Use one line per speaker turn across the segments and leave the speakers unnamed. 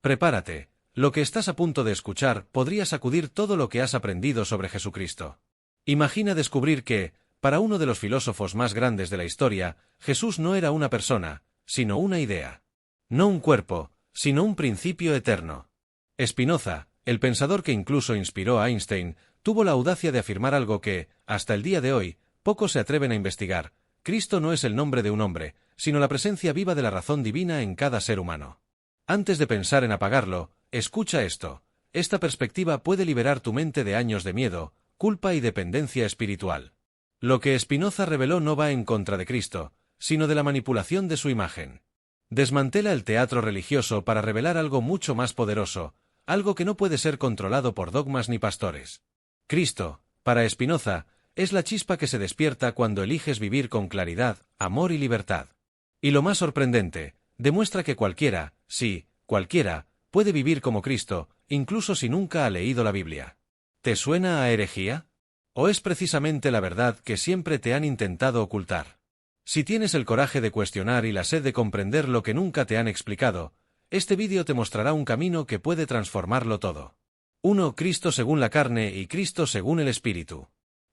Prepárate, lo que estás a punto de escuchar podría sacudir todo lo que has aprendido sobre Jesucristo. Imagina descubrir que, para uno de los filósofos más grandes de la historia, Jesús no era una persona, sino una idea. No un cuerpo, sino un principio eterno. Spinoza, el pensador que incluso inspiró a Einstein, tuvo la audacia de afirmar algo que, hasta el día de hoy, pocos se atreven a investigar: Cristo no es el nombre de un hombre, sino la presencia viva de la razón divina en cada ser humano. Antes de pensar en apagarlo, escucha esto. Esta perspectiva puede liberar tu mente de años de miedo, culpa y dependencia espiritual. Lo que Spinoza reveló no va en contra de Cristo, sino de la manipulación de su imagen. Desmantela el teatro religioso para revelar algo mucho más poderoso, algo que no puede ser controlado por dogmas ni pastores. Cristo, para Spinoza, es la chispa que se despierta cuando eliges vivir con claridad, amor y libertad. Y lo más sorprendente, demuestra que cualquiera, sí, cualquiera, puede vivir como Cristo, incluso si nunca ha leído la Biblia. ¿Te suena a herejía? ¿O es precisamente la verdad que siempre te han intentado ocultar? Si tienes el coraje de cuestionar y la sed de comprender lo que nunca te han explicado, este vídeo te mostrará un camino que puede transformarlo todo. 1. Cristo según la carne y Cristo según el Espíritu.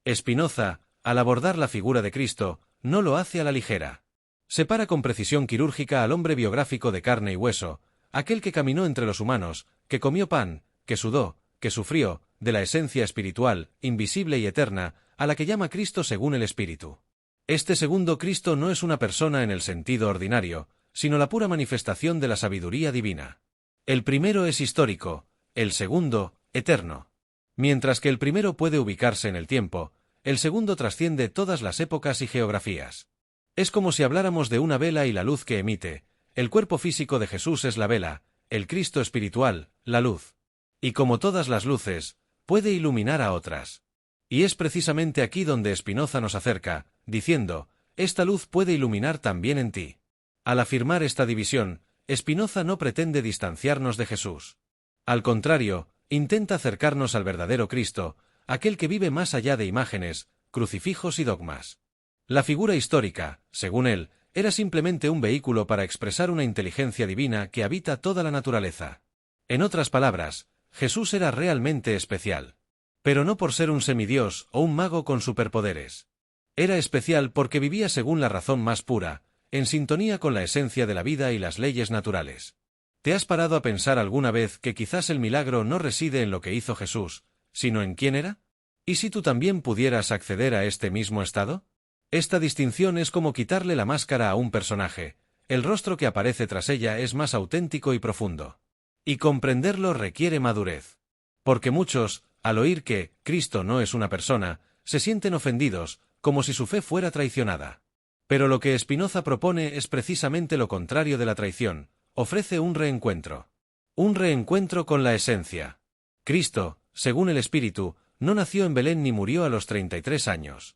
Spinoza, al abordar la figura de Cristo, no lo hace a la ligera. Separa con precisión quirúrgica al hombre biográfico de carne y hueso, aquel que caminó entre los humanos, que comió pan, que sudó, que sufrió, de la esencia espiritual, invisible y eterna, a la que llama Cristo según el Espíritu. Este segundo Cristo no es una persona en el sentido ordinario, sino la pura manifestación de la sabiduría divina. El primero es histórico, el segundo, eterno. Mientras que el primero puede ubicarse en el tiempo, el segundo trasciende todas las épocas y geografías. Es como si habláramos de una vela y la luz que emite. El cuerpo físico de Jesús es la vela, el Cristo espiritual, la luz. Y como todas las luces, puede iluminar a otras. Y es precisamente aquí donde Spinoza nos acerca, diciendo: esta luz puede iluminar también en ti. Al afirmar esta división, Spinoza no pretende distanciarnos de Jesús. Al contrario, intenta acercarnos al verdadero Cristo, aquel que vive más allá de imágenes, crucifijos y dogmas. La figura histórica, según él, era simplemente un vehículo para expresar una inteligencia divina que habita toda la naturaleza. En otras palabras, Jesús era realmente especial. Pero no por ser un semidios o un mago con superpoderes. Era especial porque vivía según la razón más pura, en sintonía con la esencia de la vida y las leyes naturales. ¿Te has parado a pensar alguna vez que quizás el milagro no reside en lo que hizo Jesús, sino en quién era? ¿Y si tú también pudieras acceder a este mismo estado? Esta distinción es como quitarle la máscara a un personaje. El rostro que aparece tras ella es más auténtico y profundo. Y comprenderlo requiere madurez. Porque muchos, al oír que Cristo no es una persona, se sienten ofendidos, como si su fe fuera traicionada. Pero lo que Spinoza propone es precisamente lo contrario de la traición. Ofrece un reencuentro. Un reencuentro con la esencia. Cristo, según el Espíritu, no nació en Belén ni murió a los 33 años.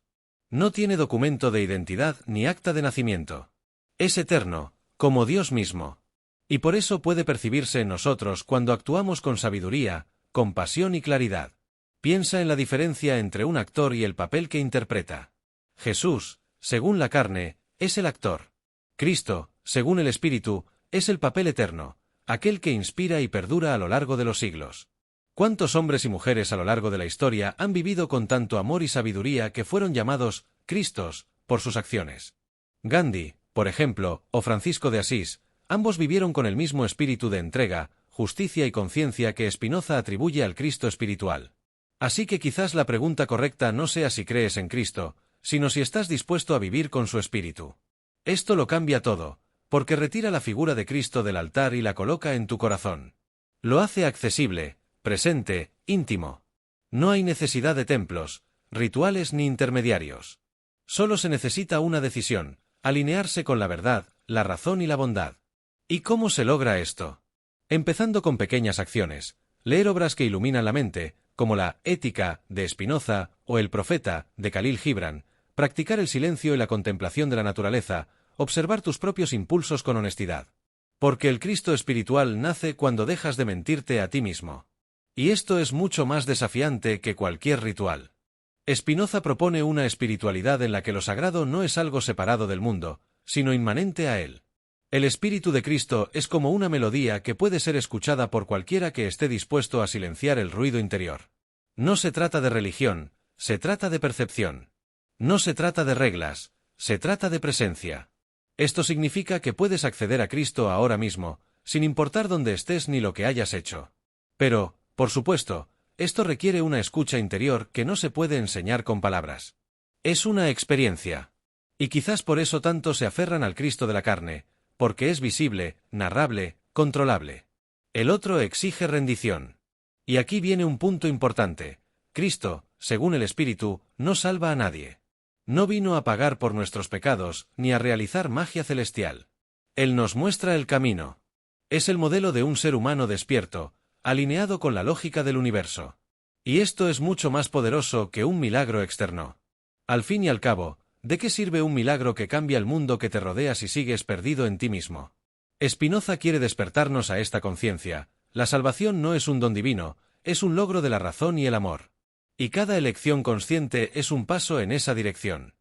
No tiene documento de identidad ni acta de nacimiento. Es eterno, como Dios mismo. Y por eso puede percibirse en nosotros cuando actuamos con sabiduría, compasión y claridad. Piensa en la diferencia entre un actor y el papel que interpreta. Jesús, según la carne, es el actor. Cristo, según el Espíritu, es el papel eterno, aquel que inspira y perdura a lo largo de los siglos. ¿Cuántos hombres y mujeres a lo largo de la historia han vivido con tanto amor y sabiduría que fueron llamados Cristos por sus acciones? Gandhi, por ejemplo, o Francisco de Asís, ambos vivieron con el mismo espíritu de entrega, justicia y conciencia que Spinoza atribuye al Cristo espiritual. Así que quizás la pregunta correcta no sea si crees en Cristo, sino si estás dispuesto a vivir con su espíritu. Esto lo cambia todo, porque retira la figura de Cristo del altar y la coloca en tu corazón. Lo hace accesible, presente, íntimo. No hay necesidad de templos, rituales ni intermediarios. Solo se necesita una decisión: alinearse con la verdad, la razón y la bondad. ¿Y cómo se logra esto? Empezando con pequeñas acciones, leer obras que iluminan la mente, como la Ética, de Spinoza, o El Profeta, de Khalil Gibran, practicar el silencio y la contemplación de la naturaleza, observar tus propios impulsos con honestidad. Porque el Cristo espiritual nace cuando dejas de mentirte a ti mismo. Y esto es mucho más desafiante que cualquier ritual. Spinoza propone una espiritualidad en la que lo sagrado no es algo separado del mundo, sino inmanente a él. El Espíritu de Cristo es como una melodía que puede ser escuchada por cualquiera que esté dispuesto a silenciar el ruido interior. No se trata de religión, se trata de percepción. No se trata de reglas, se trata de presencia. Esto significa que puedes acceder a Cristo ahora mismo, sin importar dónde estés ni lo que hayas hecho. Pero, por supuesto, esto requiere una escucha interior que no se puede enseñar con palabras. Es una experiencia. Y quizás por eso tanto se aferran al Cristo de la carne, porque es visible, narrable, controlable. El otro exige rendición. Y aquí viene un punto importante. Cristo, según el Espíritu, no salva a nadie. No vino a pagar por nuestros pecados, ni a realizar magia celestial. Él nos muestra el camino. Es el modelo de un ser humano despierto, alineado con la lógica del universo. Y esto es mucho más poderoso que un milagro externo. Al fin y al cabo, ¿de qué sirve un milagro que cambia el mundo que te rodea si sigues perdido en ti mismo? Spinoza quiere despertarnos a esta conciencia. La salvación no es un don divino, es un logro de la razón y el amor. Y cada elección consciente es un paso en esa dirección.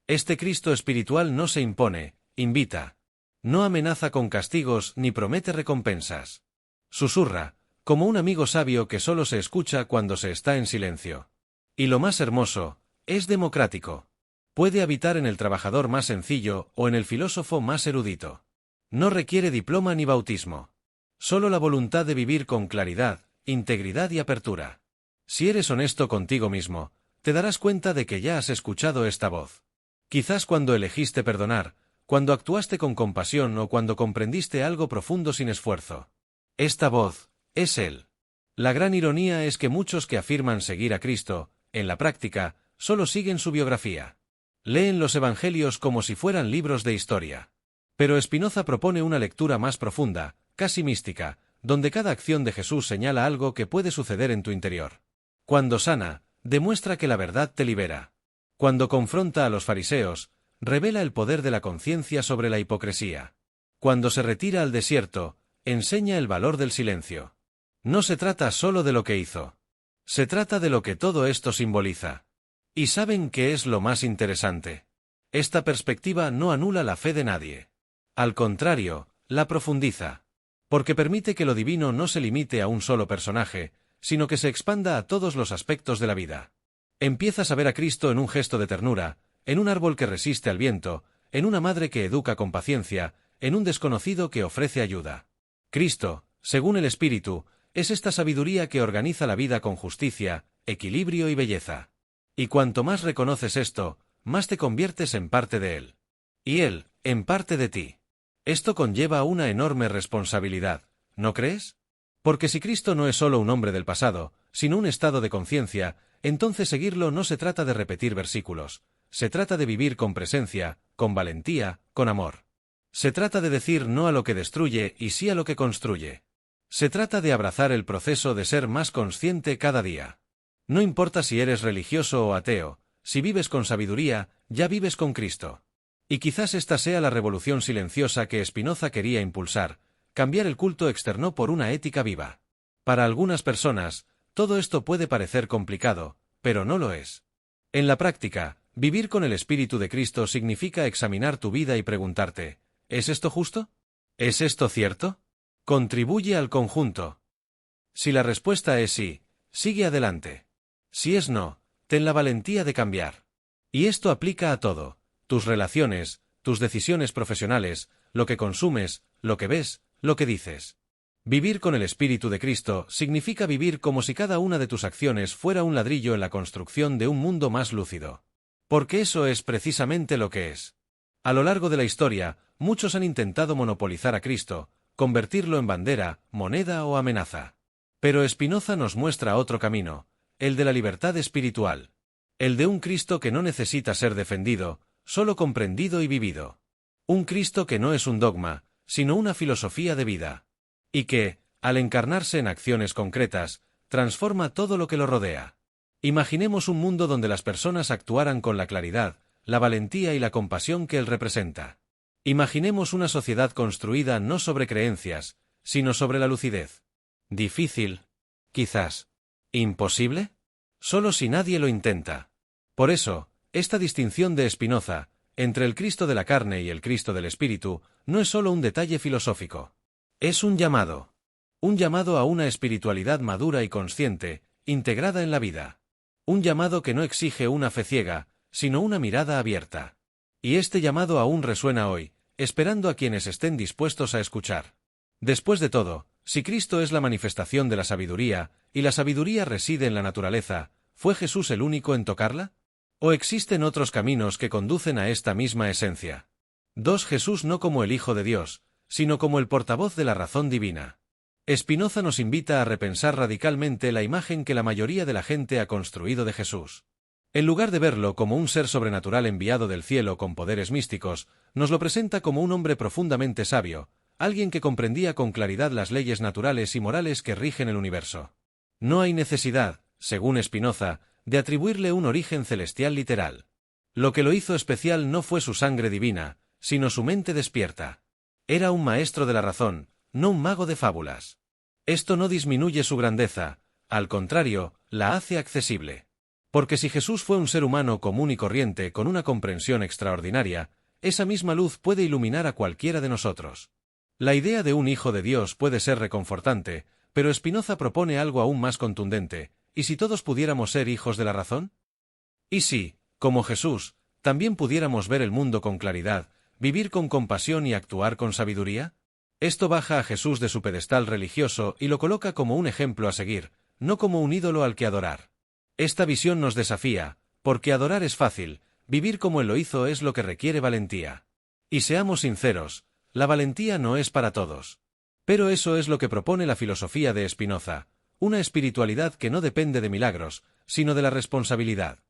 Este Cristo espiritual no se impone, invita. No amenaza con castigos ni promete recompensas. Susurra, como un amigo sabio que solo se escucha cuando se está en silencio. Y lo más hermoso, es democrático. Puede habitar en el trabajador más sencillo o en el filósofo más erudito. No requiere diploma ni bautismo. Solo la voluntad de vivir con claridad, integridad y apertura. Si eres honesto contigo mismo, te darás cuenta de que ya has escuchado esta voz. Quizás cuando elegiste perdonar, cuando actuaste con compasión o cuando comprendiste algo profundo sin esfuerzo. Esta voz, es Él. La gran ironía es que muchos que afirman seguir a Cristo, en la práctica, solo siguen su biografía. Leen los evangelios como si fueran libros de historia. Pero Spinoza propone una lectura más profunda, casi mística, donde cada acción de Jesús señala algo que puede suceder en tu interior. Cuando sana, demuestra que la verdad te libera. Cuando confronta a los fariseos, revela el poder de la conciencia sobre la hipocresía. Cuando se retira al desierto, enseña el valor del silencio. No se trata solo de lo que hizo. Se trata de lo que todo esto simboliza. ¿Y saben qué es lo más interesante? Esta perspectiva no anula la fe de nadie. Al contrario, la profundiza. Porque permite que lo divino no se limite a un solo personaje, sino que se expanda a todos los aspectos de la vida. Empiezas a ver a Cristo en un gesto de ternura, en un árbol que resiste al viento, en una madre que educa con paciencia, en un desconocido que ofrece ayuda. Cristo, según el Espíritu, es esta sabiduría que organiza la vida con justicia, equilibrio y belleza. Y cuanto más reconoces esto, más te conviertes en parte de Él. Y Él, en parte de ti. Esto conlleva una enorme responsabilidad, ¿no crees? Porque si Cristo no es solo un hombre del pasado, sino un estado de conciencia, entonces seguirlo no se trata de repetir versículos, se trata de vivir con presencia, con valentía, con amor. Se trata de decir no a lo que destruye y sí a lo que construye. Se trata de abrazar el proceso de ser más consciente cada día. No importa si eres religioso o ateo, si vives con sabiduría, ya vives con Cristo. Y quizás esta sea la revolución silenciosa que Spinoza quería impulsar, cambiar el culto externo por una ética viva. Para algunas personas, todo esto puede parecer complicado, pero no lo es. En la práctica, vivir con el Espíritu de Cristo significa examinar tu vida y preguntarte, ¿es esto justo? ¿Es esto cierto? ¿Contribuye al conjunto? Si la respuesta es sí, sigue adelante. Si es no, ten la valentía de cambiar. Y esto aplica a todo, tus relaciones, tus decisiones profesionales, lo que consumes, lo que ves, lo que dices. Vivir con el Espíritu de Cristo significa vivir como si cada una de tus acciones fuera un ladrillo en la construcción de un mundo más lúcido. Porque eso es precisamente lo que es. A lo largo de la historia, muchos han intentado monopolizar a Cristo, convertirlo en bandera, moneda o amenaza. Pero Spinoza nos muestra otro camino, el de la libertad espiritual. El de un Cristo que no necesita ser defendido, solo comprendido y vivido. Un Cristo que no es un dogma, sino una filosofía de vida. Y que, al encarnarse en acciones concretas, transforma todo lo que lo rodea. Imaginemos un mundo donde las personas actuaran con la claridad, la valentía y la compasión que él representa. Imaginemos una sociedad construida no sobre creencias, sino sobre la lucidez. ¿Difícil? Quizás. ¿Imposible? Solo si nadie lo intenta. Por eso, esta distinción de Spinoza, entre el Cristo de la carne y el Cristo del Espíritu, no es solo un detalle filosófico. Es un llamado a una espiritualidad madura y consciente, integrada en la vida. Un llamado que no exige una fe ciega, sino una mirada abierta. Y este llamado aún resuena hoy, esperando a quienes estén dispuestos a escuchar. Después de todo, si Cristo es la manifestación de la sabiduría, y la sabiduría reside en la naturaleza, ¿fue Jesús el único en tocarla? ¿O existen otros caminos que conducen a esta misma esencia? 2. Jesús no como el Hijo de Dios, sino como el portavoz de la razón divina. Spinoza nos invita a repensar radicalmente la imagen que la mayoría de la gente ha construido de Jesús. En lugar de verlo como un ser sobrenatural enviado del cielo con poderes místicos, nos lo presenta como un hombre profundamente sabio, alguien que comprendía con claridad las leyes naturales y morales que rigen el universo. No hay necesidad, según Spinoza, de atribuirle un origen celestial literal. Lo que lo hizo especial no fue su sangre divina, sino su mente despierta. Era un maestro de la razón, no un mago de fábulas. Esto no disminuye su grandeza, al contrario, la hace accesible. Porque si Jesús fue un ser humano común y corriente con una comprensión extraordinaria, esa misma luz puede iluminar a cualquiera de nosotros. La idea de un hijo de Dios puede ser reconfortante, pero Spinoza propone algo aún más contundente: ¿y si todos pudiéramos ser hijos de la razón? ¿Y si, como Jesús, también pudiéramos ver el mundo con claridad, vivir con compasión y actuar con sabiduría? Esto baja a Jesús de su pedestal religioso y lo coloca como un ejemplo a seguir, no como un ídolo al que adorar. Esta visión nos desafía, porque adorar es fácil, vivir como Él lo hizo es lo que requiere valentía. Y seamos sinceros, la valentía no es para todos. Pero eso es lo que propone la filosofía de Spinoza, una espiritualidad que no depende de milagros, sino de la responsabilidad.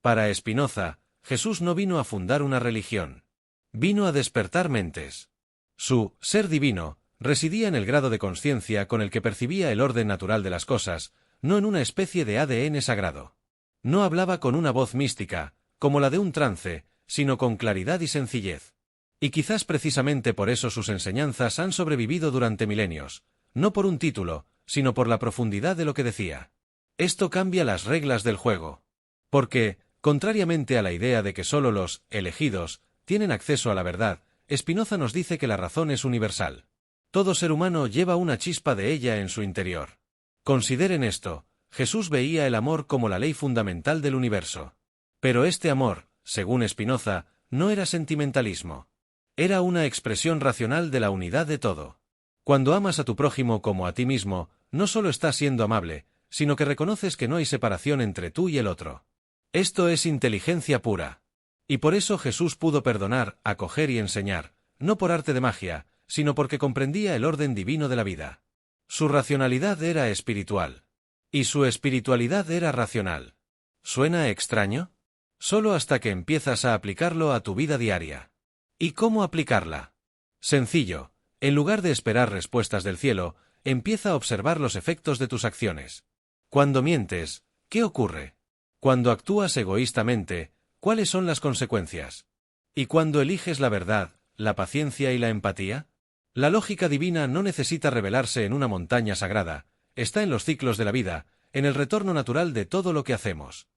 Para Spinoza, Jesús no vino a fundar una religión. Vino a despertar mentes. Su ser divino residía en el grado de conciencia con el que percibía el orden natural de las cosas, no en una especie de ADN sagrado. No hablaba con una voz mística, como la de un trance, sino con claridad y sencillez. Y quizás precisamente por eso sus enseñanzas han sobrevivido durante milenios, no por un título, sino por la profundidad de lo que decía. Esto cambia las reglas del juego. Porque, contrariamente a la idea de que solo los elegidos tienen acceso a la verdad, Spinoza nos dice que la razón es universal. Todo ser humano lleva una chispa de ella en su interior. Consideren esto: Jesús veía el amor como la ley fundamental del universo. Pero este amor, según Spinoza, no era sentimentalismo. Era una expresión racional de la unidad de todo. Cuando amas a tu prójimo como a ti mismo, no solo estás siendo amable, sino que reconoces que no hay separación entre tú y el otro. Esto es inteligencia pura. Y por eso Jesús pudo perdonar, acoger y enseñar, no por arte de magia, sino porque comprendía el orden divino de la vida. Su racionalidad era espiritual. Y su espiritualidad era racional. ¿Suena extraño? Solo hasta que empiezas a aplicarlo a tu vida diaria. ¿Y cómo aplicarla? Sencillo. En lugar de esperar respuestas del cielo, empieza a observar los efectos de tus acciones. Cuando mientes, ¿qué ocurre? Cuando actúas egoístamente, ¿cuáles son las consecuencias? ¿Y cuando eliges la verdad, la paciencia y la empatía? La lógica divina no necesita revelarse en una montaña sagrada, está en los ciclos de la vida, en el retorno natural de todo lo que hacemos.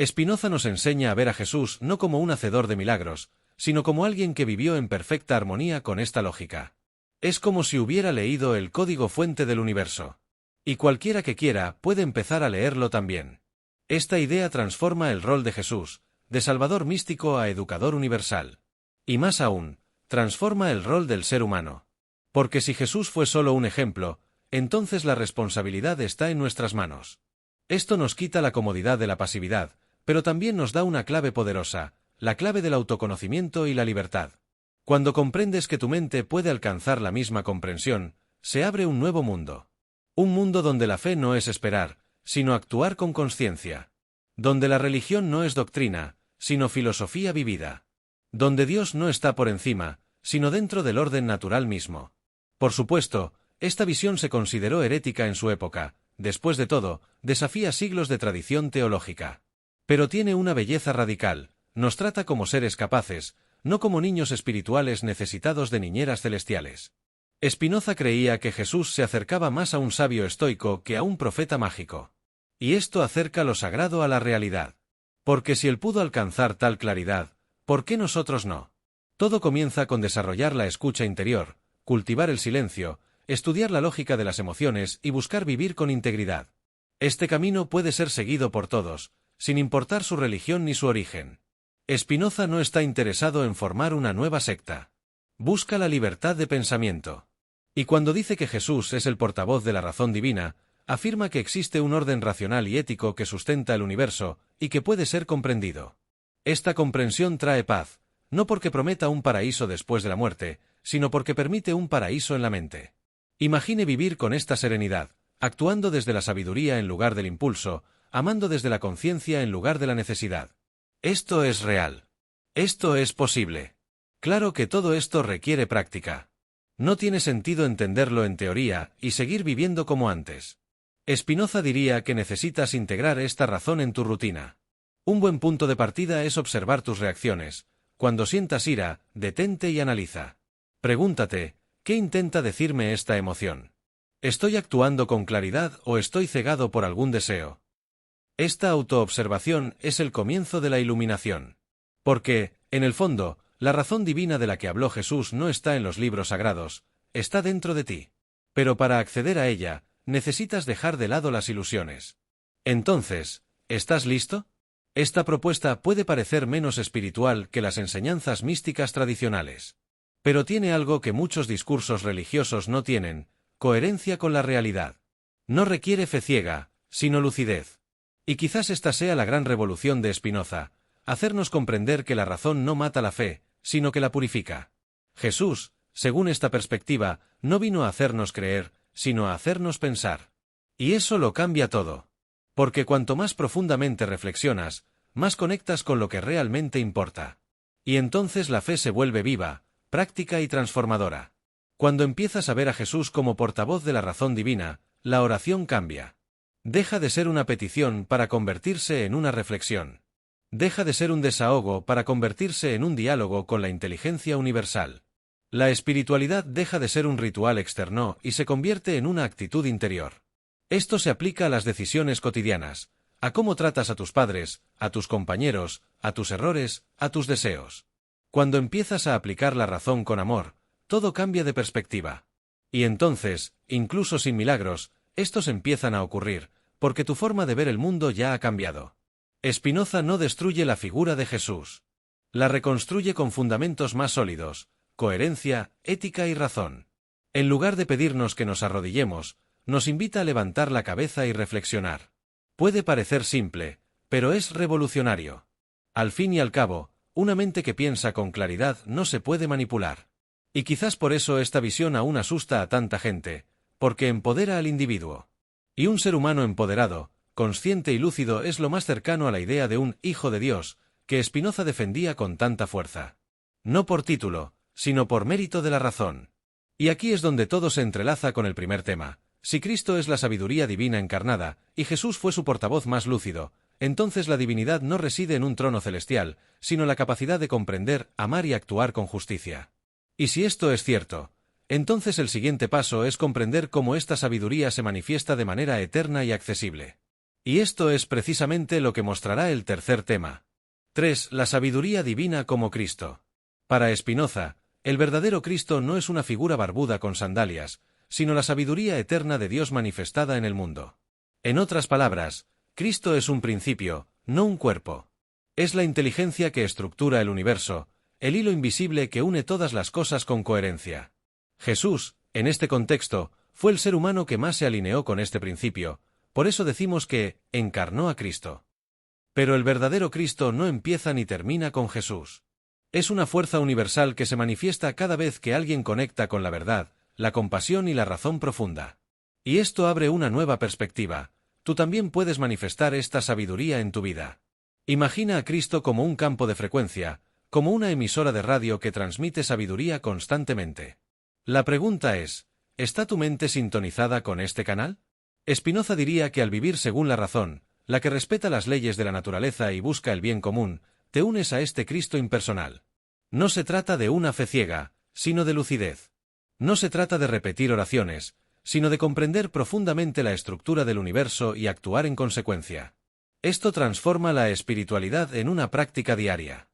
Spinoza nos enseña a ver a Jesús no como un hacedor de milagros, sino como alguien que vivió en perfecta armonía con esta lógica. Es como si hubiera leído el código fuente del universo. Y cualquiera que quiera puede empezar a leerlo también. Esta idea transforma el rol de Jesús, de salvador místico a educador universal. Y más aún, transforma el rol del ser humano. Porque si Jesús fue solo un ejemplo, entonces la responsabilidad está en nuestras manos. Esto nos quita la comodidad de la pasividad, pero también nos da una clave poderosa, la clave del autoconocimiento y la libertad. Cuando comprendes que tu mente puede alcanzar la misma comprensión, se abre un nuevo mundo. Un mundo donde la fe no es esperar, sino actuar con conciencia. Donde la religión no es doctrina, sino filosofía vivida. Donde Dios no está por encima, sino dentro del orden natural mismo. Por supuesto, esta visión se consideró herética en su época, después de todo, desafía siglos de tradición teológica. Pero tiene una belleza radical, nos trata como seres capaces, no como niños espirituales necesitados de niñeras celestiales. Spinoza creía que Jesús se acercaba más a un sabio estoico que a un profeta mágico. Y esto acerca lo sagrado a la realidad. Porque si él pudo alcanzar tal claridad, ¿Por qué nosotros no? Todo comienza con desarrollar la escucha interior, cultivar el silencio, estudiar la lógica de las emociones y buscar vivir con integridad. Este camino puede ser seguido por todos, sin importar su religión ni su origen. Spinoza no está interesado en formar una nueva secta. Busca la libertad de pensamiento. Y cuando dice que Jesús es el portavoz de la razón divina, afirma que existe un orden racional y ético que sustenta el universo y que puede ser comprendido. Esta comprensión trae paz, no porque prometa un paraíso después de la muerte, sino porque permite un paraíso en la mente. Imagine vivir con esta serenidad, actuando desde la sabiduría en lugar del impulso, amando desde la conciencia en lugar de la necesidad. Esto es real. Esto es posible. Claro que todo esto requiere práctica. No tiene sentido entenderlo en teoría y seguir viviendo como antes. Spinoza diría que necesitas integrar esta razón en tu rutina. Un buen punto de partida es observar tus reacciones. Cuando sientas ira, detente y analiza. Pregúntate, ¿qué intenta decirme esta emoción? ¿Estoy actuando con claridad o estoy cegado por algún deseo? Esta autoobservación es el comienzo de la iluminación. Porque, en el fondo, la razón divina de la que habló Jesús no está en los libros sagrados, está dentro de ti. Pero para acceder a ella, necesitas dejar de lado las ilusiones. Entonces, ¿estás listo? Esta propuesta puede parecer menos espiritual que las enseñanzas místicas tradicionales. Pero tiene algo que muchos discursos religiosos no tienen: coherencia con la realidad. No requiere fe ciega, sino lucidez. Y quizás esta sea la gran revolución de Spinoza: hacernos comprender que la razón no mata la fe, sino que la purifica. Jesús, según esta perspectiva, no vino a hacernos creer, sino a hacernos pensar. Y eso lo cambia todo. Porque cuanto más profundamente reflexionas, más conectas con lo que realmente importa. Y entonces la fe se vuelve viva, práctica y transformadora. Cuando empiezas a ver a Jesús como portavoz de la razón divina, la oración cambia. Deja de ser una petición para convertirse en una reflexión. Deja de ser un desahogo para convertirse en un diálogo con la inteligencia universal. La espiritualidad deja de ser un ritual externo y se convierte en una actitud interior. Esto se aplica a las decisiones cotidianas, a cómo tratas a tus padres, a tus compañeros, a tus errores, a tus deseos. Cuando empiezas a aplicar la razón con amor, todo cambia de perspectiva. Y entonces, incluso sin milagros, estos empiezan a ocurrir, porque tu forma de ver el mundo ya ha cambiado. Spinoza no destruye la figura de Jesús. La reconstruye con fundamentos más sólidos: coherencia, ética y razón. En lugar de pedirnos que nos arrodillemos, nos invita a levantar la cabeza y reflexionar. Puede parecer simple, pero es revolucionario. Al fin y al cabo, una mente que piensa con claridad no se puede manipular. Y quizás por eso esta visión aún asusta a tanta gente, porque empodera al individuo. Y un ser humano empoderado, consciente y lúcido es lo más cercano a la idea de un Hijo de Dios, que Spinoza defendía con tanta fuerza. No por título, sino por mérito de la razón. Y aquí es donde todo se entrelaza con el primer tema. Si Cristo es la sabiduría divina encarnada, y Jesús fue su portavoz más lúcido, entonces la divinidad no reside en un trono celestial, sino la capacidad de comprender, amar y actuar con justicia. Y si esto es cierto, entonces el siguiente paso es comprender cómo esta sabiduría se manifiesta de manera eterna y accesible. Y esto es precisamente lo que mostrará el tercer tema. 3. La sabiduría divina como Cristo. Para Spinoza, el verdadero Cristo no es una figura barbuda con sandalias, sino la sabiduría eterna de Dios manifestada en el mundo. En otras palabras, Cristo es un principio, no un cuerpo. Es la inteligencia que estructura el universo, el hilo invisible que une todas las cosas con coherencia. Jesús, en este contexto, fue el ser humano que más se alineó con este principio, por eso decimos que encarnó a Cristo. Pero el verdadero Cristo no empieza ni termina con Jesús. Es una fuerza universal que se manifiesta cada vez que alguien conecta con la verdad, la compasión y la razón profunda. Y esto abre una nueva perspectiva. Tú también puedes manifestar esta sabiduría en tu vida. Imagina a Cristo como un campo de frecuencia, como una emisora de radio que transmite sabiduría constantemente. La pregunta es, ¿está tu mente sintonizada con este canal? Spinoza diría que al vivir según la razón, la que respeta las leyes de la naturaleza y busca el bien común, te unes a este Cristo impersonal. No se trata de una fe ciega, sino de lucidez. No se trata de repetir oraciones, sino de comprender profundamente la estructura del universo y actuar en consecuencia. Esto transforma la espiritualidad en una práctica diaria.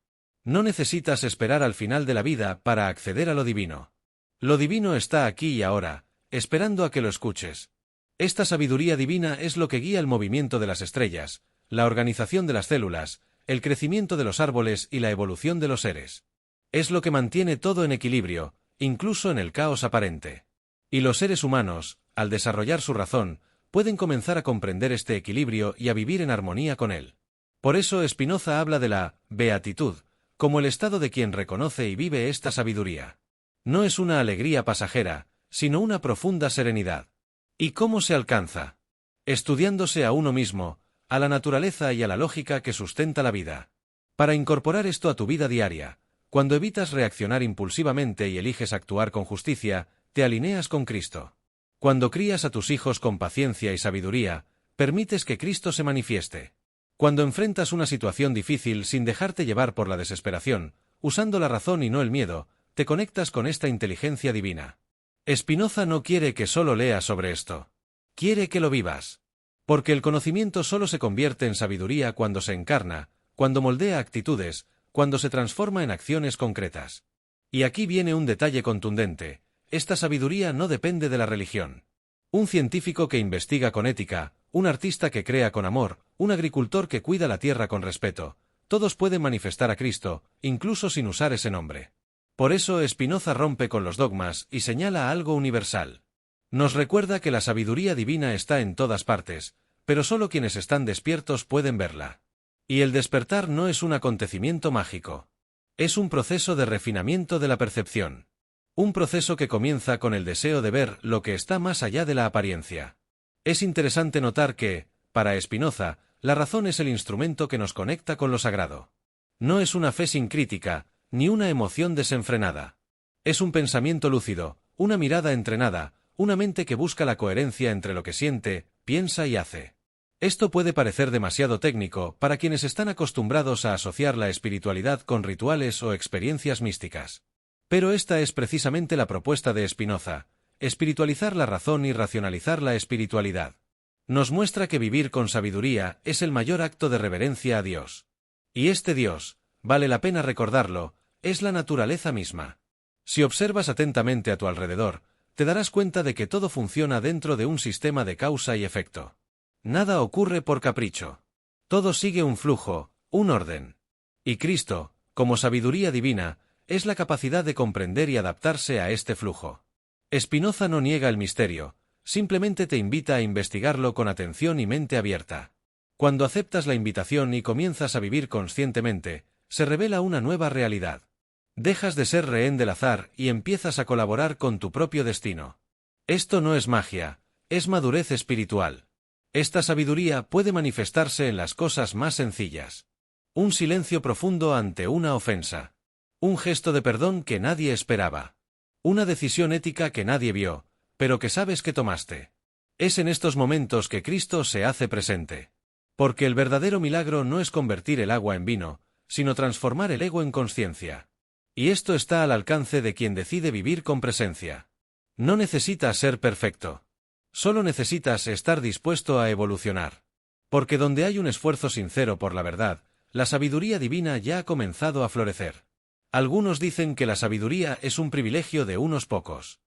No necesitas esperar al final de la vida para acceder a lo divino. Lo divino está aquí y ahora, esperando a que lo escuches. Esta sabiduría divina es lo que guía el movimiento de las estrellas, la organización de las células, el crecimiento de los árboles y la evolución de los seres. Es lo que mantiene todo en equilibrio, incluso en el caos aparente. Y los seres humanos, al desarrollar su razón, pueden comenzar a comprender este equilibrio y a vivir en armonía con él. Por eso Spinoza habla de la beatitud, como el estado de quien reconoce y vive esta sabiduría. No es una alegría pasajera, sino una profunda serenidad. ¿Y cómo se alcanza? Estudiándose a uno mismo, a la naturaleza y a la lógica que sustenta la vida. Para incorporar esto a tu vida diaria, cuando evitas reaccionar impulsivamente y eliges actuar con justicia, te alineas con Cristo. Cuando crías a tus hijos con paciencia y sabiduría, permites que Cristo se manifieste. Cuando enfrentas una situación difícil sin dejarte llevar por la desesperación, usando la razón y no el miedo, te conectas con esta inteligencia divina. Spinoza no quiere que solo leas sobre esto. Quiere que lo vivas. Porque el conocimiento solo se convierte en sabiduría cuando se encarna, cuando moldea actitudes, cuando se transforma en acciones concretas. Y aquí viene un detalle contundente: esta sabiduría no depende de la religión. Un científico que investiga con ética, un artista que crea con amor, un agricultor que cuida la tierra con respeto, todos pueden manifestar a Cristo, incluso sin usar ese nombre. Por eso Spinoza rompe con los dogmas y señala algo universal. Nos recuerda que la sabiduría divina está en todas partes, pero solo quienes están despiertos pueden verla. Y el despertar no es un acontecimiento mágico. Es un proceso de refinamiento de la percepción. Un proceso que comienza con el deseo de ver lo que está más allá de la apariencia. Es interesante notar que, para Spinoza, la razón es el instrumento que nos conecta con lo sagrado. No es una fe sin crítica, ni una emoción desenfrenada. Es un pensamiento lúcido, una mirada entrenada, una mente que busca la coherencia entre lo que siente, piensa y hace. Esto puede parecer demasiado técnico para quienes están acostumbrados a asociar la espiritualidad con rituales o experiencias místicas. Pero esta es precisamente la propuesta de Spinoza: espiritualizar la razón y racionalizar la espiritualidad. Nos muestra que vivir con sabiduría es el mayor acto de reverencia a Dios. Y este Dios, vale la pena recordarlo, es la naturaleza misma. Si observas atentamente a tu alrededor, te darás cuenta de que todo funciona dentro de un sistema de causa y efecto. Nada ocurre por capricho. Todo sigue un flujo, un orden. Y Cristo, como sabiduría divina, es la capacidad de comprender y adaptarse a este flujo. Spinoza no niega el misterio, simplemente te invita a investigarlo con atención y mente abierta. Cuando aceptas la invitación y comienzas a vivir conscientemente, se revela una nueva realidad. Dejas de ser rehén del azar y empiezas a colaborar con tu propio destino. Esto no es magia, es madurez espiritual. Esta sabiduría puede manifestarse en las cosas más sencillas. Un silencio profundo ante una ofensa. Un gesto de perdón que nadie esperaba. Una decisión ética que nadie vio, pero que sabes que tomaste. Es en estos momentos que Cristo se hace presente. Porque el verdadero milagro no es convertir el agua en vino, sino transformar el ego en conciencia. Y esto está al alcance de quien decide vivir con presencia. No necesitas ser perfecto. Solo necesitas estar dispuesto a evolucionar. Porque donde hay un esfuerzo sincero por la verdad, la sabiduría divina ya ha comenzado a florecer. Algunos dicen que la sabiduría es un privilegio de unos pocos.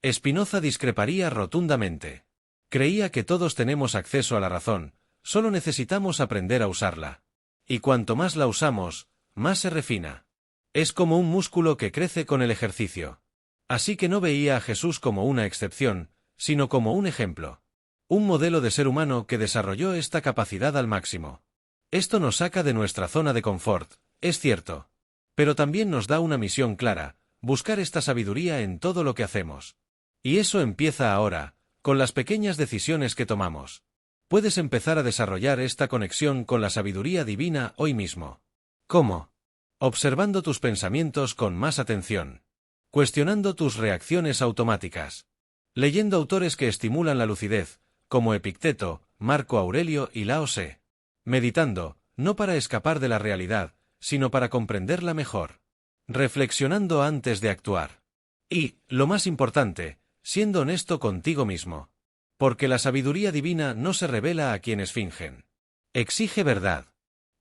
Spinoza discreparía rotundamente. Creía que todos tenemos acceso a la razón, solo necesitamos aprender a usarla. Y cuanto más la usamos, más se refina. Es como un músculo que crece con el ejercicio. Así que no veía a Jesús como una excepción, sino como un ejemplo. Un modelo de ser humano que desarrolló esta capacidad al máximo. Esto nos saca de nuestra zona de confort, es cierto. Pero también nos da una misión clara: buscar esta sabiduría en todo lo que hacemos. Y eso empieza ahora, con las pequeñas decisiones que tomamos. Puedes empezar a desarrollar esta conexión con la sabiduría divina hoy mismo. ¿Cómo? Observando tus pensamientos con más atención. Cuestionando tus reacciones automáticas. Leyendo autores que estimulan la lucidez, como Epicteto, Marco Aurelio y Lao Tse. Meditando, no para escapar de la realidad, sino para comprenderla mejor. Reflexionando antes de actuar. Y, lo más importante, siendo honesto contigo mismo. Porque la sabiduría divina no se revela a quienes fingen. Exige verdad.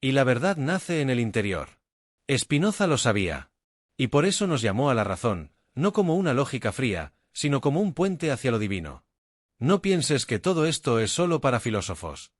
Y la verdad nace en el interior. Spinoza lo sabía. Y por eso nos llamó a la razón, no como una lógica fría, sino como un puente hacia lo divino. No pienses que todo esto es solo para filósofos.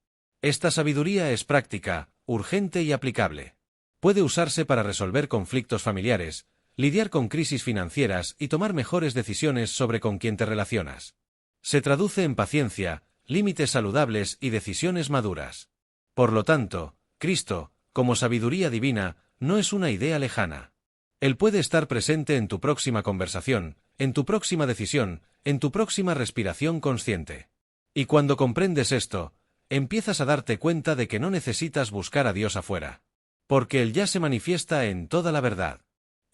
Esta sabiduría es práctica, urgente y aplicable. Puede usarse para resolver conflictos familiares, lidiar con crisis financieras y tomar mejores decisiones sobre con quién te relacionas. Se traduce en paciencia, límites saludables y decisiones maduras. Por lo tanto, Cristo, como sabiduría divina, no es una idea lejana. Él puede estar presente en tu próxima conversación, en tu próxima decisión, en tu próxima respiración consciente. Y cuando comprendes esto, empiezas a darte cuenta de que no necesitas buscar a Dios afuera. Porque Él ya se manifiesta en toda la verdad.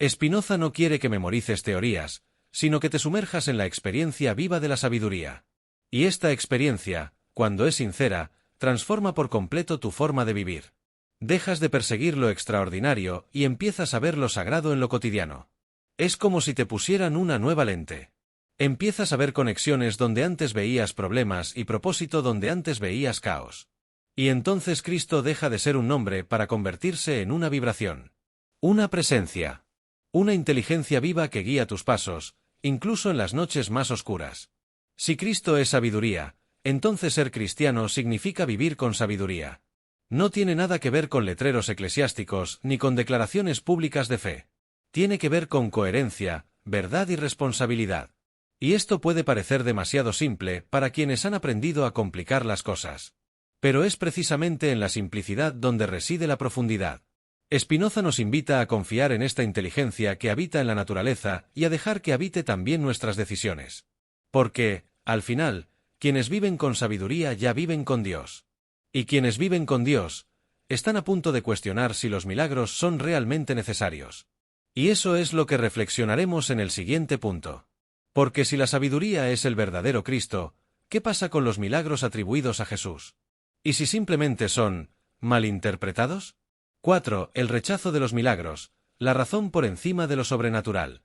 Spinoza no quiere que memorices teorías, sino que te sumerjas en la experiencia viva de la sabiduría. Y esta experiencia, cuando es sincera, transforma por completo tu forma de vivir. Dejas de perseguir lo extraordinario y empiezas a ver lo sagrado en lo cotidiano. Es como si te pusieran una nueva lente. Empiezas a ver conexiones donde antes veías problemas y propósito donde antes veías caos. Y entonces Cristo deja de ser un nombre para convertirse en una vibración. Una presencia. Una inteligencia viva que guía tus pasos, incluso en las noches más oscuras. Si Cristo es sabiduría, entonces ser cristiano significa vivir con sabiduría. No tiene nada que ver con letreros eclesiásticos ni con declaraciones públicas de fe. Tiene que ver con coherencia, verdad y responsabilidad. Y esto puede parecer demasiado simple para quienes han aprendido a complicar las cosas. Pero es precisamente en la simplicidad donde reside la profundidad. Spinoza nos invita a confiar en esta inteligencia que habita en la naturaleza y a dejar que habite también nuestras decisiones. Porque, al final, quienes viven con sabiduría ya viven con Dios. Y quienes viven con Dios, están a punto de cuestionar si los milagros son realmente necesarios. Y eso es lo que reflexionaremos en el siguiente punto. Porque si la sabiduría es el verdadero Cristo, ¿qué pasa con los milagros atribuidos a Jesús? ¿Y si simplemente son malinterpretados? 4. El rechazo de los milagros, la razón por encima de lo sobrenatural.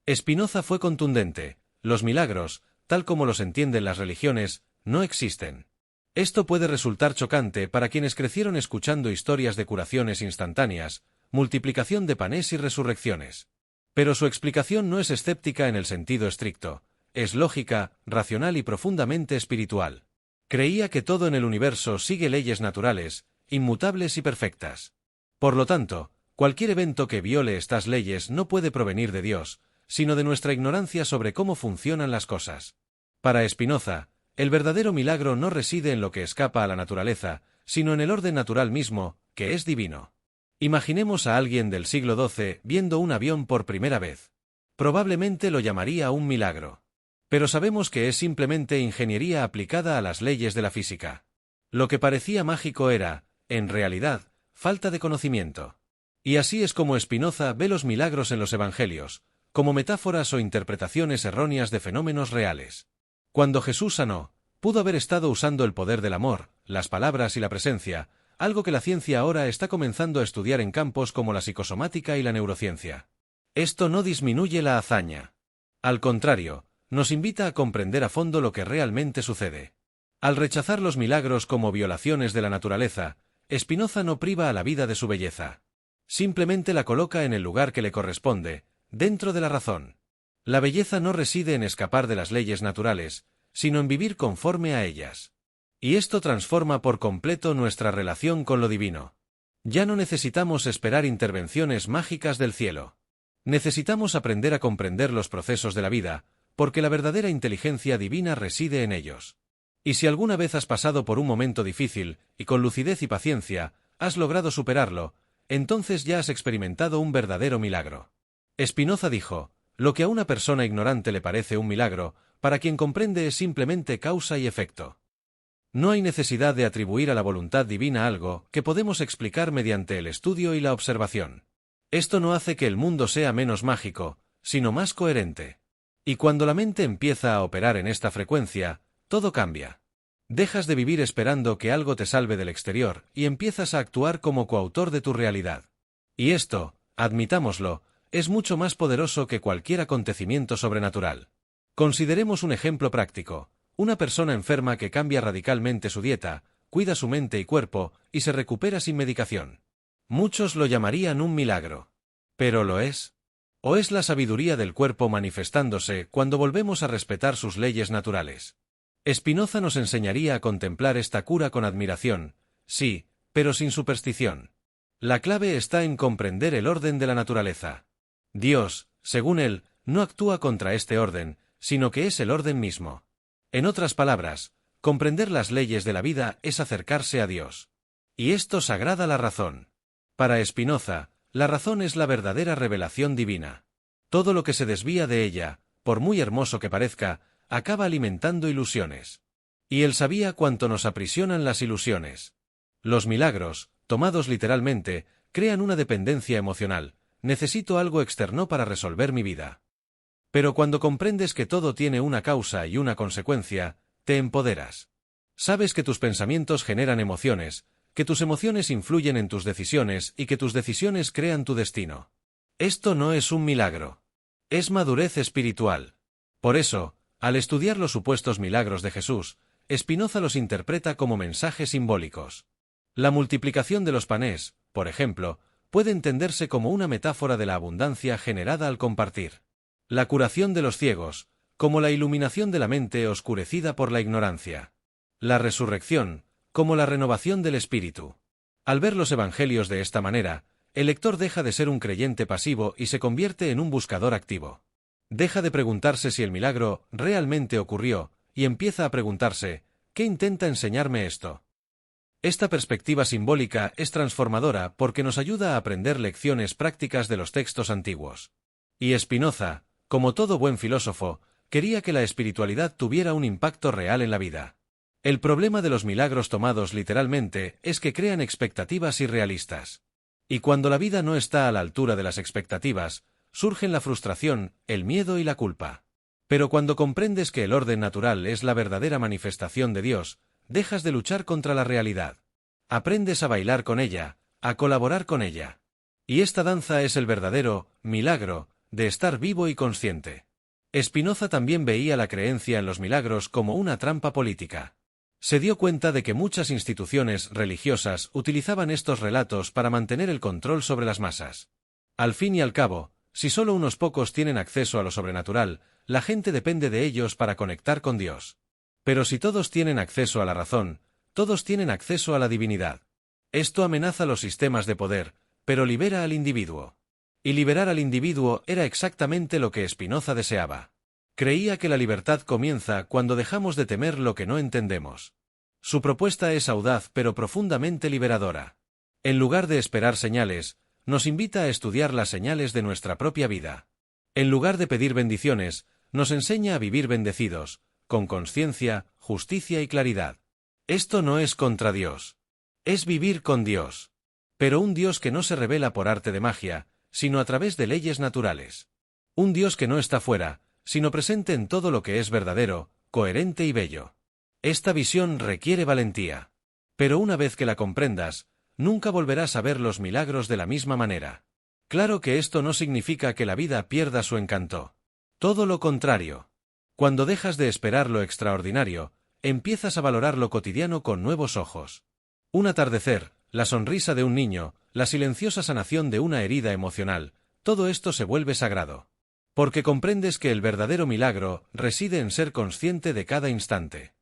Spinoza fue contundente: los milagros, tal como los entienden las religiones, no existen. Esto puede resultar chocante para quienes crecieron escuchando historias de curaciones instantáneas, multiplicación de panes y resurrecciones. Pero su explicación no es escéptica en el sentido estricto, es lógica, racional y profundamente espiritual. Creía que todo en el universo sigue leyes naturales, inmutables y perfectas. Por lo tanto, cualquier evento que viole estas leyes no puede provenir de Dios, sino de nuestra ignorancia sobre cómo funcionan las cosas. Para Spinoza, el verdadero milagro no reside en lo que escapa a la naturaleza, sino en el orden natural mismo, que es divino. Imaginemos a alguien del siglo XII viendo un avión por primera vez. Probablemente lo llamaría un milagro. Pero sabemos que es simplemente ingeniería aplicada a las leyes de la física. Lo que parecía mágico era, en realidad, falta de conocimiento. Y así es como Spinoza ve los milagros en los evangelios, como metáforas o interpretaciones erróneas de fenómenos reales. Cuando Jesús sanó, pudo haber estado usando el poder del amor, las palabras y la presencia, algo que la ciencia ahora está comenzando a estudiar en campos como la psicosomática y la neurociencia. Esto no disminuye la hazaña. Al contrario, nos invita a comprender a fondo lo que realmente sucede. Al rechazar los milagros como violaciones de la naturaleza, Spinoza no priva a la vida de su belleza. Simplemente la coloca en el lugar que le corresponde, dentro de la razón. La belleza no reside en escapar de las leyes naturales, sino en vivir conforme a ellas. Y esto transforma por completo nuestra relación con lo divino. Ya no necesitamos esperar intervenciones mágicas del cielo. Necesitamos aprender a comprender los procesos de la vida, porque la verdadera inteligencia divina reside en ellos. Y si alguna vez has pasado por un momento difícil, y con lucidez y paciencia, has logrado superarlo, entonces ya has experimentado un verdadero milagro. Spinoza dijo: lo que a una persona ignorante le parece un milagro, para quien comprende es simplemente causa y efecto. No hay necesidad de atribuir a la voluntad divina algo que podemos explicar mediante el estudio y la observación. Esto no hace que el mundo sea menos mágico, sino más coherente. Y cuando la mente empieza a operar en esta frecuencia, todo cambia. Dejas de vivir esperando que algo te salve del exterior y empiezas a actuar como coautor de tu realidad. Y esto, admitámoslo, es mucho más poderoso que cualquier acontecimiento sobrenatural. Consideremos un ejemplo práctico: una persona enferma que cambia radicalmente su dieta, cuida su mente y cuerpo, y se recupera sin medicación. Muchos lo llamarían un milagro. ¿Pero lo es? ¿O es la sabiduría del cuerpo manifestándose cuando volvemos a respetar sus leyes naturales? Spinoza nos enseñaría a contemplar esta cura con admiración, sí, pero sin superstición. La clave está en comprender el orden de la naturaleza. Dios, según él, no actúa contra este orden, sino que es el orden mismo. En otras palabras, comprender las leyes de la vida es acercarse a Dios. Y esto sagrada la razón. Para Spinoza, la razón es la verdadera revelación divina. Todo lo que se desvía de ella, por muy hermoso que parezca, acaba alimentando ilusiones. Y él sabía cuánto nos aprisionan las ilusiones. Los milagros, tomados literalmente, crean una dependencia emocional. Necesito algo externo para resolver mi vida. Pero cuando comprendes que todo tiene una causa y una consecuencia, te empoderas. Sabes que tus pensamientos generan emociones, que tus emociones influyen en tus decisiones y que tus decisiones crean tu destino. Esto no es un milagro. Es madurez espiritual. Por eso, al estudiar los supuestos milagros de Jesús, Spinoza los interpreta como mensajes simbólicos. La multiplicación de los panes, por ejemplo, puede entenderse como una metáfora de la abundancia generada al compartir. La curación de los ciegos, como la iluminación de la mente oscurecida por la ignorancia. La resurrección, como la renovación del espíritu. Al ver los evangelios de esta manera, el lector deja de ser un creyente pasivo y se convierte en un buscador activo. Deja de preguntarse si el milagro realmente ocurrió, y empieza a preguntarse, ¿qué intenta enseñarme esto? Esta perspectiva simbólica es transformadora porque nos ayuda a aprender lecciones prácticas de los textos antiguos. Y Spinoza, como todo buen filósofo, quería que la espiritualidad tuviera un impacto real en la vida. El problema de los milagros tomados literalmente es que crean expectativas irrealistas. Y cuando la vida no está a la altura de las expectativas, surgen la frustración, el miedo y la culpa. Pero cuando comprendes que el orden natural es la verdadera manifestación de Dios, dejas de luchar contra la realidad. Aprendes a bailar con ella, a colaborar con ella. Y esta danza es el verdadero milagro de estar vivo y consciente. Spinoza también veía la creencia en los milagros como una trampa política. Se dio cuenta de que muchas instituciones religiosas utilizaban estos relatos para mantener el control sobre las masas. Al fin y al cabo, si solo unos pocos tienen acceso a lo sobrenatural, la gente depende de ellos para conectar con Dios. Pero si todos tienen acceso a la razón, todos tienen acceso a la divinidad. Esto amenaza los sistemas de poder, pero libera al individuo. Y liberar al individuo era exactamente lo que Spinoza deseaba. Creía que la libertad comienza cuando dejamos de temer lo que no entendemos. Su propuesta es audaz pero profundamente liberadora. En lugar de esperar señales, nos invita a estudiar las señales de nuestra propia vida. En lugar de pedir bendiciones, nos enseña a vivir bendecidos, con conciencia, justicia y claridad. Esto no es contra Dios. Es vivir con Dios. Pero un Dios que no se revela por arte de magia, sino a través de leyes naturales. Un Dios que no está fuera, sino presente en todo lo que es verdadero, coherente y bello. Esta visión requiere valentía. Pero una vez que la comprendas, nunca volverás a ver los milagros de la misma manera. Claro que esto no significa que la vida pierda su encanto. Todo lo contrario. Cuando dejas de esperar lo extraordinario, empiezas a valorar lo cotidiano con nuevos ojos. Un atardecer, la sonrisa de un niño, la silenciosa sanación de una herida emocional, todo esto se vuelve sagrado. Porque comprendes que el verdadero milagro reside en ser consciente de cada instante.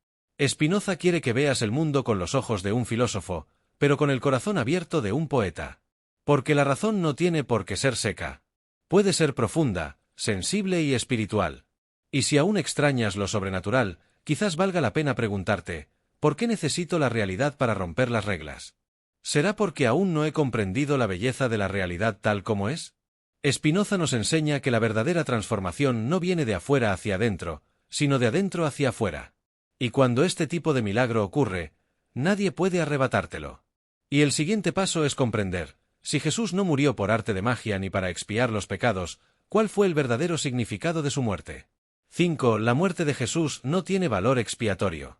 Spinoza quiere que veas el mundo con los ojos de un filósofo, pero con el corazón abierto de un poeta. Porque la razón no tiene por qué ser seca. Puede ser profunda, sensible y espiritual. Y si aún extrañas lo sobrenatural, quizás valga la pena preguntarte, ¿por qué necesito la realidad para romper las reglas? ¿Será porque aún no he comprendido la belleza de la realidad tal como es? Spinoza nos enseña que la verdadera transformación no viene de afuera hacia adentro, sino de adentro hacia afuera. Y cuando este tipo de milagro ocurre, nadie puede arrebatártelo. Y el siguiente paso es comprender, si Jesús no murió por arte de magia ni para expiar los pecados, ¿cuál fue el verdadero significado de su muerte? 5. La muerte de Jesús no tiene valor expiatorio.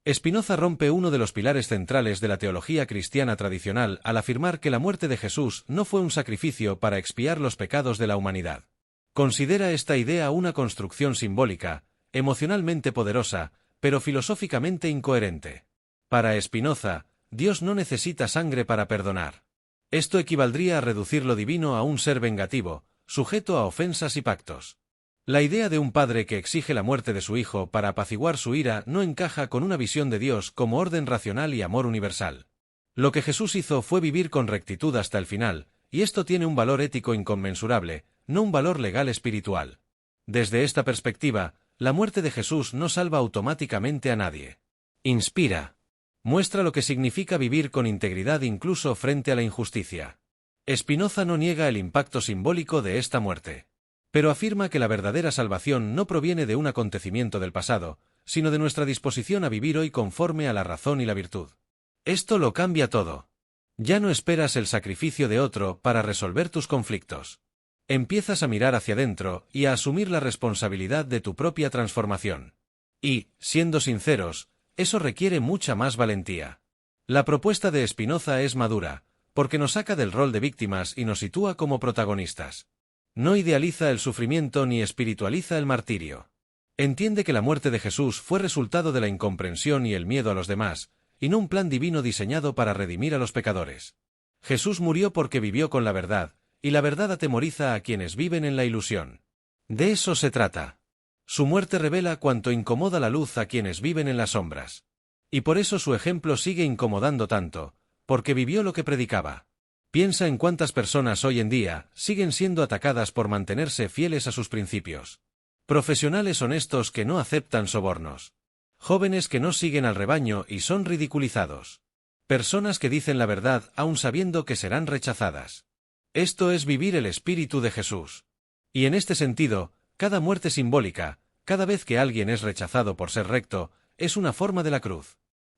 Spinoza rompe uno de los pilares centrales de la teología cristiana tradicional al afirmar que la muerte de Jesús no fue un sacrificio para expiar los pecados de la humanidad. Considera esta idea una construcción simbólica, emocionalmente poderosa, pero filosóficamente incoherente. Para Spinoza, Dios no necesita sangre para perdonar. Esto equivaldría a reducir lo divino a un ser vengativo, sujeto a ofensas y pactos. La idea de un padre que exige la muerte de su hijo para apaciguar su ira no encaja con una visión de Dios como orden racional y amor universal. Lo que Jesús hizo fue vivir con rectitud hasta el final, y esto tiene un valor ético inconmensurable, no un valor legal espiritual. Desde esta perspectiva, la muerte de Jesús no salva automáticamente a nadie. Inspira. Muestra lo que significa vivir con integridad incluso frente a la injusticia. Spinoza no niega el impacto simbólico de esta muerte, pero afirma que la verdadera salvación no proviene de un acontecimiento del pasado, sino de nuestra disposición a vivir hoy conforme a la razón y la virtud. Esto lo cambia todo. Ya no esperas el sacrificio de otro para resolver tus conflictos. Empiezas a mirar hacia adentro y a asumir la responsabilidad de tu propia transformación. Y, siendo sinceros, eso requiere mucha más valentía. La propuesta de Spinoza es madura, porque nos saca del rol de víctimas y nos sitúa como protagonistas. No idealiza el sufrimiento ni espiritualiza el martirio. Entiende que la muerte de Jesús fue resultado de la incomprensión y el miedo a los demás, y no un plan divino diseñado para redimir a los pecadores. Jesús murió porque vivió con la verdad, y la verdad atemoriza a quienes viven en la ilusión. De eso se trata. Su muerte revela cuánto incomoda la luz a quienes viven en las sombras. Y por eso su ejemplo sigue incomodando tanto, porque vivió lo que predicaba. Piensa en cuántas personas hoy en día siguen siendo atacadas por mantenerse fieles a sus principios. Profesionales honestos que no aceptan sobornos. Jóvenes que no siguen al rebaño y son ridiculizados. Personas que dicen la verdad aun sabiendo que serán rechazadas. Esto es vivir el espíritu de Jesús. Y en este sentido, cada muerte simbólica, cada vez que alguien es rechazado por ser recto, es una forma de la cruz.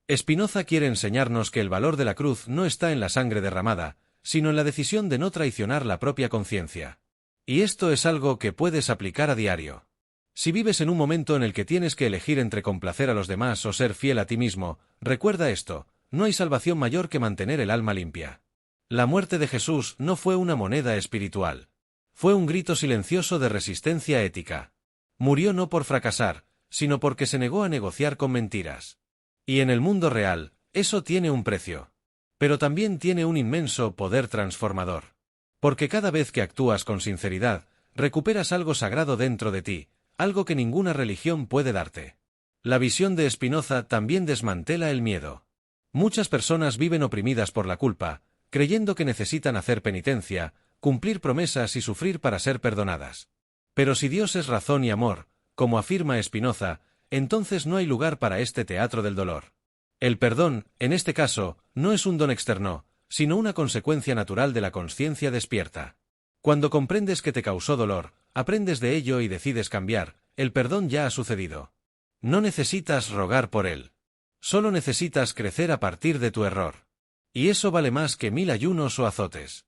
Spinoza quiere enseñarnos que el valor de la cruz no está en la sangre derramada, sino en la decisión de no traicionar la propia conciencia. Y esto es algo que puedes aplicar a diario. Si vives en un momento en el que tienes que elegir entre complacer a los demás o ser fiel a ti mismo, recuerda esto: no hay salvación mayor que mantener el alma limpia. La muerte de Jesús no fue una moneda espiritual. Fue un grito silencioso de resistencia ética. Murió no por fracasar, sino porque se negó a negociar con mentiras. Y en el mundo real, eso tiene un precio. Pero también tiene un inmenso poder transformador. Porque cada vez que actúas con sinceridad, recuperas algo sagrado dentro de ti, algo que ninguna religión puede darte. La visión de Spinoza también desmantela el miedo. Muchas personas viven oprimidas por la culpa, creyendo que necesitan hacer penitencia, cumplir promesas y sufrir para ser perdonadas. Pero si Dios es razón y amor, como afirma Spinoza, entonces no hay lugar para este teatro del dolor. El perdón, en este caso, no es un don externo, sino una consecuencia natural de la consciencia despierta. Cuando comprendes que te causó dolor, aprendes de ello y decides cambiar, el perdón ya ha sucedido. No necesitas rogar por él. Solo necesitas crecer a partir de tu error. Y eso vale más que 1000 ayunos o azotes.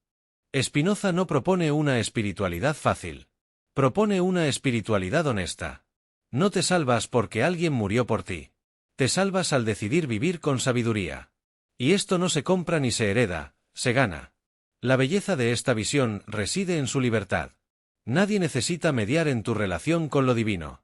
Spinoza no propone una espiritualidad fácil. Propone una espiritualidad honesta. No te salvas porque alguien murió por ti. Te salvas al decidir vivir con sabiduría. Y esto no se compra ni se hereda, se gana. La belleza de esta visión reside en su libertad. Nadie necesita mediar en tu relación con lo divino.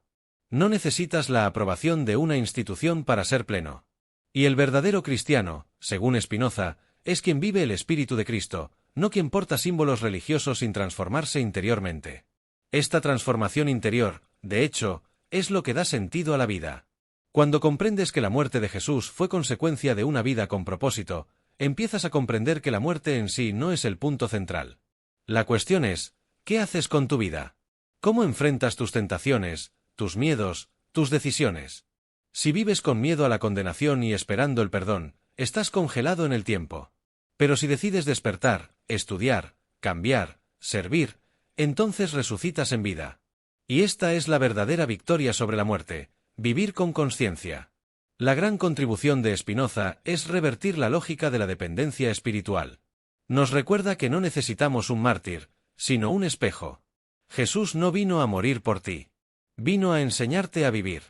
No necesitas la aprobación de una institución para ser pleno. Y el verdadero cristiano, según Spinoza, es quien vive el espíritu de Cristo, no quien porta símbolos religiosos sin transformarse interiormente. Esta transformación interior, de hecho, es lo que da sentido a la vida. Cuando comprendes que la muerte de Jesús fue consecuencia de una vida con propósito, empiezas a comprender que la muerte en sí no es el punto central. La cuestión es, ¿qué haces con tu vida? ¿Cómo enfrentas tus tentaciones, tus miedos, tus decisiones? Si vives con miedo a la condenación y esperando el perdón, estás congelado en el tiempo. Pero si decides despertar, estudiar, cambiar, servir, entonces resucitas en vida. Y esta es la verdadera victoria sobre la muerte, vivir con conciencia. La gran contribución de Spinoza es revertir la lógica de la dependencia espiritual. Nos recuerda que no necesitamos un mártir, sino un espejo. Jesús no vino a morir por ti. Vino a enseñarte a vivir.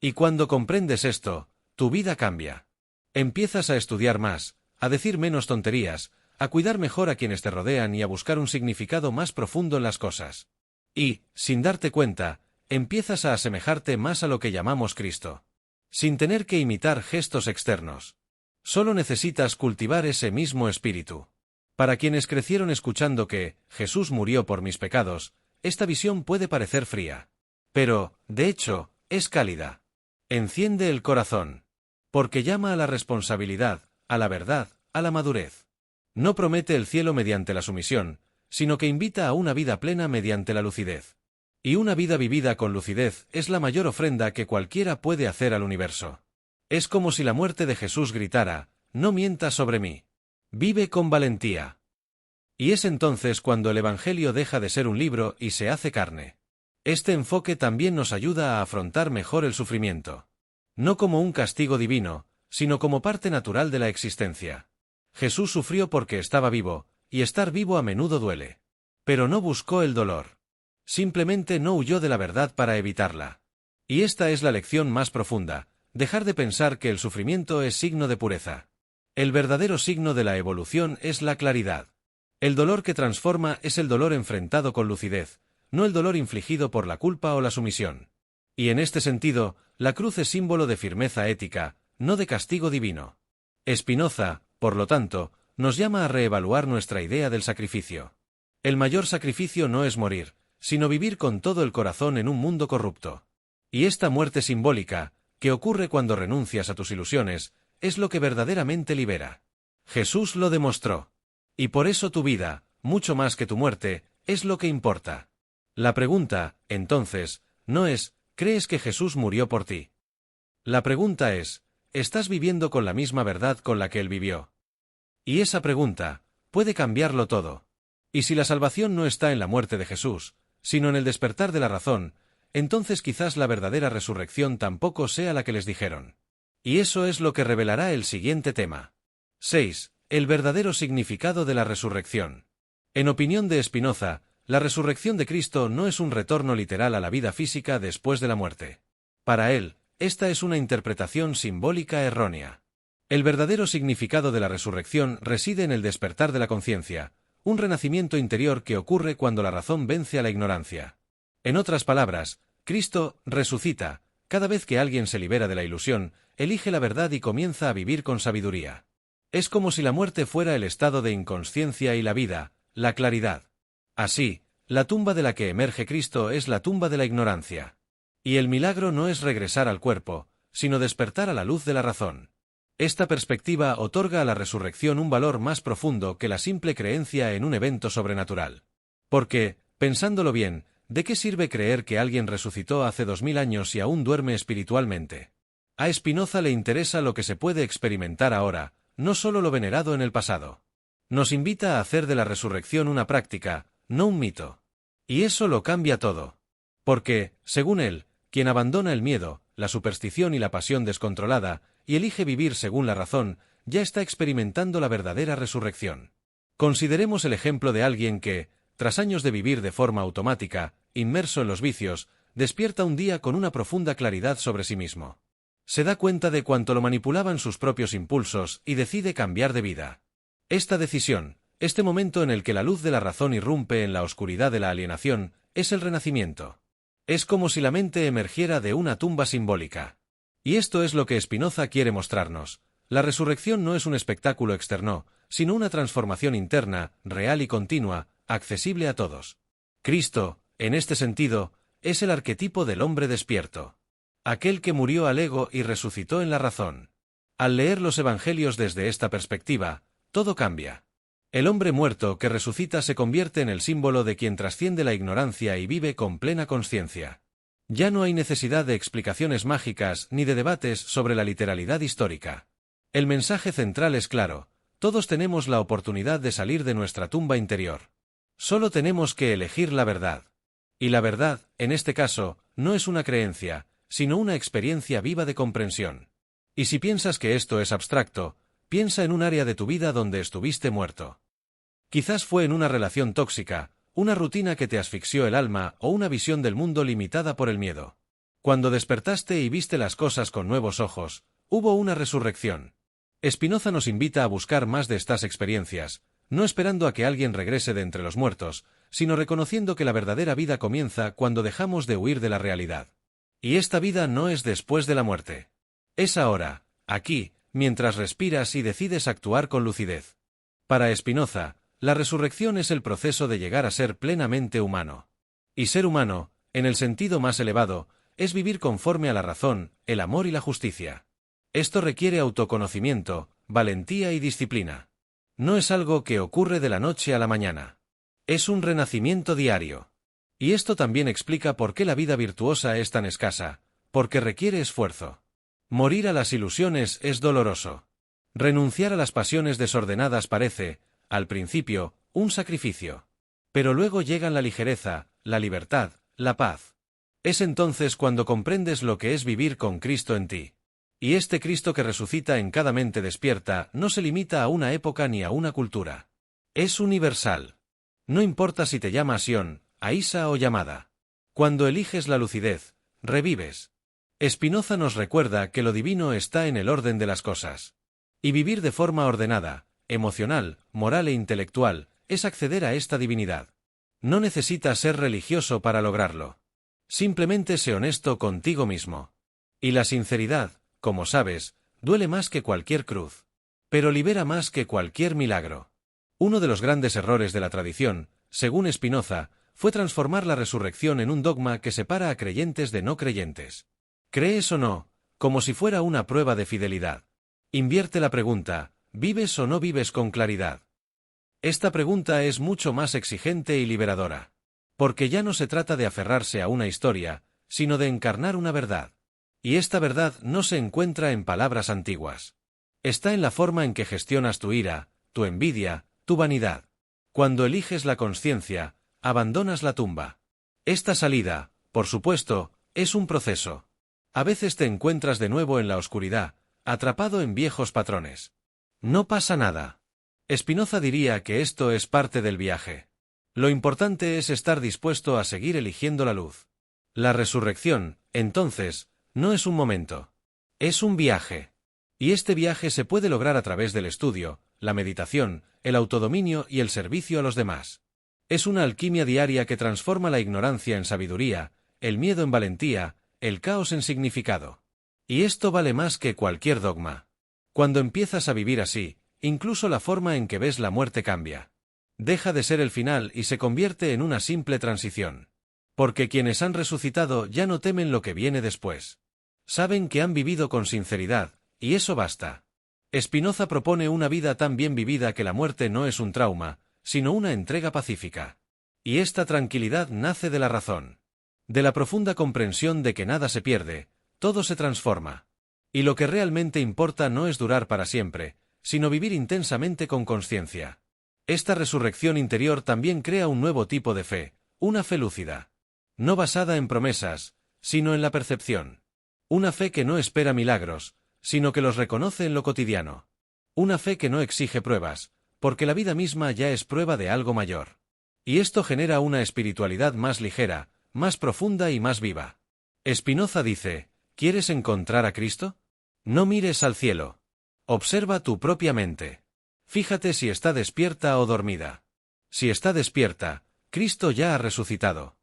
Y cuando comprendes esto, tu vida cambia. Empiezas a estudiar más, a decir menos tonterías, a cuidar mejor a quienes te rodean y a buscar un significado más profundo en las cosas. Y, sin darte cuenta, empiezas a asemejarte más a lo que llamamos Cristo. Sin tener que imitar gestos externos. Solo necesitas cultivar ese mismo espíritu. Para quienes crecieron escuchando que Jesús murió por mis pecados, esta visión puede parecer fría. Pero, de hecho, es cálida. Enciende el corazón. Porque llama a la responsabilidad, a la verdad, a la madurez. No promete el cielo mediante la sumisión, sino que invita a una vida plena mediante la lucidez. Y una vida vivida con lucidez es la mayor ofrenda que cualquiera puede hacer al universo. Es como si la muerte de Jesús gritara: no mientas sobre mí. Vive con valentía. Y es entonces cuando el Evangelio deja de ser un libro y se hace carne. Este enfoque también nos ayuda a afrontar mejor el sufrimiento. No como un castigo divino, sino como parte natural de la existencia. Jesús sufrió porque estaba vivo, y estar vivo a menudo duele. Pero no buscó el dolor. Simplemente no huyó de la verdad para evitarla. Y esta es la lección más profunda: dejar de pensar que el sufrimiento es signo de pureza. El verdadero signo de la evolución es la claridad. El dolor que transforma es el dolor enfrentado con lucidez, no el dolor infligido por la culpa o la sumisión. Y en este sentido, la cruz es símbolo de firmeza ética, no de castigo divino. Spinoza, por lo tanto, nos llama a reevaluar nuestra idea del sacrificio. El mayor sacrificio no es morir, sino vivir con todo el corazón en un mundo corrupto. Y esta muerte simbólica, que ocurre cuando renuncias a tus ilusiones, es lo que verdaderamente libera. Jesús lo demostró. Y por eso tu vida, mucho más que tu muerte, es lo que importa. La pregunta, entonces, no es: ¿crees que Jesús murió por ti? La pregunta es: ¿estás viviendo con la misma verdad con la que Él vivió? Y esa pregunta puede cambiarlo todo. Y si la salvación no está en la muerte de Jesús, sino en el despertar de la razón, entonces quizás la verdadera resurrección tampoco sea la que les dijeron. Y eso es lo que revelará el siguiente tema. 6. El verdadero significado de la resurrección. En opinión de Spinoza, la resurrección de Cristo no es un retorno literal a la vida física después de la muerte. Para él, esta es una interpretación simbólica errónea. El verdadero significado de la resurrección reside en el despertar de la conciencia, un renacimiento interior que ocurre cuando la razón vence a la ignorancia. En otras palabras, Cristo resucita. Cada vez que alguien se libera de la ilusión, elige la verdad y comienza a vivir con sabiduría. Es como si la muerte fuera el estado de inconsciencia y la vida, la claridad. Así, la tumba de la que emerge Cristo es la tumba de la ignorancia. Y el milagro no es regresar al cuerpo, sino despertar a la luz de la razón. Esta perspectiva otorga a la resurrección un valor más profundo que la simple creencia en un evento sobrenatural. Porque, pensándolo bien, ¿de qué sirve creer que alguien resucitó hace 2000 años y aún duerme espiritualmente? A Spinoza le interesa lo que se puede experimentar ahora, no solo lo venerado en el pasado. Nos invita a hacer de la resurrección una práctica, no un mito. Y eso lo cambia todo. Porque, según él, quien abandona el miedo, la superstición y la pasión descontrolada, y elige vivir según la razón, ya está experimentando la verdadera resurrección. Consideremos el ejemplo de alguien que, tras años de vivir de forma automática, inmerso en los vicios, despierta un día con una profunda claridad sobre sí mismo. Se da cuenta de cuánto lo manipulaban sus propios impulsos y decide cambiar de vida. Esta decisión, este momento en el que la luz de la razón irrumpe en la oscuridad de la alienación, es el renacimiento. Es como si la mente emergiera de una tumba simbólica. Y esto es lo que Spinoza quiere mostrarnos. La resurrección no es un espectáculo externo, sino una transformación interna, real y continua, accesible a todos. Cristo, en este sentido, es el arquetipo del hombre despierto. Aquel que murió al ego y resucitó en la razón. Al leer los evangelios desde esta perspectiva, todo cambia. El hombre muerto que resucita se convierte en el símbolo de quien trasciende la ignorancia y vive con plena consciencia. Ya no hay necesidad de explicaciones mágicas ni de debates sobre la literalidad histórica. El mensaje central es claro: todos tenemos la oportunidad de salir de nuestra tumba interior. Solo tenemos que elegir la verdad. Y la verdad, en este caso, no es una creencia, sino una experiencia viva de comprensión. Y si piensas que esto es abstracto, piensa en un área de tu vida donde estuviste muerto. Quizás fue en una relación tóxica, una rutina que te asfixió el alma o una visión del mundo limitada por el miedo. Cuando despertaste y viste las cosas con nuevos ojos, hubo una resurrección. Spinoza nos invita a buscar más de estas experiencias, no esperando a que alguien regrese de entre los muertos, sino reconociendo que la verdadera vida comienza cuando dejamos de huir de la realidad. Y esta vida no es después de la muerte. Es ahora, aquí, mientras respiras y decides actuar con lucidez. Para Spinoza, La resurrección es el proceso de llegar a ser plenamente humano. Y ser humano, en el sentido más elevado, es vivir conforme a la razón, el amor y la justicia. Esto requiere autoconocimiento, valentía y disciplina. No es algo que ocurre de la noche a la mañana. Es un renacimiento diario. Y esto también explica por qué la vida virtuosa es tan escasa, porque requiere esfuerzo. Morir a las ilusiones es doloroso. Renunciar a las pasiones desordenadas parece, al principio, un sacrificio. Pero luego llegan la ligereza, la libertad, la paz. Es entonces cuando comprendes lo que es vivir con Cristo en ti. Y este Cristo que resucita en cada mente despierta no se limita a una época ni a una cultura. Es universal. No importa si te llamas Sion, Aisa o llamada. Cuando eliges la lucidez, revives. Spinoza nos recuerda que lo divino está en el orden de las cosas. Y vivir de forma ordenada, emocional, moral e intelectual, es acceder a esta divinidad. No necesitas ser religioso para lograrlo. Simplemente sé honesto contigo mismo. Y la sinceridad, como sabes, duele más que cualquier cruz. Pero libera más que cualquier milagro. Uno de los grandes errores de la tradición, según Spinoza, fue transformar la resurrección en un dogma que separa a creyentes de no creyentes. ¿Crees o no? Como si fuera una prueba de fidelidad. Invierte la pregunta, ¿vives o no vives con claridad? Esta pregunta es mucho más exigente y liberadora. Porque ya no se trata de aferrarse a una historia, sino de encarnar una verdad. Y esta verdad no se encuentra en palabras antiguas. Está en la forma en que gestionas tu ira, tu envidia, tu vanidad. Cuando eliges la consciencia, abandonas la tumba. Esta salida, por supuesto, es un proceso. A veces te encuentras de nuevo en la oscuridad, atrapado en viejos patrones. No pasa nada. Spinoza diría que esto es parte del viaje. Lo importante es estar dispuesto a seguir eligiendo la luz. La resurrección, entonces, no es un momento. Es un viaje. Y este viaje se puede lograr a través del estudio, la meditación, el autodominio y el servicio a los demás. Es una alquimia diaria que transforma la ignorancia en sabiduría, el miedo en valentía, el caos en significado. Y esto vale más que cualquier dogma. Cuando empiezas a vivir así, incluso la forma en que ves la muerte cambia. Deja de ser el final y se convierte en una simple transición. Porque quienes han resucitado ya no temen lo que viene después. Saben que han vivido con sinceridad, y eso basta. Spinoza propone una vida tan bien vivida que la muerte no es un trauma, sino una entrega pacífica. Y esta tranquilidad nace de la razón. De la profunda comprensión de que nada se pierde, todo se transforma. Y lo que realmente importa no es durar para siempre, sino vivir intensamente con conciencia. Esta resurrección interior también crea un nuevo tipo de fe, una fe lúcida. No basada en promesas, sino en la percepción. Una fe que no espera milagros, sino que los reconoce en lo cotidiano. Una fe que no exige pruebas, porque la vida misma ya es prueba de algo mayor. Y esto genera una espiritualidad más ligera, más profunda y más viva. Spinoza dice, ¿quieres encontrar a Cristo? No mires al cielo. Observa tu propia mente. Fíjate si está despierta o dormida. Si está despierta, Cristo ya ha resucitado.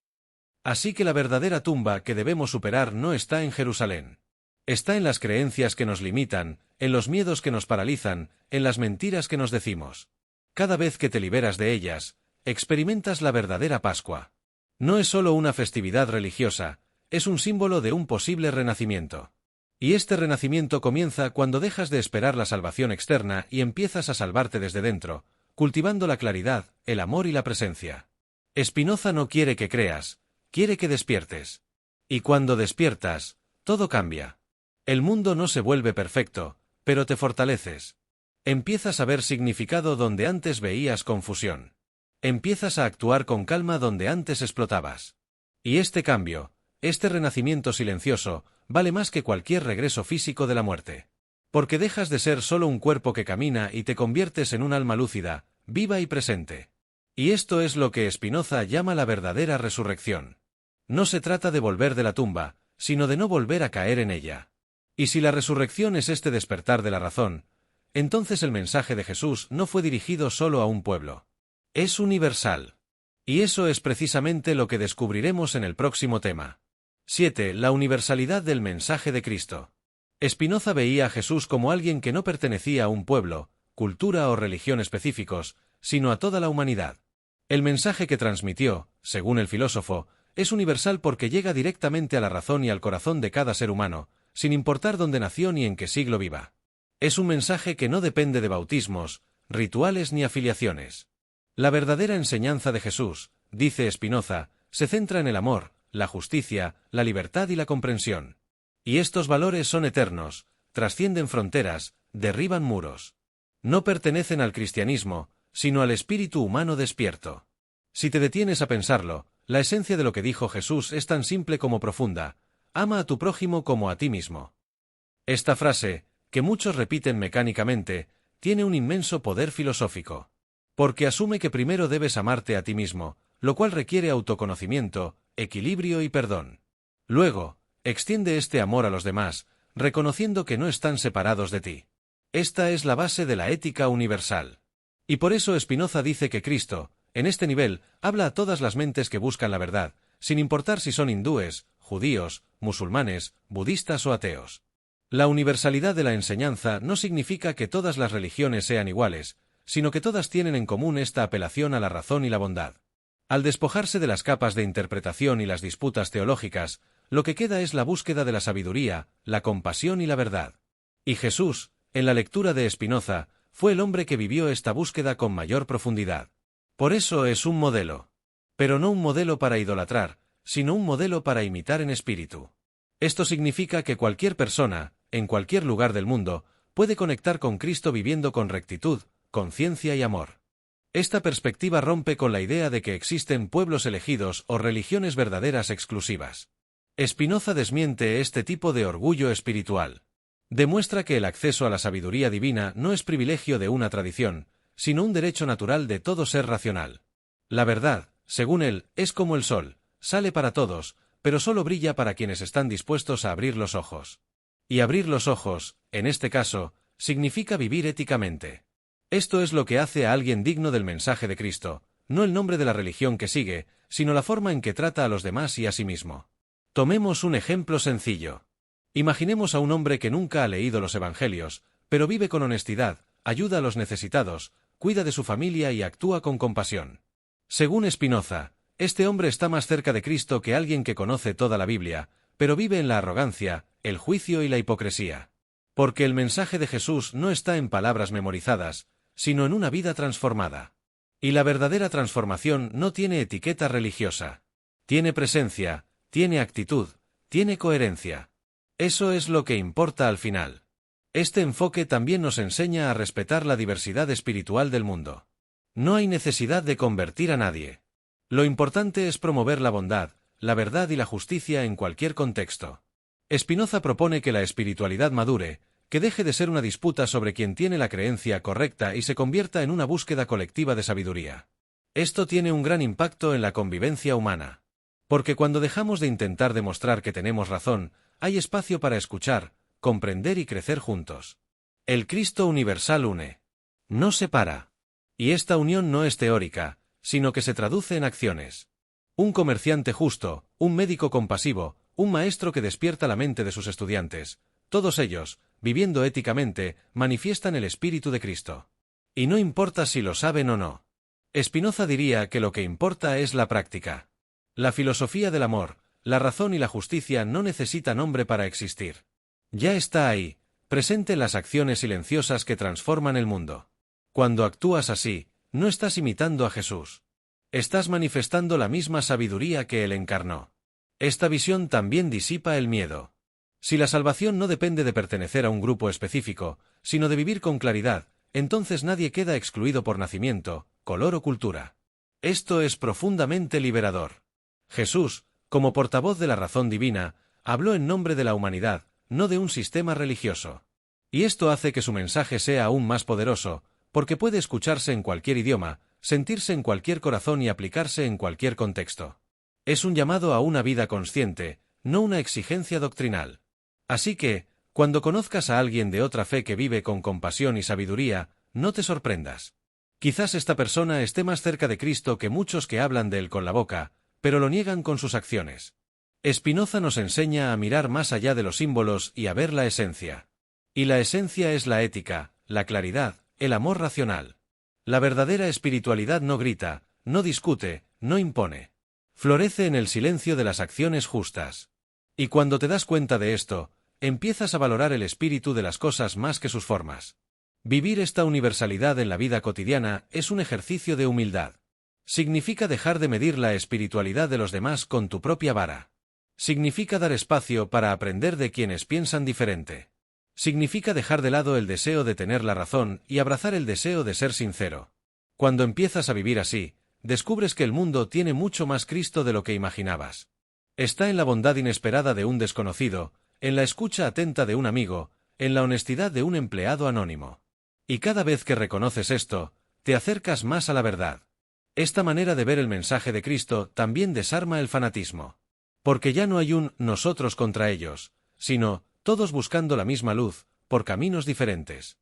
Así que la verdadera tumba que debemos superar no está en Jerusalén. Está en las creencias que nos limitan, en los miedos que nos paralizan, en las mentiras que nos decimos. Cada vez que te liberas de ellas, experimentas la verdadera Pascua. No es solo una festividad religiosa, es un símbolo de un posible renacimiento. Y este renacimiento comienza cuando dejas de esperar la salvación externa y empiezas a salvarte desde dentro, cultivando la claridad, el amor y la presencia. Spinoza no quiere que creas, quiere que despiertes. Y cuando despiertas, todo cambia. El mundo no se vuelve perfecto, pero te fortaleces. Empiezas a ver significado donde antes veías confusión. Empiezas a actuar con calma donde antes explotabas. Y este cambio, este renacimiento silencioso, vale más que cualquier regreso físico de la muerte. Porque dejas de ser solo un cuerpo que camina y te conviertes en un alma lúcida, viva y presente. Y esto es lo que Spinoza llama la verdadera resurrección. No se trata de volver de la tumba, sino de no volver a caer en ella. Y si la resurrección es este despertar de la razón, entonces el mensaje de Jesús no fue dirigido solo a un pueblo. Es universal. Y eso es precisamente lo que descubriremos en el próximo tema. 7. La universalidad del mensaje de Cristo. Spinoza veía a Jesús como alguien que no pertenecía a un pueblo, cultura o religión específicos, sino a toda la humanidad. El mensaje que transmitió, según el filósofo, es universal porque llega directamente a la razón y al corazón de cada ser humano, sin importar dónde nació ni en qué siglo viva. Es un mensaje que no depende de bautismos, rituales ni afiliaciones. La verdadera enseñanza de Jesús, dice Spinoza, se centra en el amor, la justicia, la libertad y la comprensión. Y estos valores son eternos, trascienden fronteras, derriban muros. No pertenecen al cristianismo, sino al espíritu humano despierto. Si te detienes a pensarlo, la esencia de lo que dijo Jesús es tan simple como profunda: ama a tu prójimo como a ti mismo. Esta frase, que muchos repiten mecánicamente, tiene un inmenso poder filosófico. Porque asume que primero debes amarte a ti mismo, lo cual requiere autoconocimiento, equilibrio y perdón. Luego, extiende este amor a los demás, reconociendo que no están separados de ti. Esta es la base de la ética universal. Y por eso Spinoza dice que Cristo, en este nivel, habla a todas las mentes que buscan la verdad, sin importar si son hindúes, judíos, musulmanes, budistas o ateos. La universalidad de la enseñanza no significa que todas las religiones sean iguales, sino que todas tienen en común esta apelación a la razón y la bondad. Al despojarse de las capas de interpretación y las disputas teológicas, lo que queda es la búsqueda de la sabiduría, la compasión y la verdad. Y Jesús, en la lectura de Spinoza, fue el hombre que vivió esta búsqueda con mayor profundidad. Por eso es un modelo. Pero no un modelo para idolatrar, sino un modelo para imitar en espíritu. Esto significa que cualquier persona, en cualquier lugar del mundo, puede conectar con Cristo viviendo con rectitud, conciencia y amor. Esta perspectiva rompe con la idea de que existen pueblos elegidos o religiones verdaderas exclusivas. Spinoza desmiente este tipo de orgullo espiritual. Demuestra que el acceso a la sabiduría divina no es privilegio de una tradición, sino un derecho natural de todo ser racional. La verdad, según él, es como el sol, sale para todos, pero solo brilla para quienes están dispuestos a abrir los ojos. Y abrir los ojos, en este caso, significa vivir éticamente. Esto es lo que hace a alguien digno del mensaje de Cristo, no el nombre de la religión que sigue, sino la forma en que trata a los demás y a sí mismo. Tomemos un ejemplo sencillo. Imaginemos a un hombre que nunca ha leído los evangelios, pero vive con honestidad, ayuda a los necesitados, cuida de su familia y actúa con compasión. Según Spinoza, este hombre está más cerca de Cristo que alguien que conoce toda la Biblia, pero vive en la arrogancia, el juicio y la hipocresía. Porque el mensaje de Jesús no está en palabras memorizadas, sino en una vida transformada. Y la verdadera transformación no tiene etiqueta religiosa. Tiene presencia, tiene actitud, tiene coherencia. Eso es lo que importa al final. Este enfoque también nos enseña a respetar la diversidad espiritual del mundo. No hay necesidad de convertir a nadie. Lo importante es promover la bondad, la verdad y la justicia en cualquier contexto. Spinoza propone que la espiritualidad madure, que deje de ser una disputa sobre quién tiene la creencia correcta y se convierta en una búsqueda colectiva de sabiduría. Esto tiene un gran impacto en la convivencia humana. Porque cuando dejamos de intentar demostrar que tenemos razón, hay espacio para escuchar, comprender y crecer juntos. El Cristo universal une. No separa. Y esta unión no es teórica, sino que se traduce en acciones. Un comerciante justo, un médico compasivo, un maestro que despierta la mente de sus estudiantes, todos ellos, viviendo éticamente, manifiestan el espíritu de Cristo. Y no importa si lo saben o no. Spinoza diría que lo que importa es la práctica. La filosofía del amor, la razón y la justicia no necesitan nombre para existir. Ya está ahí, presente en las acciones silenciosas que transforman el mundo. Cuando actúas así, no estás imitando a Jesús. Estás manifestando la misma sabiduría que Él encarnó. Esta visión también disipa el miedo. Si la salvación no depende de pertenecer a un grupo específico, sino de vivir con claridad, entonces nadie queda excluido por nacimiento, color o cultura. Esto es profundamente liberador. Jesús, como portavoz de la razón divina, habló en nombre de la humanidad, no de un sistema religioso. Y esto hace que su mensaje sea aún más poderoso, porque puede escucharse en cualquier idioma, sentirse en cualquier corazón y aplicarse en cualquier contexto. Es un llamado a una vida consciente, no una exigencia doctrinal. Así que, cuando conozcas a alguien de otra fe que vive con compasión y sabiduría, no te sorprendas. Quizás esta persona esté más cerca de Cristo que muchos que hablan de Él con la boca, pero lo niegan con sus acciones. Spinoza nos enseña a mirar más allá de los símbolos y a ver la esencia. Y la esencia es la ética, la claridad, el amor racional. La verdadera espiritualidad no grita, no discute, no impone. Florece en el silencio de las acciones justas. Y cuando te das cuenta de esto, empiezas a valorar el espíritu de las cosas más que sus formas. Vivir esta universalidad en la vida cotidiana es un ejercicio de humildad. Significa dejar de medir la espiritualidad de los demás con tu propia vara. Significa dar espacio para aprender de quienes piensan diferente. Significa dejar de lado el deseo de tener la razón y abrazar el deseo de ser sincero. Cuando empiezas a vivir así, descubres que el mundo tiene mucho más Cristo de lo que imaginabas. Está en la bondad inesperada de un desconocido, en la escucha atenta de un amigo, en la honestidad de un empleado anónimo. Y cada vez que reconoces esto, te acercas más a la verdad. Esta manera de ver el mensaje de Cristo también desarma el fanatismo. Porque ya no hay un nosotros contra ellos, sino todos buscando la misma luz, por caminos diferentes.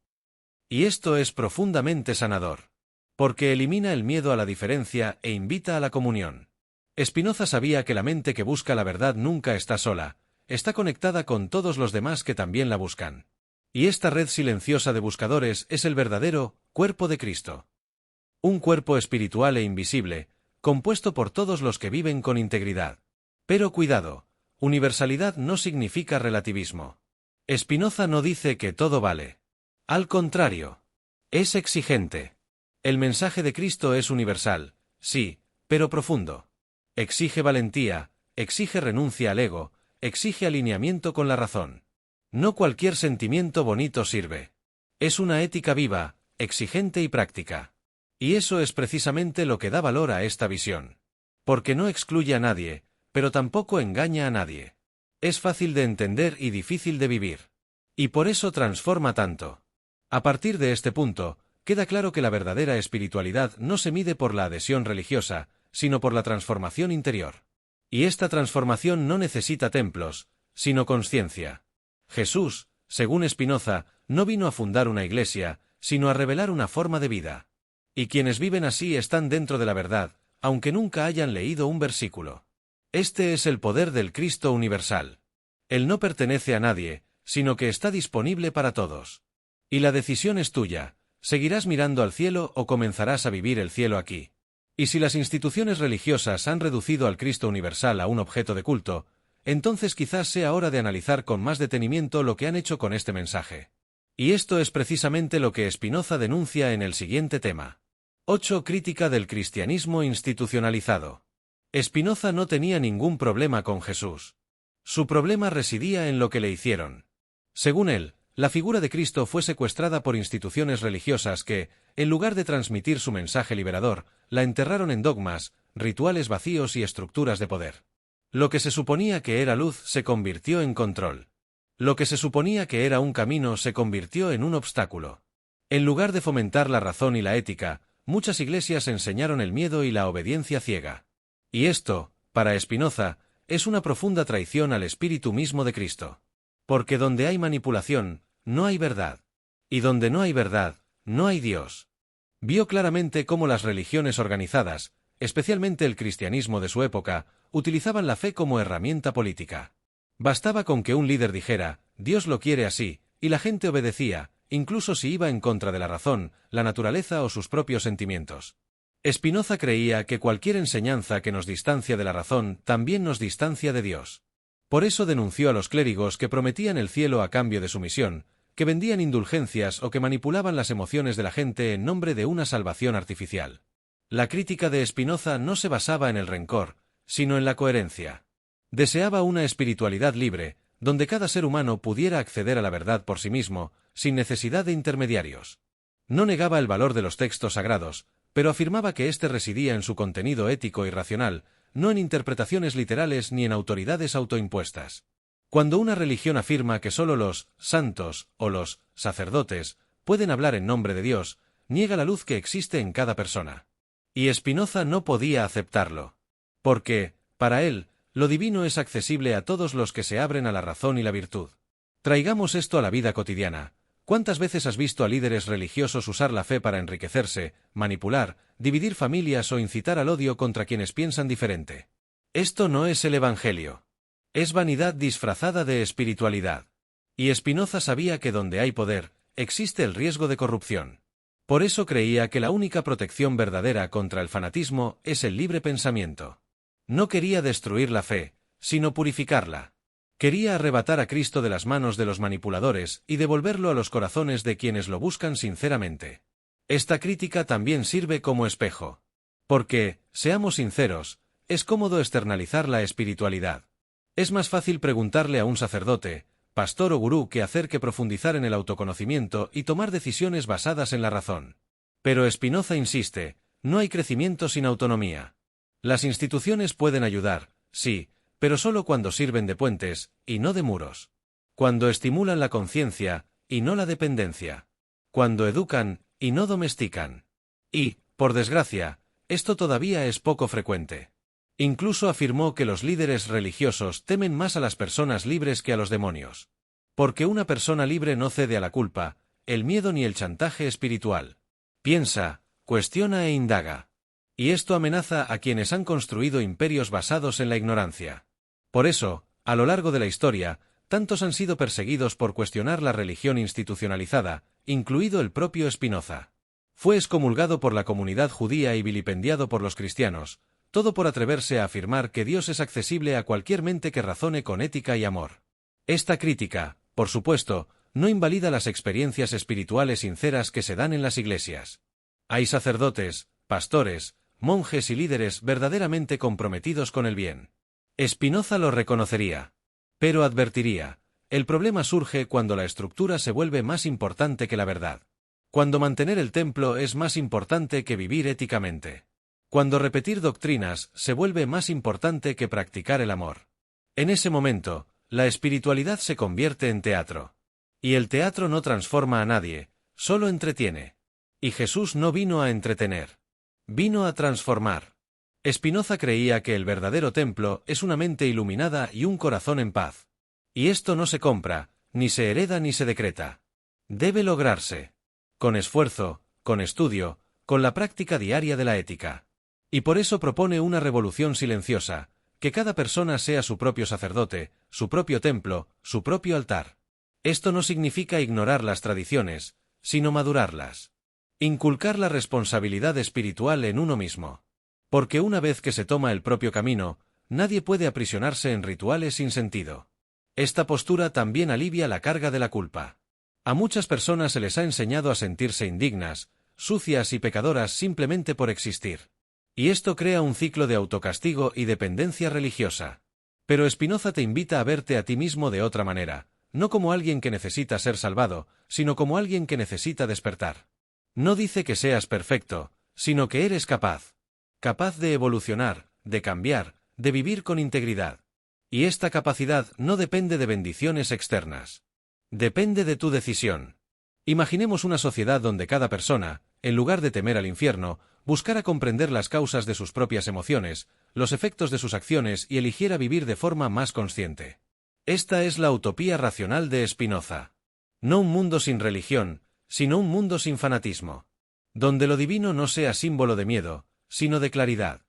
Y esto es profundamente sanador. Porque elimina el miedo a la diferencia e invita a la comunión. Spinoza sabía que la mente que busca la verdad nunca está sola, está conectada con todos los demás que también la buscan. Y esta red silenciosa de buscadores es el verdadero cuerpo de Cristo. Un cuerpo espiritual e invisible, compuesto por todos los que viven con integridad. Pero cuidado, universalidad no significa relativismo. Spinoza no dice que todo vale. Al contrario, es exigente. El mensaje de Cristo es universal, sí, pero profundo. Exige valentía, exige renuncia al ego, exige alineamiento con la razón. No cualquier sentimiento bonito sirve. Es una ética viva, exigente y práctica. Y eso es precisamente lo que da valor a esta visión. Porque no excluye a nadie, pero tampoco engaña a nadie. Es fácil de entender y difícil de vivir. Y por eso transforma tanto. A partir de este punto, queda claro que la verdadera espiritualidad no se mide por la adhesión religiosa, sino por la transformación interior. Y esta transformación no necesita templos, sino conciencia. Jesús, según Spinoza, no vino a fundar una iglesia, sino a revelar una forma de vida. Y quienes viven así están dentro de la verdad, aunque nunca hayan leído un versículo. Este es el poder del Cristo universal. Él no pertenece a nadie, sino que está disponible para todos. Y la decisión es tuya, ¿seguirás mirando al cielo o comenzarás a vivir el cielo aquí? Y si las instituciones religiosas han reducido al Cristo universal a un objeto de culto, entonces quizás sea hora de analizar con más detenimiento lo que han hecho con este mensaje. Y esto es precisamente lo que Spinoza denuncia en el siguiente tema. 8. Crítica del cristianismo institucionalizado. Spinoza no tenía ningún problema con Jesús. Su problema residía en lo que le hicieron. Según él, la figura de Cristo fue secuestrada por instituciones religiosas que, en lugar de transmitir su mensaje liberador, la enterraron en dogmas, rituales vacíos y estructuras de poder. Lo que se suponía que era luz se convirtió en control. Lo que se suponía que era un camino se convirtió en un obstáculo. En lugar de fomentar la razón y la ética, muchas iglesias enseñaron el miedo y la obediencia ciega. Y esto, para Spinoza, es una profunda traición al espíritu mismo de Cristo. Porque donde hay manipulación, no hay verdad. Y donde no hay verdad, no hay Dios. Vio claramente cómo las religiones organizadas, especialmente el cristianismo de su época, utilizaban la fe como herramienta política. Bastaba con que un líder dijera, Dios lo quiere así, y la gente obedecía, incluso si iba en contra de la razón, la naturaleza o sus propios sentimientos. Spinoza creía que cualquier enseñanza que nos distancia de la razón también nos distancia de Dios. Por eso denunció a los clérigos que prometían el cielo a cambio de sumisión, que vendían indulgencias o que manipulaban las emociones de la gente en nombre de una salvación artificial. La crítica de Spinoza no se basaba en el rencor, sino en la coherencia. Deseaba una espiritualidad libre, donde cada ser humano pudiera acceder a la verdad por sí mismo, sin necesidad de intermediarios. No negaba el valor de los textos sagrados, pero afirmaba que éste residía en su contenido ético y racional, no en interpretaciones literales ni en autoridades autoimpuestas. Cuando una religión afirma que solo los santos o los sacerdotes pueden hablar en nombre de Dios, niega la luz que existe en cada persona. Y Spinoza no podía aceptarlo. Porque, para él, lo divino es accesible a todos los que se abren a la razón y la virtud. Traigamos esto a la vida cotidiana. ¿Cuántas veces has visto a líderes religiosos usar la fe para enriquecerse, manipular, dividir familias o incitar al odio contra quienes piensan diferente? Esto no es el Evangelio. Es vanidad disfrazada de espiritualidad. Y Spinoza sabía que donde hay poder, existe el riesgo de corrupción. Por eso creía que la única protección verdadera contra el fanatismo es el libre pensamiento. No quería destruir la fe, sino purificarla. Quería arrebatar a Cristo de las manos de los manipuladores y devolverlo a los corazones de quienes lo buscan sinceramente. Esta crítica también sirve como espejo. Porque, seamos sinceros, es cómodo externalizar la espiritualidad. Es más fácil preguntarle a un sacerdote, pastor o gurú que hacer que profundizar en el autoconocimiento y tomar decisiones basadas en la razón. Pero Spinoza insiste, no hay crecimiento sin autonomía. Las instituciones pueden ayudar, sí, pero solo cuando sirven de puentes, y no de muros. Cuando estimulan la conciencia, y no la dependencia. Cuando educan, y no domestican. Y, por desgracia, esto todavía es poco frecuente. Incluso afirmó que los líderes religiosos temen más a las personas libres que a los demonios. Porque una persona libre no cede a la culpa, el miedo ni el chantaje espiritual. Piensa, cuestiona e indaga. Y esto amenaza a quienes han construido imperios basados en la ignorancia. Por eso, a lo largo de la historia, tantos han sido perseguidos por cuestionar la religión institucionalizada, incluido el propio Spinoza. Fue excomulgado por la comunidad judía y vilipendiado por los cristianos, todo por atreverse a afirmar que Dios es accesible a cualquier mente que razone con ética y amor. Esta crítica, por supuesto, no invalida las experiencias espirituales sinceras que se dan en las iglesias. Hay sacerdotes, pastores, monjes y líderes verdaderamente comprometidos con el bien. Spinoza lo reconocería. Pero advertiría, el problema surge cuando la estructura se vuelve más importante que la verdad. Cuando mantener el templo es más importante que vivir éticamente. Cuando repetir doctrinas se vuelve más importante que practicar el amor. En ese momento, la espiritualidad se convierte en teatro. Y el teatro no transforma a nadie, solo entretiene. Y Jesús no vino a entretener. Vino a transformar. Spinoza creía que el verdadero templo es una mente iluminada y un corazón en paz. Y esto no se compra, ni se hereda ni se decreta. Debe lograrse. Con esfuerzo, con estudio, con la práctica diaria de la ética. Y por eso propone una revolución silenciosa, que cada persona sea su propio sacerdote, su propio templo, su propio altar. Esto no significa ignorar las tradiciones, sino madurarlas. Inculcar la responsabilidad espiritual en uno mismo. Porque una vez que se toma el propio camino, nadie puede aprisionarse en rituales sin sentido. Esta postura también alivia la carga de la culpa. A muchas personas se les ha enseñado a sentirse indignas, sucias y pecadoras simplemente por existir. Y esto crea un ciclo de autocastigo y dependencia religiosa. Pero Spinoza te invita a verte a ti mismo de otra manera, no como alguien que necesita ser salvado, sino como alguien que necesita despertar. No dice que seas perfecto, sino que eres capaz. Capaz de evolucionar, de cambiar, de vivir con integridad. Y esta capacidad no depende de bendiciones externas. Depende de tu decisión. Imaginemos una sociedad donde cada persona, en lugar de temer al infierno, buscara comprender las causas de sus propias emociones, los efectos de sus acciones y eligiera vivir de forma más consciente. Esta es la utopía racional de Spinoza. No un mundo sin religión, sino un mundo sin fanatismo. Donde lo divino no sea símbolo de miedo, sino de claridad.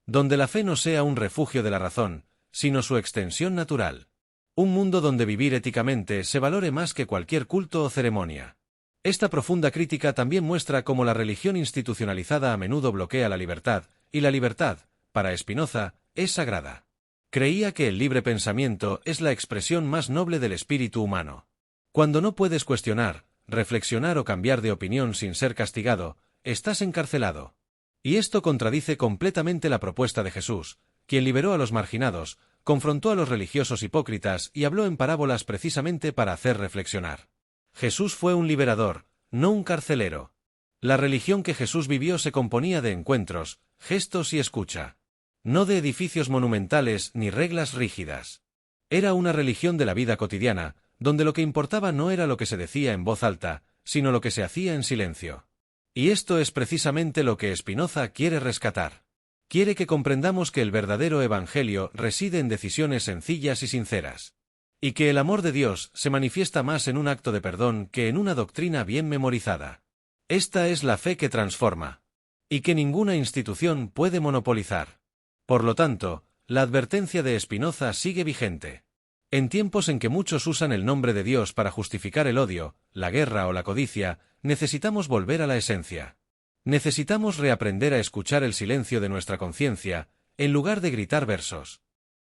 Donde la fe no sea un refugio de la razón, sino su extensión natural. Un mundo donde vivir éticamente se valore más que cualquier culto o ceremonia. Esta profunda crítica también muestra cómo la religión institucionalizada a menudo bloquea la libertad, y la libertad, para Spinoza, es sagrada. Creía que el libre pensamiento es la expresión más noble del espíritu humano. Cuando no puedes cuestionar, reflexionar o cambiar de opinión sin ser castigado, estás encarcelado. Y esto contradice completamente la propuesta de Jesús, quien liberó a los marginados, confrontó a los religiosos hipócritas y habló en parábolas precisamente para hacer reflexionar. Jesús fue un liberador, no un carcelero. La religión que Jesús vivió se componía de encuentros, gestos y escucha. No de edificios monumentales ni reglas rígidas. Era una religión de la vida cotidiana, donde lo que importaba no era lo que se decía en voz alta, sino lo que se hacía en silencio. Y esto es precisamente lo que Spinoza quiere rescatar. Quiere que comprendamos que el verdadero evangelio reside en decisiones sencillas y sinceras. Y que el amor de Dios se manifiesta más en un acto de perdón que en una doctrina bien memorizada. Esta es la fe que transforma. Y que ninguna institución puede monopolizar. Por lo tanto, la advertencia de Spinoza sigue vigente. En tiempos en que muchos usan el nombre de Dios para justificar el odio, la guerra o la codicia, necesitamos volver a la esencia. Necesitamos reaprender a escuchar el silencio de nuestra conciencia, en lugar de gritar versos.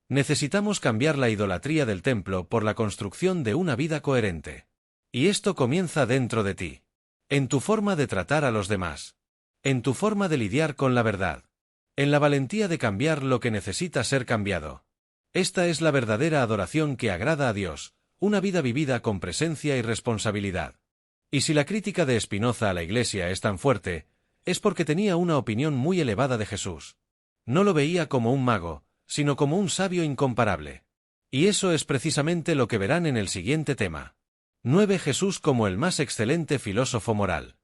Necesitamos cambiar la idolatría del templo por la construcción de una vida coherente. Y esto comienza dentro de ti. En tu forma de tratar a los demás. En tu forma de lidiar con la verdad. En la valentía de cambiar lo que necesita ser cambiado. Esta es la verdadera adoración que agrada a Dios, una vida vivida con presencia y responsabilidad. Y si la crítica de Spinoza a la Iglesia es tan fuerte, es porque tenía una opinión muy elevada de Jesús. No lo veía como un mago, sino como un sabio incomparable. Y eso es precisamente lo que verán en el siguiente tema. 9. Jesús como el más excelente filósofo moral.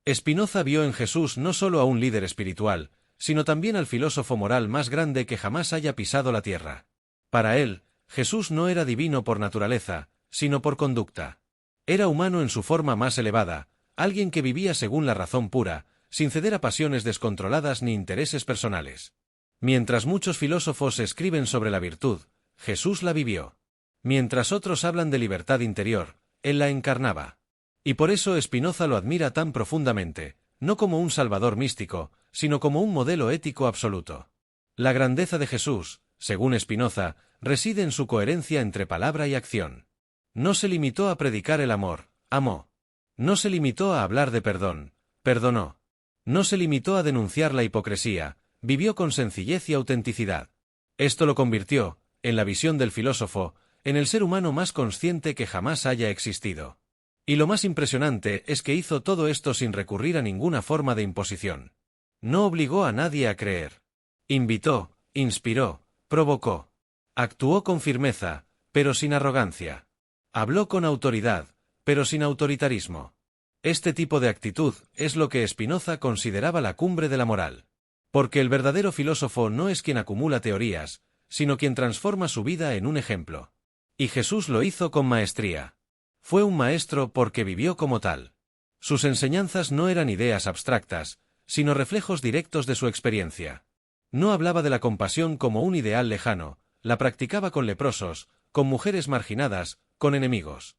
Spinoza vio en Jesús no solo a un líder espiritual, sino también al filósofo moral más grande que jamás haya pisado la tierra. Para él, Jesús no era divino por naturaleza, sino por conducta. Era humano en su forma más elevada, alguien que vivía según la razón pura, sin ceder a pasiones descontroladas ni intereses personales. Mientras muchos filósofos escriben sobre la virtud, Jesús la vivió. Mientras otros hablan de libertad interior, él la encarnaba. Y por eso Spinoza lo admira tan profundamente, no como un salvador místico, sino como un modelo ético absoluto. La grandeza de Jesús, según Spinoza, reside en su coherencia entre palabra y acción. No se limitó a predicar el amor, amó. No se limitó a hablar de perdón, perdonó. No se limitó a denunciar la hipocresía, vivió con sencillez y autenticidad. Esto lo convirtió, en la visión del filósofo, en el ser humano más consciente que jamás haya existido. Y lo más impresionante es que hizo todo esto sin recurrir a ninguna forma de imposición. No obligó a nadie a creer. Invitó, inspiró, provocó. Actuó con firmeza, pero sin arrogancia. Habló con autoridad, pero sin autoritarismo. Este tipo de actitud es lo que Spinoza consideraba la cumbre de la moral. Porque el verdadero filósofo no es quien acumula teorías, sino quien transforma su vida en un ejemplo. Y Jesús lo hizo con maestría. Fue un maestro porque vivió como tal. Sus enseñanzas no eran ideas abstractas, sino reflejos directos de su experiencia. No hablaba de la compasión como un ideal lejano, la practicaba con leprosos, con mujeres marginadas, con enemigos.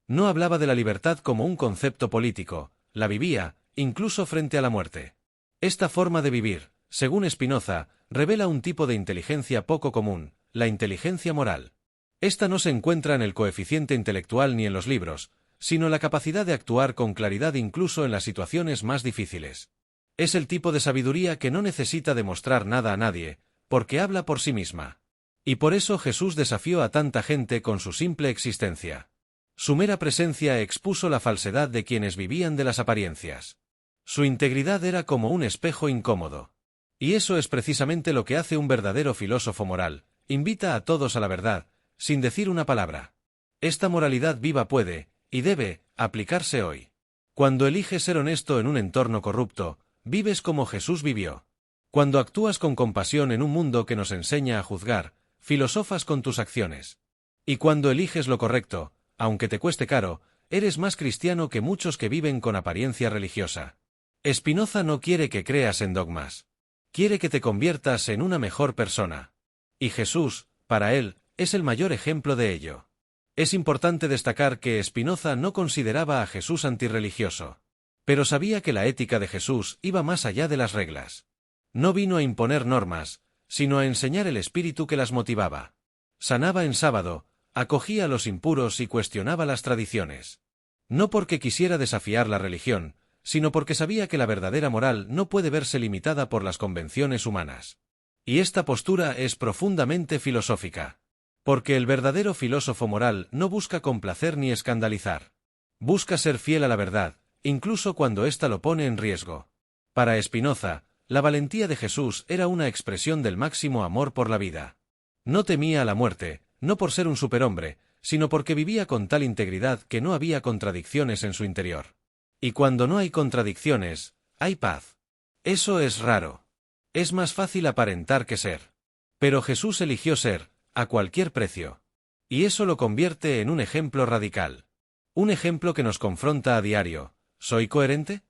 No hablaba de la libertad como un concepto político, la vivía, incluso frente a la muerte. Esta forma de vivir, según Spinoza, revela un tipo de inteligencia poco común, la inteligencia moral. Esta no se encuentra en el coeficiente intelectual ni en los libros, sino en la capacidad de actuar con claridad incluso en las situaciones más difíciles. Es el tipo de sabiduría que no necesita demostrar nada a nadie, porque habla por sí misma. Y por eso Jesús desafió a tanta gente con su simple existencia. Su mera presencia expuso la falsedad de quienes vivían de las apariencias. Su integridad era como un espejo incómodo. Y eso es precisamente lo que hace un verdadero filósofo moral, invita a todos a la verdad, sin decir una palabra. Esta moralidad viva puede, y debe, aplicarse hoy. Cuando eliges ser honesto en un entorno corrupto, vives como Jesús vivió. Cuando actúas con compasión en un mundo que nos enseña a juzgar, filosofas con tus acciones. Y cuando eliges lo correcto, aunque te cueste caro, eres más cristiano que muchos que viven con apariencia religiosa. Spinoza no quiere que creas en dogmas. Quiere que te conviertas en una mejor persona. Y Jesús, para él, es el mayor ejemplo de ello. Es importante destacar que Spinoza no consideraba a Jesús antirreligioso. Pero sabía que la ética de Jesús iba más allá de las reglas. No vino a imponer normas, sino a enseñar el espíritu que las motivaba. Sanaba en sábado, acogía a los impuros y cuestionaba las tradiciones. No porque quisiera desafiar la religión, sino porque sabía que la verdadera moral no puede verse limitada por las convenciones humanas. Y esta postura es profundamente filosófica. Porque el verdadero filósofo moral no busca complacer ni escandalizar. Busca ser fiel a la verdad, incluso cuando ésta lo pone en riesgo. Para Spinoza, la valentía de Jesús era una expresión del máximo amor por la vida. No temía a la muerte, no por ser un superhombre, sino porque vivía con tal integridad que no había contradicciones en su interior. Y cuando no hay contradicciones, hay paz. Eso es raro. Es más fácil aparentar que ser. Pero Jesús eligió ser, a cualquier precio. Y eso lo convierte en un ejemplo radical. Un ejemplo que nos confronta a diario. ¿Soy coherente?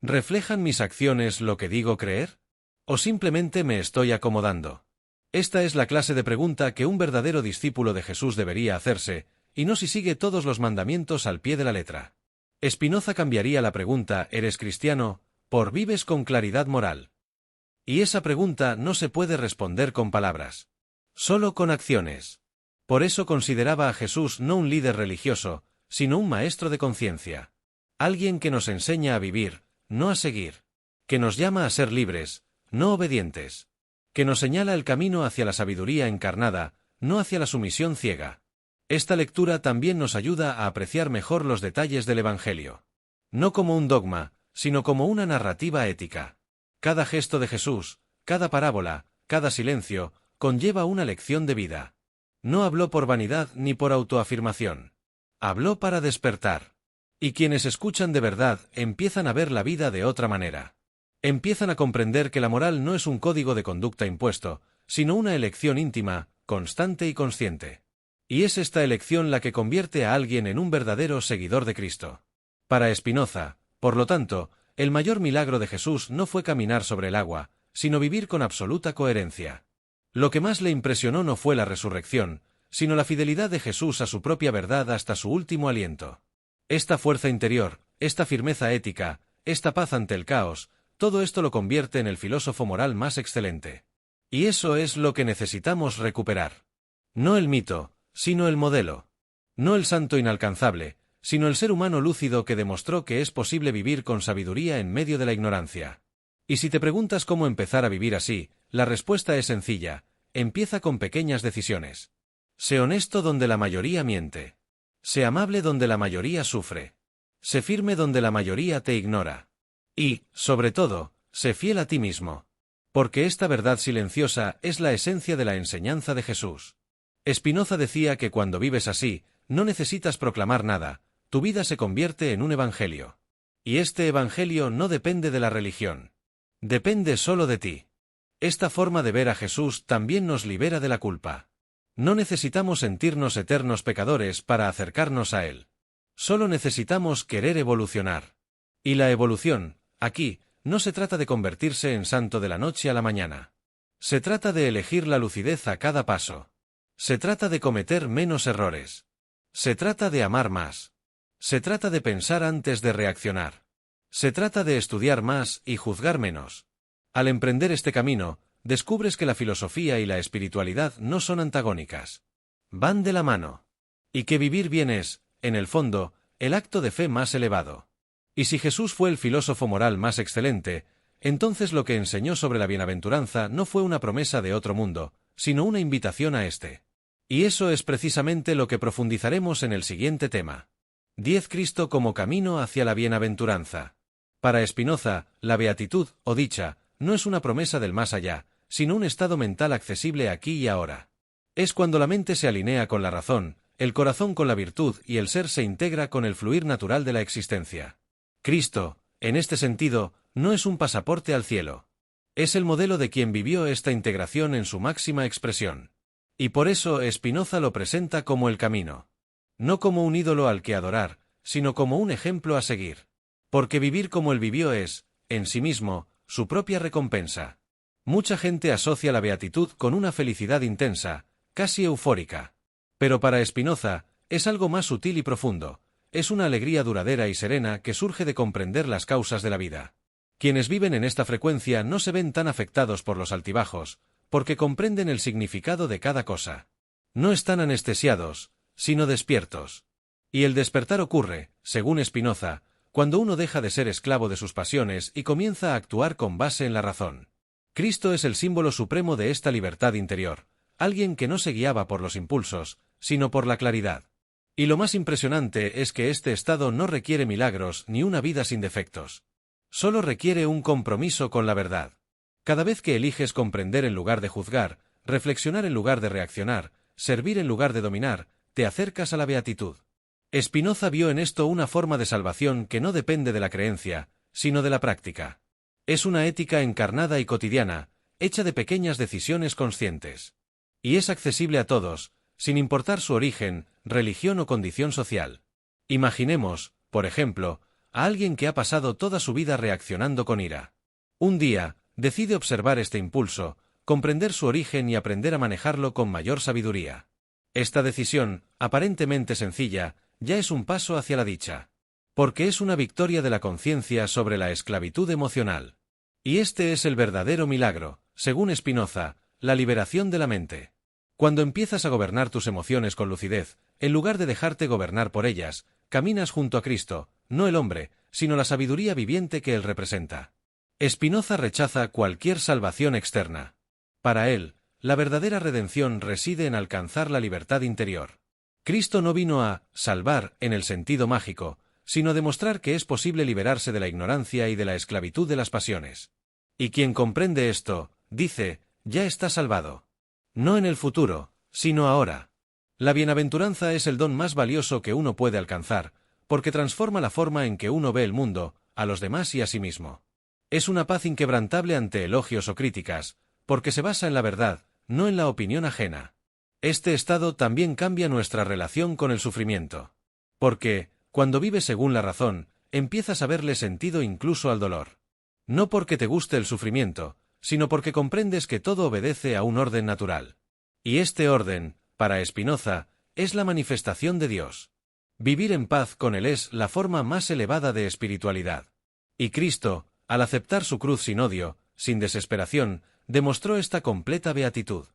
¿Reflejan mis acciones lo que digo creer? ¿O simplemente me estoy acomodando? Esta es la clase de pregunta que un verdadero discípulo de Jesús debería hacerse, y no si sigue todos los mandamientos al pie de la letra. Spinoza cambiaría la pregunta ¿eres cristiano? Por ¿vives con claridad moral? Y esa pregunta no se puede responder con palabras, solo con acciones. Por eso consideraba a Jesús no un líder religioso, sino un maestro de conciencia. Alguien que nos enseña a vivir, no a seguir. Que nos llama a ser libres, no obedientes. Que nos señala el camino hacia la sabiduría encarnada, no hacia la sumisión ciega. Esta lectura también nos ayuda a apreciar mejor los detalles del Evangelio. No como un dogma, sino como una narrativa ética. Cada gesto de Jesús, cada parábola, cada silencio, conlleva una lección de vida. No habló por vanidad ni por autoafirmación. Habló para despertar. Y quienes escuchan de verdad empiezan a ver la vida de otra manera. Empiezan a comprender que la moral no es un código de conducta impuesto, sino una elección íntima, constante y consciente. Y es esta elección la que convierte a alguien en un verdadero seguidor de Cristo. Para Spinoza, por lo tanto, el mayor milagro de Jesús no fue caminar sobre el agua, sino vivir con absoluta coherencia. Lo que más le impresionó no fue la resurrección, sino la fidelidad de Jesús a su propia verdad hasta su último aliento. Esta fuerza interior, esta firmeza ética, esta paz ante el caos, todo esto lo convierte en el filósofo moral más excelente. Y eso es lo que necesitamos recuperar. No el mito, sino el modelo. No el santo inalcanzable, sino el ser humano lúcido que demostró que es posible vivir con sabiduría en medio de la ignorancia. Y si te preguntas cómo empezar a vivir así, la respuesta es sencilla: empieza con pequeñas decisiones. Sé honesto donde la mayoría miente. Sé amable donde la mayoría sufre. Sé firme donde la mayoría te ignora. Y, sobre todo, sé fiel a ti mismo. Porque esta verdad silenciosa es la esencia de la enseñanza de Jesús. Spinoza decía que cuando vives así, no necesitas proclamar nada, tu vida se convierte en un evangelio. Y este evangelio no depende de la religión. Depende solo de ti. Esta forma de ver a Jesús también nos libera de la culpa. No necesitamos sentirnos eternos pecadores para acercarnos a Él. Solo necesitamos querer evolucionar. Y la evolución, aquí, no se trata de convertirse en santo de la noche a la mañana. Se trata de elegir la lucidez a cada paso. Se trata de cometer menos errores. Se trata de amar más. Se trata de pensar antes de reaccionar. Se trata de estudiar más y juzgar menos. Al emprender este camino, descubres que la filosofía y la espiritualidad no son antagónicas. Van de la mano. Y que vivir bien es, en el fondo, el acto de fe más elevado. Y si Jesús fue el filósofo moral más excelente, entonces lo que enseñó sobre la bienaventuranza no fue una promesa de otro mundo, sino una invitación a este. Y eso es precisamente lo que profundizaremos en el siguiente tema. 10 Cristo como camino hacia la bienaventuranza. Para Spinoza, la beatitud, o dicha, no es una promesa del más allá, sino un estado mental accesible aquí y ahora. Es cuando la mente se alinea con la razón, el corazón con la virtud y el ser se integra con el fluir natural de la existencia. Cristo, en este sentido, no es un pasaporte al cielo. Es el modelo de quien vivió esta integración en su máxima expresión. Y por eso Spinoza lo presenta como el camino. No como un ídolo al que adorar, sino como un ejemplo a seguir. Porque vivir como él vivió es, en sí mismo, su propia recompensa. Mucha gente asocia la beatitud con una felicidad intensa, casi eufórica. Pero para Spinoza, es algo más sutil y profundo. Es una alegría duradera y serena que surge de comprender las causas de la vida. Quienes viven en esta frecuencia no se ven tan afectados por los altibajos, porque comprenden el significado de cada cosa. No están anestesiados, sino despiertos. Y el despertar ocurre, según Spinoza, cuando uno deja de ser esclavo de sus pasiones y comienza a actuar con base en la razón. Cristo es el símbolo supremo de esta libertad interior, alguien que no se guiaba por los impulsos, sino por la claridad. Y lo más impresionante es que este estado no requiere milagros ni una vida sin defectos. Solo requiere un compromiso con la verdad. Cada vez que eliges comprender en lugar de juzgar, reflexionar en lugar de reaccionar, servir en lugar de dominar, te acercas a la beatitud. Spinoza vio en esto una forma de salvación que no depende de la creencia, sino de la práctica. Es una ética encarnada y cotidiana, hecha de pequeñas decisiones conscientes. Y es accesible a todos, sin importar su origen, religión o condición social. Imaginemos, por ejemplo, a alguien que ha pasado toda su vida reaccionando con ira. Un día, decide observar este impulso, comprender su origen y aprender a manejarlo con mayor sabiduría. Esta decisión, aparentemente sencilla, ya es un paso hacia la dicha. porque es una victoria de la conciencia sobre la esclavitud emocional. Y este es el verdadero milagro, según Spinoza, la liberación de la mente. Cuando empiezas a gobernar tus emociones con lucidez, en lugar de dejarte gobernar por ellas, caminas junto a Cristo, no el hombre, sino la sabiduría viviente que él representa. Spinoza rechaza cualquier salvación externa. Para él, la verdadera redención reside en alcanzar la libertad interior. Cristo no vino a salvar en el sentido mágico, sino demostrar que es posible liberarse de la ignorancia y de la esclavitud de las pasiones. Y quien comprende esto, dice, ya está salvado. No en el futuro, sino ahora. La bienaventuranza es el don más valioso que uno puede alcanzar, porque transforma la forma en que uno ve el mundo, a los demás y a sí mismo. Es una paz inquebrantable ante elogios o críticas, porque se basa en la verdad, no en la opinión ajena. Este estado también cambia nuestra relación con el sufrimiento. Porque, cuando vives según la razón, empiezas a verle sentido incluso al dolor. No porque te guste el sufrimiento, sino porque comprendes que todo obedece a un orden natural. Y este orden, para Spinoza, es la manifestación de Dios. Vivir en paz con Él es la forma más elevada de espiritualidad. Y Cristo, al aceptar su cruz sin odio, sin desesperación, demostró esta completa beatitud.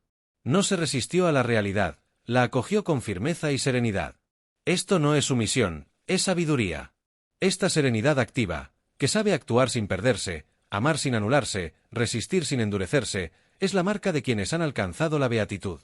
No se resistió a la realidad, la acogió con firmeza y serenidad. Esto no es sumisión, es sabiduría. Esta serenidad activa, que sabe actuar sin perderse, amar sin anularse, resistir sin endurecerse, es la marca de quienes han alcanzado la beatitud.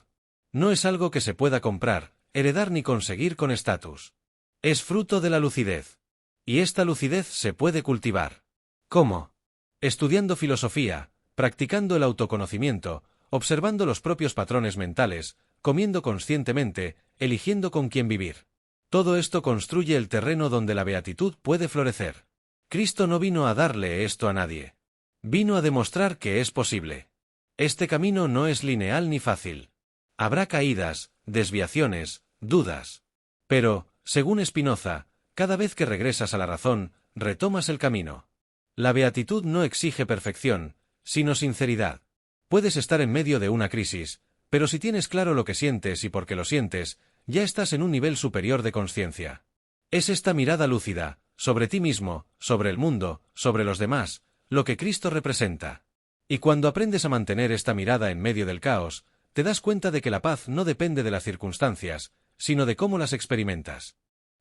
No es algo que se pueda comprar, heredar ni conseguir con estatus. Es fruto de la lucidez. Y esta lucidez se puede cultivar. ¿Cómo? Estudiando filosofía, practicando el autoconocimiento, observando los propios patrones mentales, comiendo conscientemente, eligiendo con quién vivir. Todo esto construye el terreno donde la beatitud puede florecer. Cristo no vino a darle esto a nadie. Vino a demostrar que es posible. Este camino no es lineal ni fácil. Habrá caídas, desviaciones, dudas. Pero, según Spinoza, cada vez que regresas a la razón, retomas el camino. La beatitud no exige perfección, sino sinceridad. Puedes estar en medio de una crisis, pero si tienes claro lo que sientes y por qué lo sientes, ya estás en un nivel superior de consciencia. Es esta mirada lúcida, sobre ti mismo, sobre el mundo, sobre los demás, lo que Cristo representa. Y cuando aprendes a mantener esta mirada en medio del caos, te das cuenta de que la paz no depende de las circunstancias, sino de cómo las experimentas.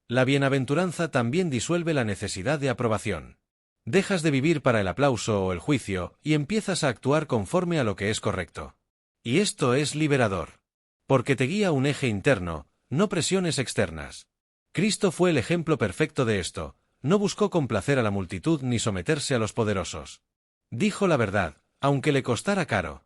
La bienaventuranza también disuelve la necesidad de aprobación. Dejas de vivir para el aplauso o el juicio y empiezas a actuar conforme a lo que es correcto. Y esto es liberador. Porque te guía un eje interno, no presiones externas. Cristo fue el ejemplo perfecto de esto, no buscó complacer a la multitud ni someterse a los poderosos. Dijo la verdad, aunque le costara caro.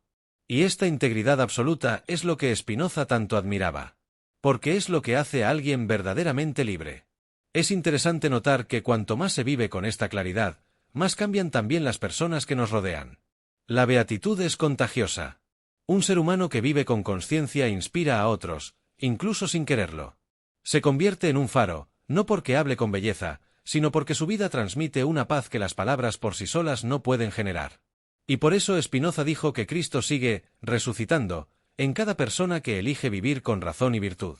Y esta integridad absoluta es lo que Spinoza tanto admiraba. Porque es lo que hace a alguien verdaderamente libre. Es interesante notar que cuanto más se vive con esta claridad, más cambian también las personas que nos rodean. La beatitud es contagiosa. Un ser humano que vive con consciencia inspira a otros, incluso sin quererlo. Se convierte en un faro, no porque hable con belleza, sino porque su vida transmite una paz que las palabras por sí solas no pueden generar. Y por eso Spinoza dijo que Cristo sigue resucitando en cada persona que elige vivir con razón y virtud.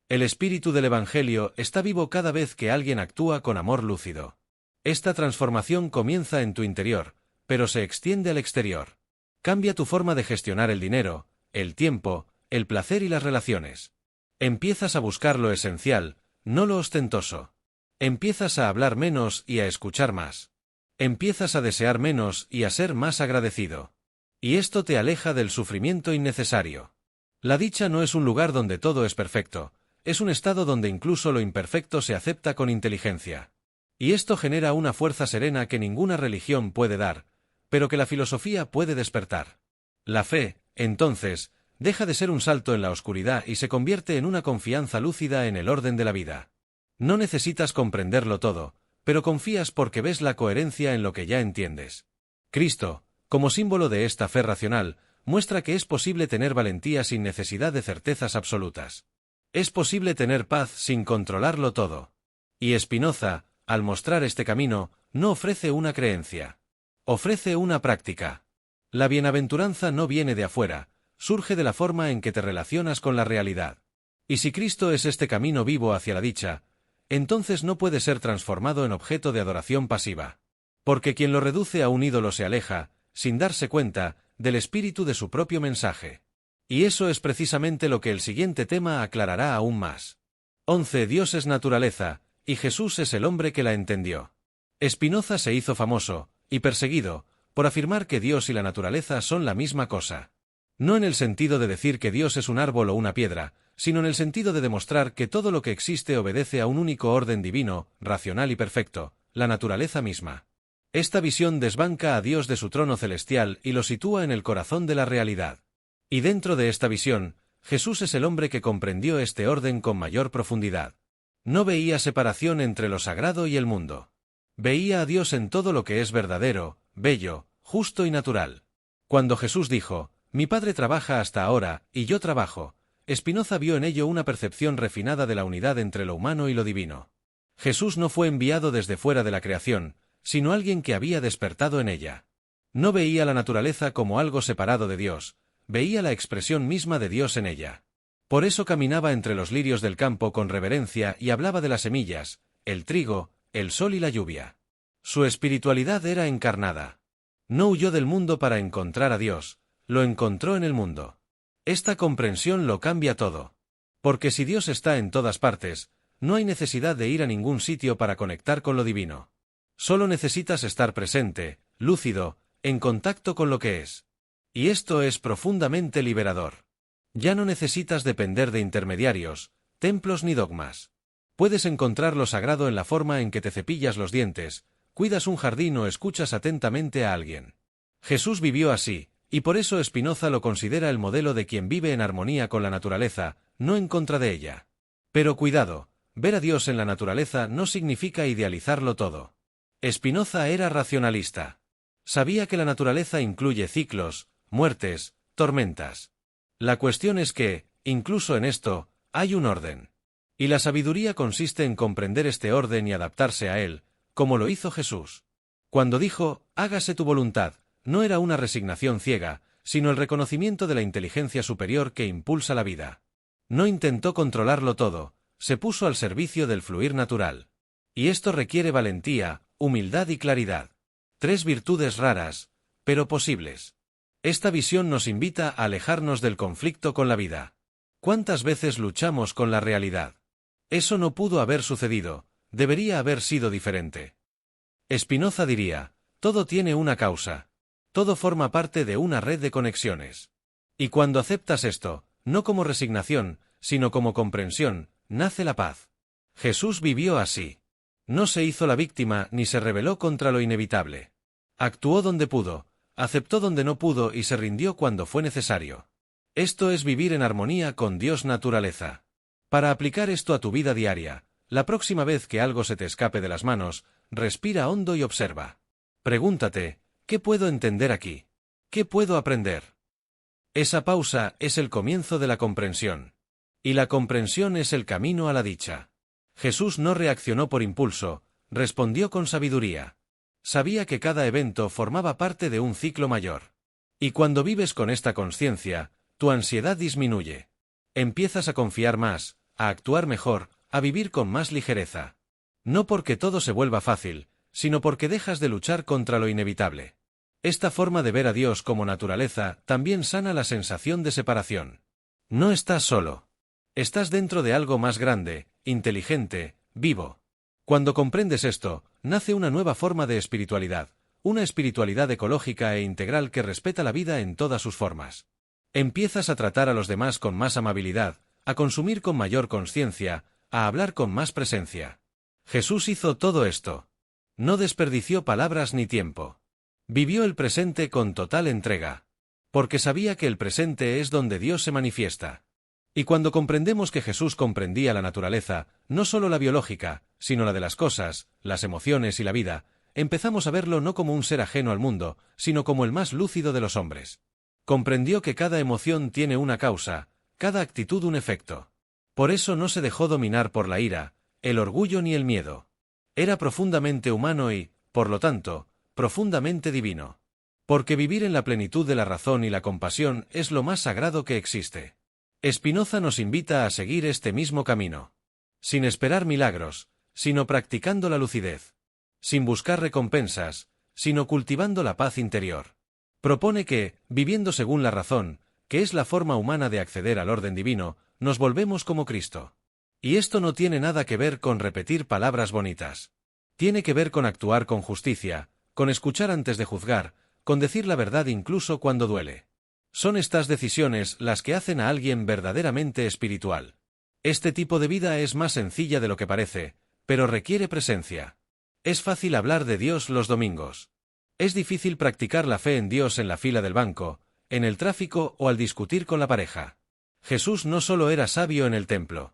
El espíritu del Evangelio está vivo cada vez que alguien actúa con amor lúcido. Esta transformación comienza en tu interior, pero se extiende al exterior. Cambia tu forma de gestionar el dinero, el tiempo, el placer y las relaciones. Empiezas a buscar lo esencial, no lo ostentoso. Empiezas a hablar menos y a escuchar más. Empiezas a desear menos y a ser más agradecido. Y esto te aleja del sufrimiento innecesario. La dicha no es un lugar donde todo es perfecto, es un estado donde incluso lo imperfecto se acepta con inteligencia. Y esto genera una fuerza serena que ninguna religión puede dar, pero que la filosofía puede despertar. La fe, entonces, deja de ser un salto en la oscuridad y se convierte en una confianza lúcida en el orden de la vida. No necesitas comprenderlo todo, pero confías porque ves la coherencia en lo que ya entiendes. Cristo, como símbolo de esta fe racional, muestra que es posible tener valentía sin necesidad de certezas absolutas. Es posible tener paz sin controlarlo todo. Y Spinoza, al mostrar este camino, no ofrece una creencia. Ofrece una práctica. La bienaventuranza no viene de afuera, surge de la forma en que te relacionas con la realidad. Y si Cristo es este camino vivo hacia la dicha, entonces no puede ser transformado en objeto de adoración pasiva. Porque quien lo reduce a un ídolo se aleja, sin darse cuenta, del espíritu de su propio mensaje. Y eso es precisamente lo que el siguiente tema aclarará aún más. 11. Dios es naturaleza, y Jesús es el hombre que la entendió. Spinoza se hizo famoso, y perseguido, por afirmar que Dios y la naturaleza son la misma cosa. No en el sentido de decir que Dios es un árbol o una piedra, sino en el sentido de demostrar que todo lo que existe obedece a un único orden divino, racional y perfecto, la naturaleza misma. Esta visión desbanca a Dios de su trono celestial y lo sitúa en el corazón de la realidad. Y dentro de esta visión, Jesús es el hombre que comprendió este orden con mayor profundidad. No veía separación entre lo sagrado y el mundo. Veía a Dios en todo lo que es verdadero, bello, justo y natural. Cuando Jesús dijo, «Mi Padre trabaja hasta ahora, y yo trabajo», Spinoza vio en ello una percepción refinada de la unidad entre lo humano y lo divino. Jesús no fue enviado desde fuera de la creación, sino alguien que había despertado en ella. No veía la naturaleza como algo separado de Dios, veía la expresión misma de Dios en ella. Por eso caminaba entre los lirios del campo con reverencia y hablaba de las semillas, el trigo, el sol y la lluvia. Su espiritualidad era encarnada. No huyó del mundo para encontrar a Dios, lo encontró en el mundo. Esta comprensión lo cambia todo. Porque si Dios está en todas partes, no hay necesidad de ir a ningún sitio para conectar con lo divino. Solo necesitas estar presente, lúcido, en contacto con lo que es. Y esto es profundamente liberador. Ya no necesitas depender de intermediarios, templos ni dogmas. Puedes encontrar lo sagrado en la forma en que te cepillas los dientes, cuidas un jardín o escuchas atentamente a alguien. Jesús vivió así, y por eso Spinoza lo considera el modelo de quien vive en armonía con la naturaleza, no en contra de ella. Pero cuidado, ver a Dios en la naturaleza no significa idealizarlo todo. Spinoza era racionalista. Sabía que la naturaleza incluye ciclos, muertes, tormentas. La cuestión es que, incluso en esto, hay un orden. Y la sabiduría consiste en comprender este orden y adaptarse a él, como lo hizo Jesús. Cuando dijo, «Hágase tu voluntad», no era una resignación ciega, sino el reconocimiento de la inteligencia superior que impulsa la vida. No intentó controlarlo todo, se puso al servicio del fluir natural. Y esto requiere valentía, humildad y claridad. 3 virtudes raras, pero posibles. Esta visión nos invita a alejarnos del conflicto con la vida. ¿Cuántas veces luchamos con la realidad? Eso no pudo haber sucedido, debería haber sido diferente. Spinoza diría, todo tiene una causa. Todo forma parte de una red de conexiones. Y cuando aceptas esto, no como resignación, sino como comprensión, nace la paz. Jesús vivió así. No se hizo la víctima ni se rebeló contra lo inevitable. Actuó donde pudo, aceptó donde no pudo y se rindió cuando fue necesario. Esto es vivir en armonía con Dios naturaleza. Para aplicar esto a tu vida diaria, la próxima vez que algo se te escape de las manos, respira hondo y observa. Pregúntate, ¿qué puedo entender aquí? ¿Qué puedo aprender? Esa pausa es el comienzo de la comprensión. Y la comprensión es el camino a la dicha. Jesús no reaccionó por impulso, respondió con sabiduría. Sabía que cada evento formaba parte de un ciclo mayor. Y cuando vives con esta conciencia, tu ansiedad disminuye. Empiezas a confiar más, a actuar mejor, a vivir con más ligereza. No porque todo se vuelva fácil, sino porque dejas de luchar contra lo inevitable. Esta forma de ver a Dios como naturaleza también sana la sensación de separación. No estás solo. Estás dentro de algo más grande, inteligente, vivo. Cuando comprendes esto, nace una nueva forma de espiritualidad, una espiritualidad ecológica e integral que respeta la vida en todas sus formas. Empiezas a tratar a los demás con más amabilidad, a consumir con mayor conciencia, a hablar con más presencia. Jesús hizo todo esto. No desperdició palabras ni tiempo. Vivió el presente con total entrega. Porque sabía que el presente es donde Dios se manifiesta. Y cuando comprendemos que Jesús comprendía la naturaleza, no solo la biológica, sino la de las cosas, las emociones y la vida, empezamos a verlo no como un ser ajeno al mundo, sino como el más lúcido de los hombres. Comprendió que cada emoción tiene una causa, cada actitud un efecto. Por eso no se dejó dominar por la ira, el orgullo ni el miedo. Era profundamente humano y, por lo tanto, profundamente divino. Porque vivir en la plenitud de la razón y la compasión es lo más sagrado que existe. Spinoza nos invita a seguir este mismo camino. Sin esperar milagros, sino practicando la lucidez. Sin buscar recompensas, sino cultivando la paz interior. Propone que, viviendo según la razón, que es la forma humana de acceder al orden divino, nos volvemos como Cristo. Y esto no tiene nada que ver con repetir palabras bonitas. Tiene que ver con actuar con justicia, con escuchar antes de juzgar, con decir la verdad incluso cuando duele. Son estas decisiones las que hacen a alguien verdaderamente espiritual. Este tipo de vida es más sencilla de lo que parece, pero requiere presencia. Es fácil hablar de Dios los domingos. Es difícil practicar la fe en Dios en la fila del banco, en el tráfico o al discutir con la pareja. Jesús no solo era sabio en el templo.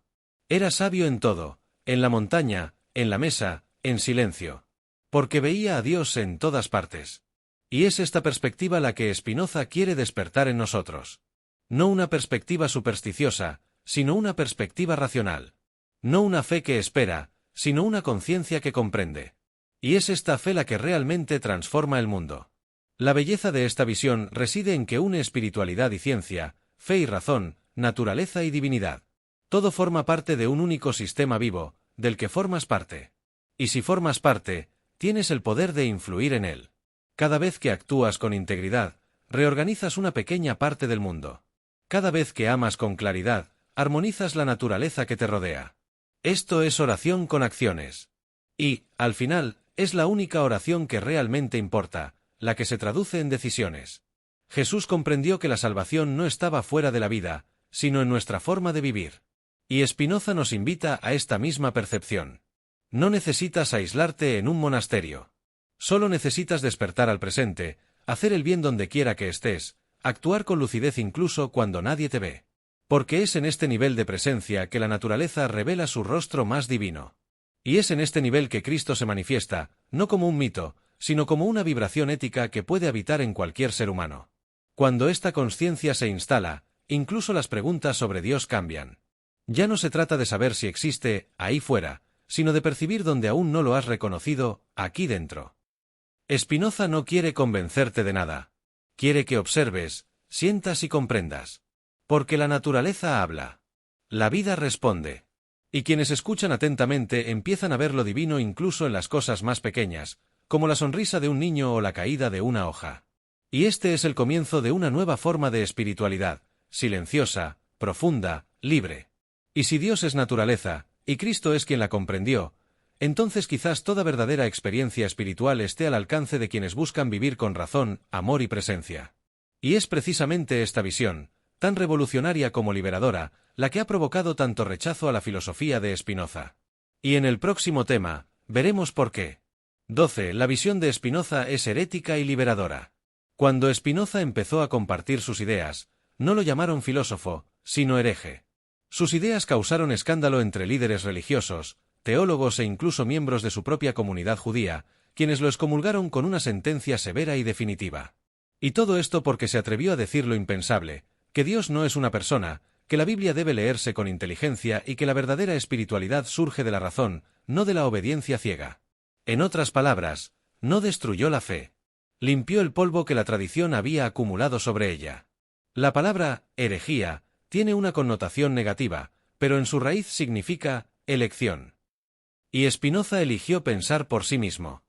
Era sabio en todo, en la montaña, en la mesa, en silencio. Porque veía a Dios en todas partes. Y es esta perspectiva la que Spinoza quiere despertar en nosotros. No una perspectiva supersticiosa, sino una perspectiva racional. No una fe que espera, sino una conciencia que comprende. Y es esta fe la que realmente transforma el mundo. La belleza de esta visión reside en que une espiritualidad y ciencia, fe y razón, naturaleza y divinidad. Todo forma parte de un único sistema vivo, del que formas parte. Y si formas parte, tienes el poder de influir en él. Cada vez que actúas con integridad, reorganizas una pequeña parte del mundo. Cada vez que amas con claridad, armonizas la naturaleza que te rodea. Esto es oración con acciones. Y, al final, es la única oración que realmente importa, la que se traduce en decisiones. Jesús comprendió que la salvación no estaba fuera de la vida, sino en nuestra forma de vivir. Y Spinoza nos invita a esta misma percepción. No necesitas aislarte en un monasterio. Solo necesitas despertar al presente, hacer el bien donde quiera que estés, actuar con lucidez incluso cuando nadie te ve. Porque es en este nivel de presencia que la naturaleza revela su rostro más divino. Y es en este nivel que Cristo se manifiesta, no como un mito, sino como una vibración ética que puede habitar en cualquier ser humano. Cuando esta conciencia se instala, incluso las preguntas sobre Dios cambian. Ya no se trata de saber si existe, ahí fuera, sino de percibir donde aún no lo has reconocido, aquí dentro. Spinoza no quiere convencerte de nada. Quiere que observes, sientas y comprendas. Porque la naturaleza habla. La vida responde. Y quienes escuchan atentamente empiezan a ver lo divino incluso en las cosas más pequeñas, como la sonrisa de un niño o la caída de una hoja. Y este es el comienzo de una nueva forma de espiritualidad, silenciosa, profunda, libre. Y si Dios es naturaleza, y Cristo es quien la comprendió, entonces quizás toda verdadera experiencia espiritual esté al alcance de quienes buscan vivir con razón, amor y presencia. Y es precisamente esta visión, tan revolucionaria como liberadora, la que ha provocado tanto rechazo a la filosofía de Spinoza. Y en el próximo tema, veremos por qué. 12. La visión de Spinoza es herética y liberadora. Cuando Spinoza empezó a compartir sus ideas, no lo llamaron filósofo, sino hereje. Sus ideas causaron escándalo entre líderes religiosos, teólogos e incluso miembros de su propia comunidad judía, quienes lo excomulgaron con una sentencia severa y definitiva. Y todo esto porque se atrevió a decir lo impensable, que Dios no es una persona, que la Biblia debe leerse con inteligencia y que la verdadera espiritualidad surge de la razón, no de la obediencia ciega. En otras palabras, no destruyó la fe. Limpió el polvo que la tradición había acumulado sobre ella. La palabra herejía tiene una connotación negativa, pero en su raíz significa elección. Y Spinoza eligió pensar por sí mismo.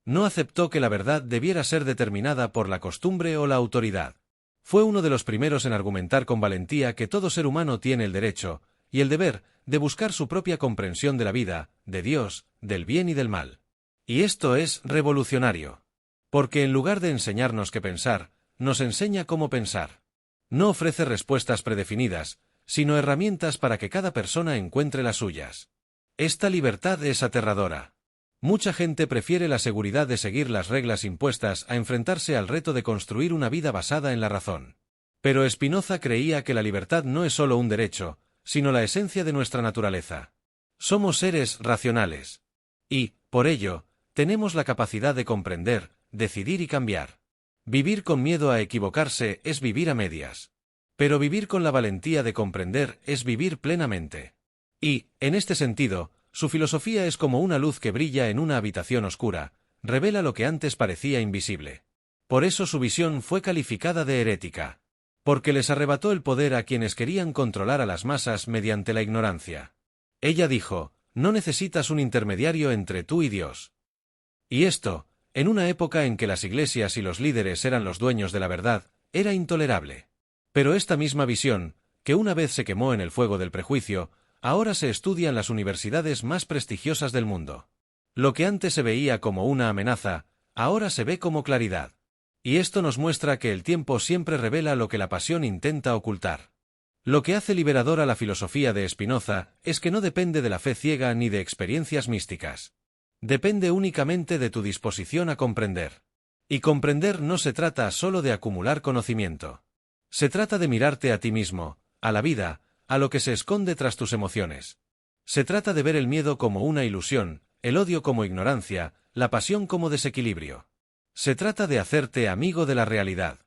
No aceptó que la verdad debiera ser determinada por la costumbre o la autoridad. Fue uno de los primeros en argumentar con valentía que todo ser humano tiene el derecho, y el deber, de buscar su propia comprensión de la vida, de Dios, del bien y del mal. Y esto es revolucionario. Porque en lugar de enseñarnos qué pensar, nos enseña cómo pensar. No ofrece respuestas predefinidas, sino herramientas para que cada persona encuentre las suyas. Esta libertad es aterradora. Mucha gente prefiere la seguridad de seguir las reglas impuestas a enfrentarse al reto de construir una vida basada en la razón. Pero Spinoza creía que la libertad no es solo un derecho, sino la esencia de nuestra naturaleza. Somos seres racionales. Y, por ello, tenemos la capacidad de comprender, decidir y cambiar. Vivir con miedo a equivocarse es vivir a medias. Pero vivir con la valentía de comprender es vivir plenamente. Y, en este sentido, su filosofía es como una luz que brilla en una habitación oscura, revela lo que antes parecía invisible. Por eso su visión fue calificada de herética. Porque les arrebató el poder a quienes querían controlar a las masas mediante la ignorancia. Ella dijo, No necesitas un intermediario entre tú y Dios. Y esto, en una época en que las iglesias y los líderes eran los dueños de la verdad, era intolerable. Pero esta misma visión, que una vez se quemó en el fuego del prejuicio, ahora se estudia en las universidades más prestigiosas del mundo. Lo que antes se veía como una amenaza, ahora se ve como claridad. Y esto nos muestra que el tiempo siempre revela lo que la pasión intenta ocultar. Lo que hace liberadora la filosofía de Spinoza es que no depende de la fe ciega ni de experiencias místicas. Depende únicamente de tu disposición a comprender. Y comprender no se trata solo de acumular conocimiento. Se trata de mirarte a ti mismo, a la vida, a lo que se esconde tras tus emociones. Se trata de ver el miedo como una ilusión, el odio como ignorancia, la pasión como desequilibrio. Se trata de hacerte amigo de la realidad.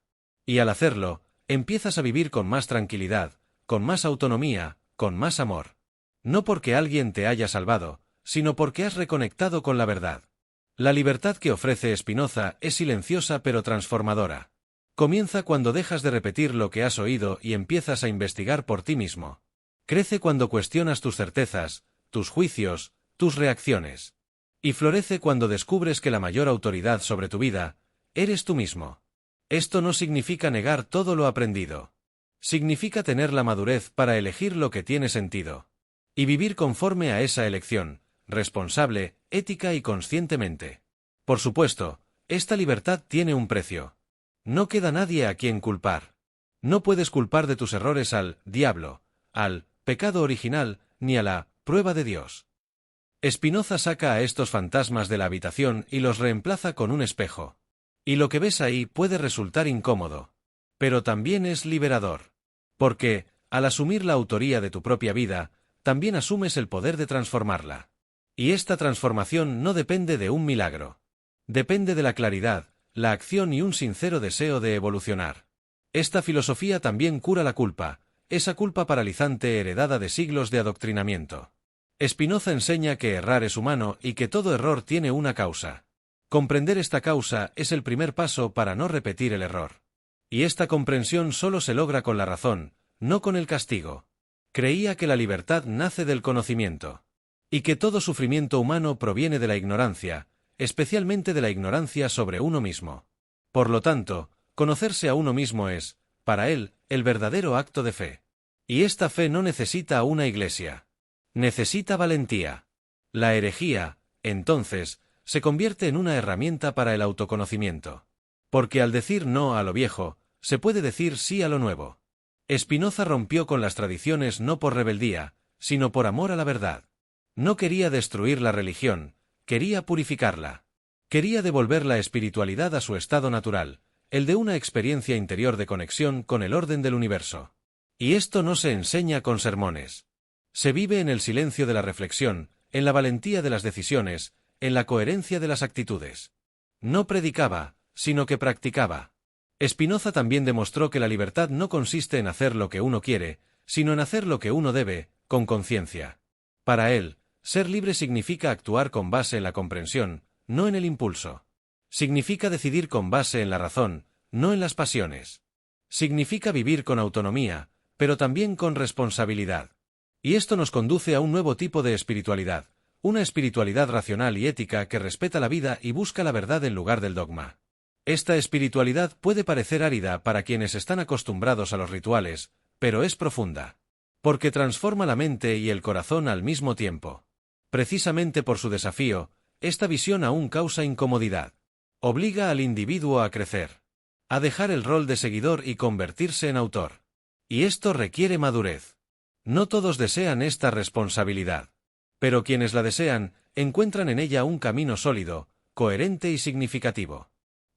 Y al hacerlo, empiezas a vivir con más tranquilidad, con más autonomía, con más amor. No porque alguien te haya salvado, sino porque has reconectado con la verdad. La libertad que ofrece Spinoza es silenciosa pero transformadora. Comienza cuando dejas de repetir lo que has oído y empiezas a investigar por ti mismo. Crece cuando cuestionas tus certezas, tus juicios, tus reacciones. Y florece cuando descubres que la mayor autoridad sobre tu vida eres tú mismo. Esto no significa negar todo lo aprendido. Significa tener la madurez para elegir lo que tiene sentido. Y vivir conforme a esa elección, responsable, ética y conscientemente. Por supuesto, esta libertad tiene un precio. No queda nadie a quien culpar. No puedes culpar de tus errores al diablo, al pecado original, ni a la prueba de Dios. Spinoza saca a estos fantasmas de la habitación y los reemplaza con un espejo. Y lo que ves ahí puede resultar incómodo. Pero también es liberador. Porque, al asumir la autoría de tu propia vida, también asumes el poder de transformarla. Y esta transformación no depende de un milagro. Depende de la claridad, la acción y un sincero deseo de evolucionar. Esta filosofía también cura la culpa, esa culpa paralizante heredada de siglos de adoctrinamiento. Spinoza enseña que errar es humano y que todo error tiene una causa. Comprender esta causa es el primer paso para no repetir el error. Y esta comprensión solo se logra con la razón, no con el castigo. Creía que la libertad nace del conocimiento. Y que todo sufrimiento humano proviene de la ignorancia, especialmente de la ignorancia sobre uno mismo. Por lo tanto, conocerse a uno mismo es, para él, el verdadero acto de fe. Y esta fe no necesita una iglesia. Necesita valentía. La herejía, entonces, se convierte en una herramienta para el autoconocimiento. Porque al decir no a lo viejo, se puede decir sí a lo nuevo. Spinoza rompió con las tradiciones no por rebeldía, sino por amor a la verdad. No quería destruir la religión, quería purificarla. Quería devolver la espiritualidad a su estado natural, el de una experiencia interior de conexión con el orden del universo. Y esto no se enseña con sermones. Se vive en el silencio de la reflexión, en la valentía de las decisiones, en la coherencia de las actitudes. No predicaba, sino que practicaba. Spinoza también demostró que la libertad no consiste en hacer lo que uno quiere, sino en hacer lo que uno debe, con conciencia. Para él, ser libre significa actuar con base en la comprensión, no en el impulso. Significa decidir con base en la razón, no en las pasiones. Significa vivir con autonomía, pero también con responsabilidad. Y esto nos conduce a un nuevo tipo de espiritualidad, una espiritualidad racional y ética que respeta la vida y busca la verdad en lugar del dogma. Esta espiritualidad puede parecer árida para quienes están acostumbrados a los rituales, pero es profunda. Porque transforma la mente y el corazón al mismo tiempo. Precisamente por su desafío, esta visión aún causa incomodidad. Obliga al individuo a crecer, a dejar el rol de seguidor y convertirse en autor. Y esto requiere madurez. No todos desean esta responsabilidad. Pero quienes la desean, encuentran en ella un camino sólido, coherente y significativo.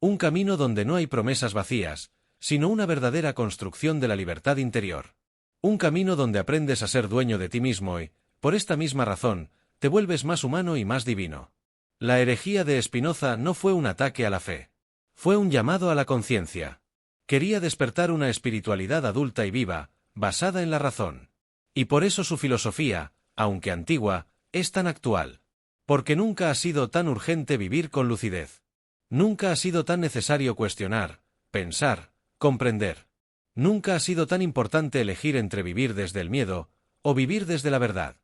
Un camino donde no hay promesas vacías, sino una verdadera construcción de la libertad interior. Un camino donde aprendes a ser dueño de ti mismo y, por esta misma razón, te vuelves más humano y más divino. La herejía de Spinoza no fue un ataque a la fe. Fue un llamado a la conciencia. Quería despertar una espiritualidad adulta y viva, basada en la razón. Y por eso su filosofía, aunque antigua, es tan actual. Porque nunca ha sido tan urgente vivir con lucidez. Nunca ha sido tan necesario cuestionar, pensar, comprender. Nunca ha sido tan importante elegir entre vivir desde el miedo o vivir desde la verdad.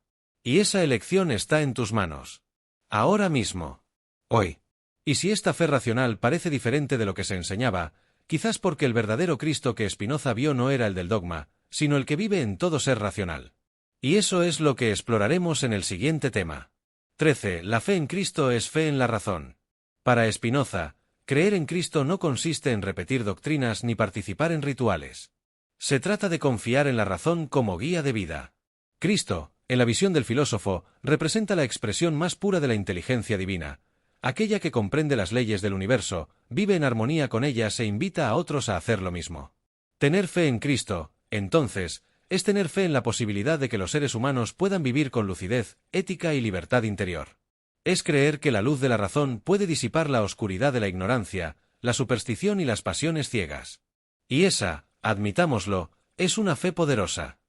Y esa elección está en tus manos. Ahora mismo. Hoy. Y si esta fe racional parece diferente de lo que se enseñaba, quizás porque el verdadero Cristo que Spinoza vio no era el del dogma, sino el que vive en todo ser racional. Y eso es lo que exploraremos en el siguiente tema. 13. La fe en Cristo es fe en la razón. Para Spinoza, creer en Cristo no consiste en repetir doctrinas ni participar en rituales. Se trata de confiar en la razón como guía de vida. Cristo, en la visión del filósofo, representa la expresión más pura de la inteligencia divina, aquella que comprende las leyes del universo, vive en armonía con ellas e invita a otros a hacer lo mismo. Tener fe en Cristo, entonces, es tener fe en la posibilidad de que los seres humanos puedan vivir con lucidez, ética y libertad interior. Es creer que la luz de la razón puede disipar la oscuridad de la ignorancia, la superstición y las pasiones ciegas. Y esa, admitámoslo, es una fe poderosa.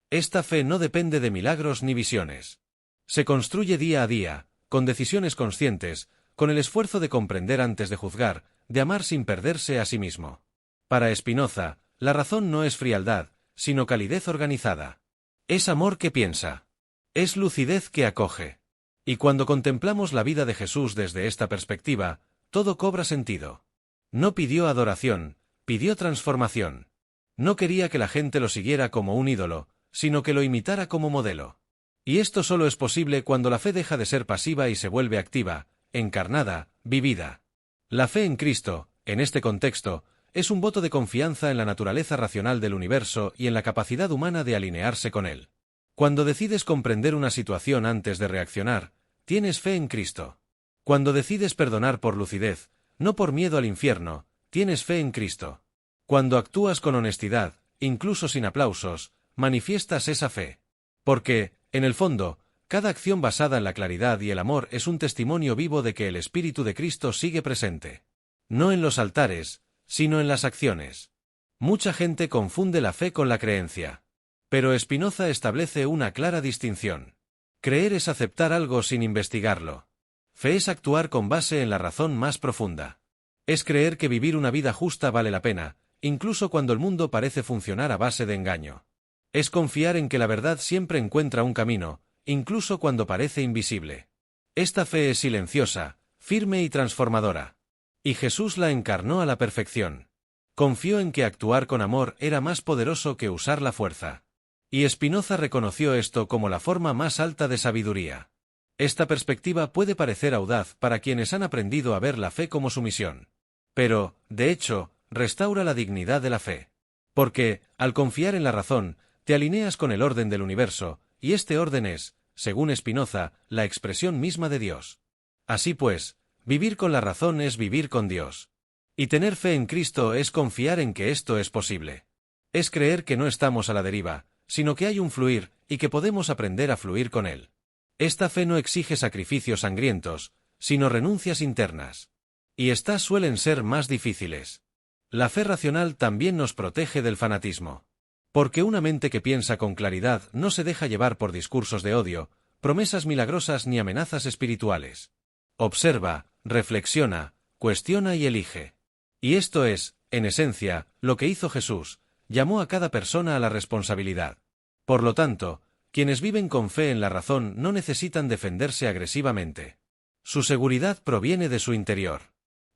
Esta fe no depende de milagros ni visiones. Se construye día a día, con decisiones conscientes, con el esfuerzo de comprender antes de juzgar, de amar sin perderse a sí mismo. Para Spinoza, la razón no es frialdad, sino calidez organizada. Es amor que piensa. Es lucidez que acoge. Y cuando contemplamos la vida de Jesús desde esta perspectiva, todo cobra sentido. No pidió adoración, pidió transformación. No quería que la gente lo siguiera como un ídolo, sino que lo imitara como modelo. Y esto solo es posible cuando la fe deja de ser pasiva y se vuelve activa, encarnada, vivida. La fe en Cristo, en este contexto, es un voto de confianza en la naturaleza racional del universo y en la capacidad humana de alinearse con él. Cuando decides comprender una situación antes de reaccionar, tienes fe en Cristo. Cuando decides perdonar por lucidez, no por miedo al infierno, tienes fe en Cristo. Cuando actúas con honestidad, incluso sin aplausos, manifiestas esa fe. Porque, en el fondo, cada acción basada en la claridad y el amor es un testimonio vivo de que el Espíritu de Cristo sigue presente. No en los altares, sino en las acciones. Mucha gente confunde la fe con la creencia. Pero Spinoza establece una clara distinción. Creer es aceptar algo sin investigarlo. Fe es actuar con base en la razón más profunda. Es creer que vivir una vida justa vale la pena, incluso cuando el mundo parece funcionar a base de engaño. Es confiar en que la verdad siempre encuentra un camino, incluso cuando parece invisible. Esta fe es silenciosa, firme y transformadora. Y Jesús la encarnó a la perfección. Confió en que actuar con amor era más poderoso que usar la fuerza. Y Spinoza reconoció esto como la forma más alta de sabiduría. Esta perspectiva puede parecer audaz para quienes han aprendido a ver la fe como su misión. Pero, de hecho, restaura la dignidad de la fe. Porque, al confiar en la razón, te alineas con el orden del universo, y este orden es, según Spinoza, la expresión misma de Dios. Así pues, vivir con la razón es vivir con Dios. Y tener fe en Cristo es confiar en que esto es posible. Es creer que no estamos a la deriva, sino que hay un fluir, y que podemos aprender a fluir con él. Esta fe no exige sacrificios sangrientos, sino renuncias internas. Y estas suelen ser más difíciles. La fe racional también nos protege del fanatismo. Porque una mente que piensa con claridad no se deja llevar por discursos de odio, promesas milagrosas ni amenazas espirituales. Observa, reflexiona, cuestiona y elige. Y esto es, en esencia, lo que hizo Jesús, llamó a cada persona a la responsabilidad. Por lo tanto, quienes viven con fe en la razón no necesitan defenderse agresivamente. Su seguridad proviene de su interior.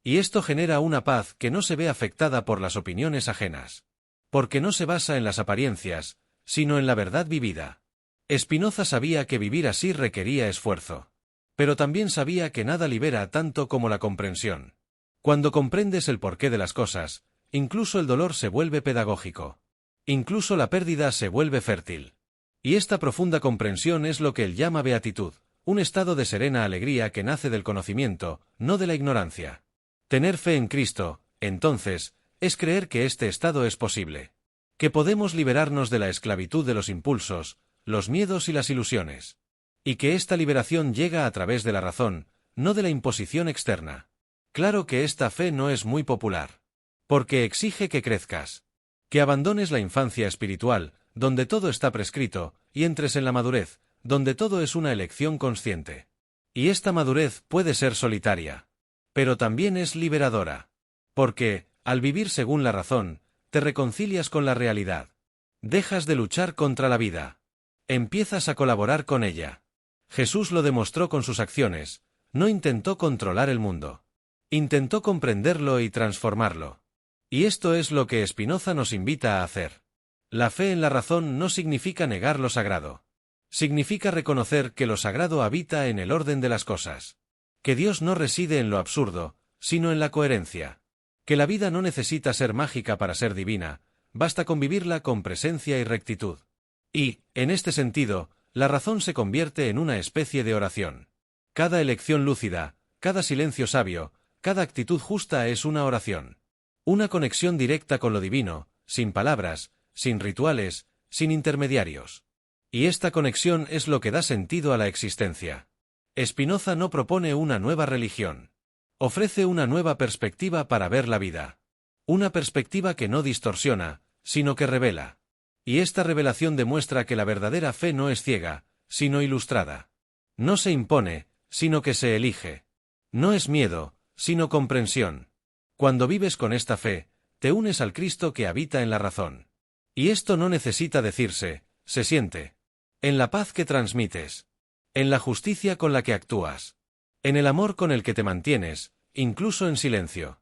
Y esto genera una paz que no se ve afectada por las opiniones ajenas. Porque no se basa en las apariencias, sino en la verdad vivida. Spinoza sabía que vivir así requería esfuerzo. Pero también sabía que nada libera tanto como la comprensión. Cuando comprendes el porqué de las cosas, incluso el dolor se vuelve pedagógico. Incluso la pérdida se vuelve fértil. Y esta profunda comprensión es lo que él llama beatitud, un estado de serena alegría que nace del conocimiento, no de la ignorancia. Tener fe en Cristo, entonces, es creer que este estado es posible. Que podemos liberarnos de la esclavitud de los impulsos, los miedos y las ilusiones. Y que esta liberación llega a través de la razón, no de la imposición externa. Claro que esta fe no es muy popular. Porque exige que crezcas. Que abandones la infancia espiritual, donde todo está prescrito, y entres en la madurez, donde todo es una elección consciente. Y esta madurez puede ser solitaria. Pero también es liberadora. Porque, al vivir según la razón, te reconcilias con la realidad. Dejas de luchar contra la vida. Empiezas a colaborar con ella. Jesús lo demostró con sus acciones, no intentó controlar el mundo. Intentó comprenderlo y transformarlo. Y esto es lo que Spinoza nos invita a hacer. La fe en la razón no significa negar lo sagrado. Significa reconocer que lo sagrado habita en el orden de las cosas. Que Dios no reside en lo absurdo, sino en la coherencia. Que la vida no necesita ser mágica para ser divina, basta con vivirla con presencia y rectitud. Y, en este sentido, la razón se convierte en una especie de oración. Cada elección lúcida, cada silencio sabio, cada actitud justa es una oración. Una conexión directa con lo divino, sin palabras, sin rituales, sin intermediarios. Y esta conexión es lo que da sentido a la existencia. Spinoza no propone una nueva religión. Ofrece una nueva perspectiva para ver la vida. Una perspectiva que no distorsiona, sino que revela. Y esta revelación demuestra que la verdadera fe no es ciega, sino ilustrada. No se impone, sino que se elige. No es miedo, sino comprensión. Cuando vives con esta fe, te unes al Cristo que habita en la razón. Y esto no necesita decirse, se siente. En la paz que transmites. En la justicia con la que actúas. En el amor con el que te mantienes, incluso en silencio.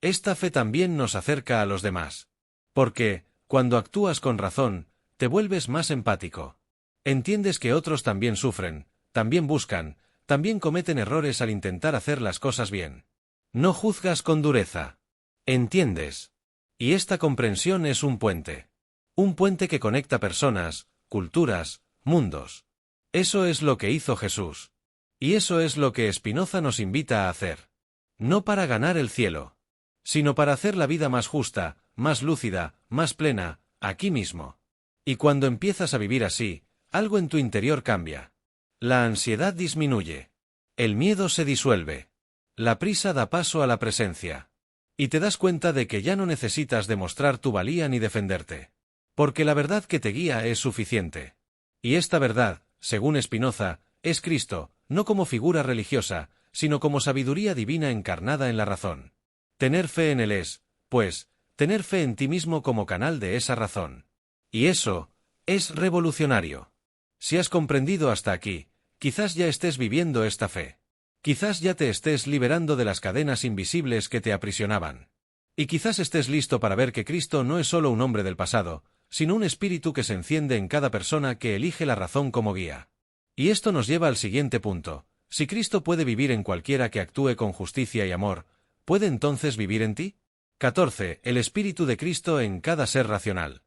Esta fe también nos acerca a los demás. Porque, cuando actúas con razón, te vuelves más empático. Entiendes que otros también sufren, también buscan, también cometen errores al intentar hacer las cosas bien. No juzgas con dureza. Entiendes. Y esta comprensión es un puente. Un puente que conecta personas, culturas, mundos. Eso es lo que hizo Jesús. Y eso es lo que Spinoza nos invita a hacer. No para ganar el cielo, sino para hacer la vida más justa, más lúcida, más plena, aquí mismo. Y cuando empiezas a vivir así, algo en tu interior cambia. La ansiedad disminuye. El miedo se disuelve. La prisa da paso a la presencia. Y te das cuenta de que ya no necesitas demostrar tu valía ni defenderte. Porque la verdad que te guía es suficiente. Y esta verdad, según Spinoza, es Cristo, no como figura religiosa, sino como sabiduría divina encarnada en la razón. Tener fe en Él es, pues, tener fe en ti mismo como canal de esa razón. Y eso es revolucionario. Si has comprendido hasta aquí, quizás ya estés viviendo esta fe. Quizás ya te estés liberando de las cadenas invisibles que te aprisionaban. Y quizás estés listo para ver que Cristo no es solo un hombre del pasado, sino un espíritu que se enciende en cada persona que elige la razón como guía. Y esto nos lleva al siguiente punto. Si Cristo puede vivir en cualquiera que actúe con justicia y amor, ¿puede entonces vivir en ti? 14. El Espíritu de Cristo en cada ser racional.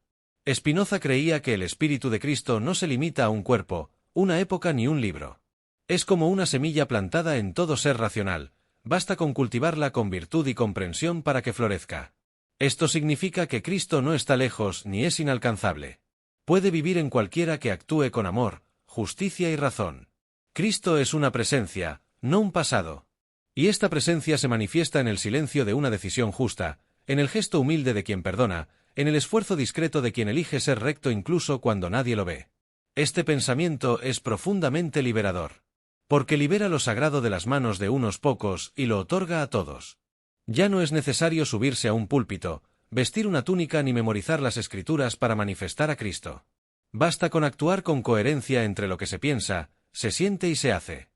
Spinoza creía que el Espíritu de Cristo no se limita a un cuerpo, una época ni un libro. Es como una semilla plantada en todo ser racional, basta con cultivarla con virtud y comprensión para que florezca. Esto significa que Cristo no está lejos ni es inalcanzable. Puede vivir en cualquiera que actúe con amor, justicia y razón. Cristo es una presencia, no un pasado. Y esta presencia se manifiesta en el silencio de una decisión justa, en el gesto humilde de quien perdona, en el esfuerzo discreto de quien elige ser recto incluso cuando nadie lo ve. Este pensamiento es profundamente liberador. Porque libera lo sagrado de las manos de unos pocos y lo otorga a todos. Ya no es necesario subirse a un púlpito, vestir una túnica ni memorizar las Escrituras para manifestar a Cristo. Basta con actuar con coherencia entre lo que se piensa, se siente y se hace.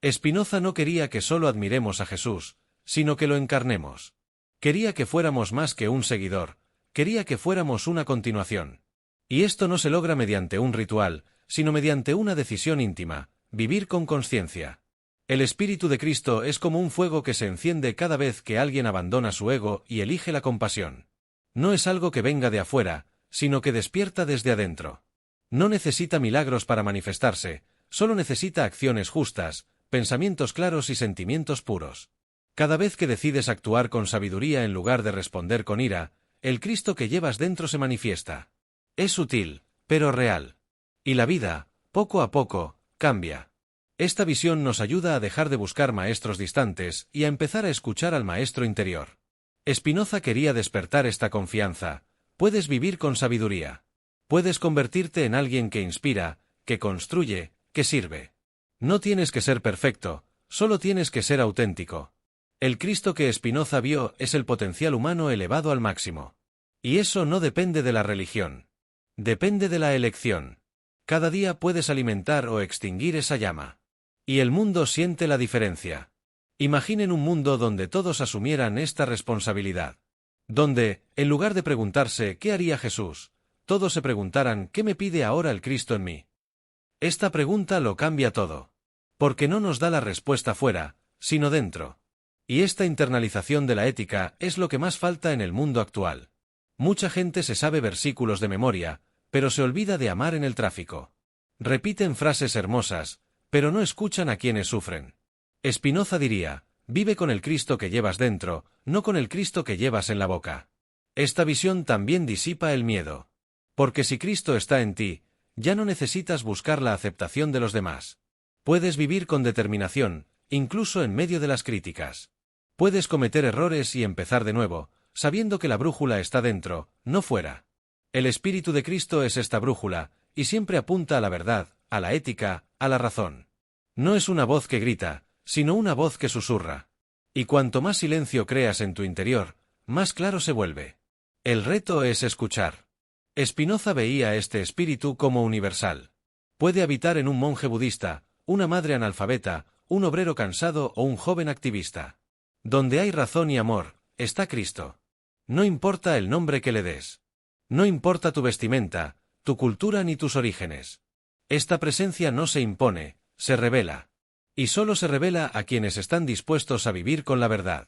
Spinoza no quería que solo admiremos a Jesús, sino que lo encarnemos. Quería que fuéramos más que un seguidor, quería que fuéramos una continuación. Y esto no se logra mediante un ritual, sino mediante una decisión íntima, vivir con conciencia. El Espíritu de Cristo es como un fuego que se enciende cada vez que alguien abandona su ego y elige la compasión. No es algo que venga de afuera, sino que despierta desde adentro. No necesita milagros para manifestarse, solo necesita acciones justas, pensamientos claros y sentimientos puros. Cada vez que decides actuar con sabiduría en lugar de responder con ira, el Cristo que llevas dentro se manifiesta. Es sutil, pero real. Y la vida, poco a poco, cambia. Esta visión nos ayuda a dejar de buscar maestros distantes y a empezar a escuchar al maestro interior. Spinoza quería despertar esta confianza. Puedes vivir con sabiduría. Puedes convertirte en alguien que inspira, que construye, que sirve. No tienes que ser perfecto, solo tienes que ser auténtico. El Cristo que Spinoza vio es el potencial humano elevado al máximo. Y eso no depende de la religión. Depende de la elección. Cada día puedes alimentar o extinguir esa llama. Y el mundo siente la diferencia. Imaginen un mundo donde todos asumieran esta responsabilidad. Donde, en lugar de preguntarse ¿qué haría Jesús?, todos se preguntaran ¿qué me pide ahora el Cristo en mí? Esta pregunta lo cambia todo. Porque no nos da la respuesta fuera, sino dentro. Y esta internalización de la ética es lo que más falta en el mundo actual. Mucha gente se sabe versículos de memoria, pero se olvida de amar en el tráfico. Repiten frases hermosas, pero no escuchan a quienes sufren. Spinoza diría, vive con el Cristo que llevas dentro, no con el Cristo que llevas en la boca. Esta visión también disipa el miedo. Porque si Cristo está en ti, ya no necesitas buscar la aceptación de los demás. Puedes vivir con determinación, incluso en medio de las críticas. Puedes cometer errores y empezar de nuevo, sabiendo que la brújula está dentro, no fuera. El Espíritu de Cristo es esta brújula, y siempre apunta a la verdad, a la ética, a la razón. No es una voz que grita, sino una voz que susurra. Y cuanto más silencio creas en tu interior, más claro se vuelve. El reto es escuchar. Spinoza veía este espíritu como universal. Puede habitar en un monje budista, una madre analfabeta, un obrero cansado o un joven activista. Donde hay razón y amor, está Cristo. No importa el nombre que le des. No importa tu vestimenta, tu cultura ni tus orígenes. Esta presencia no se impone, se revela. Y solo se revela a quienes están dispuestos a vivir con la verdad.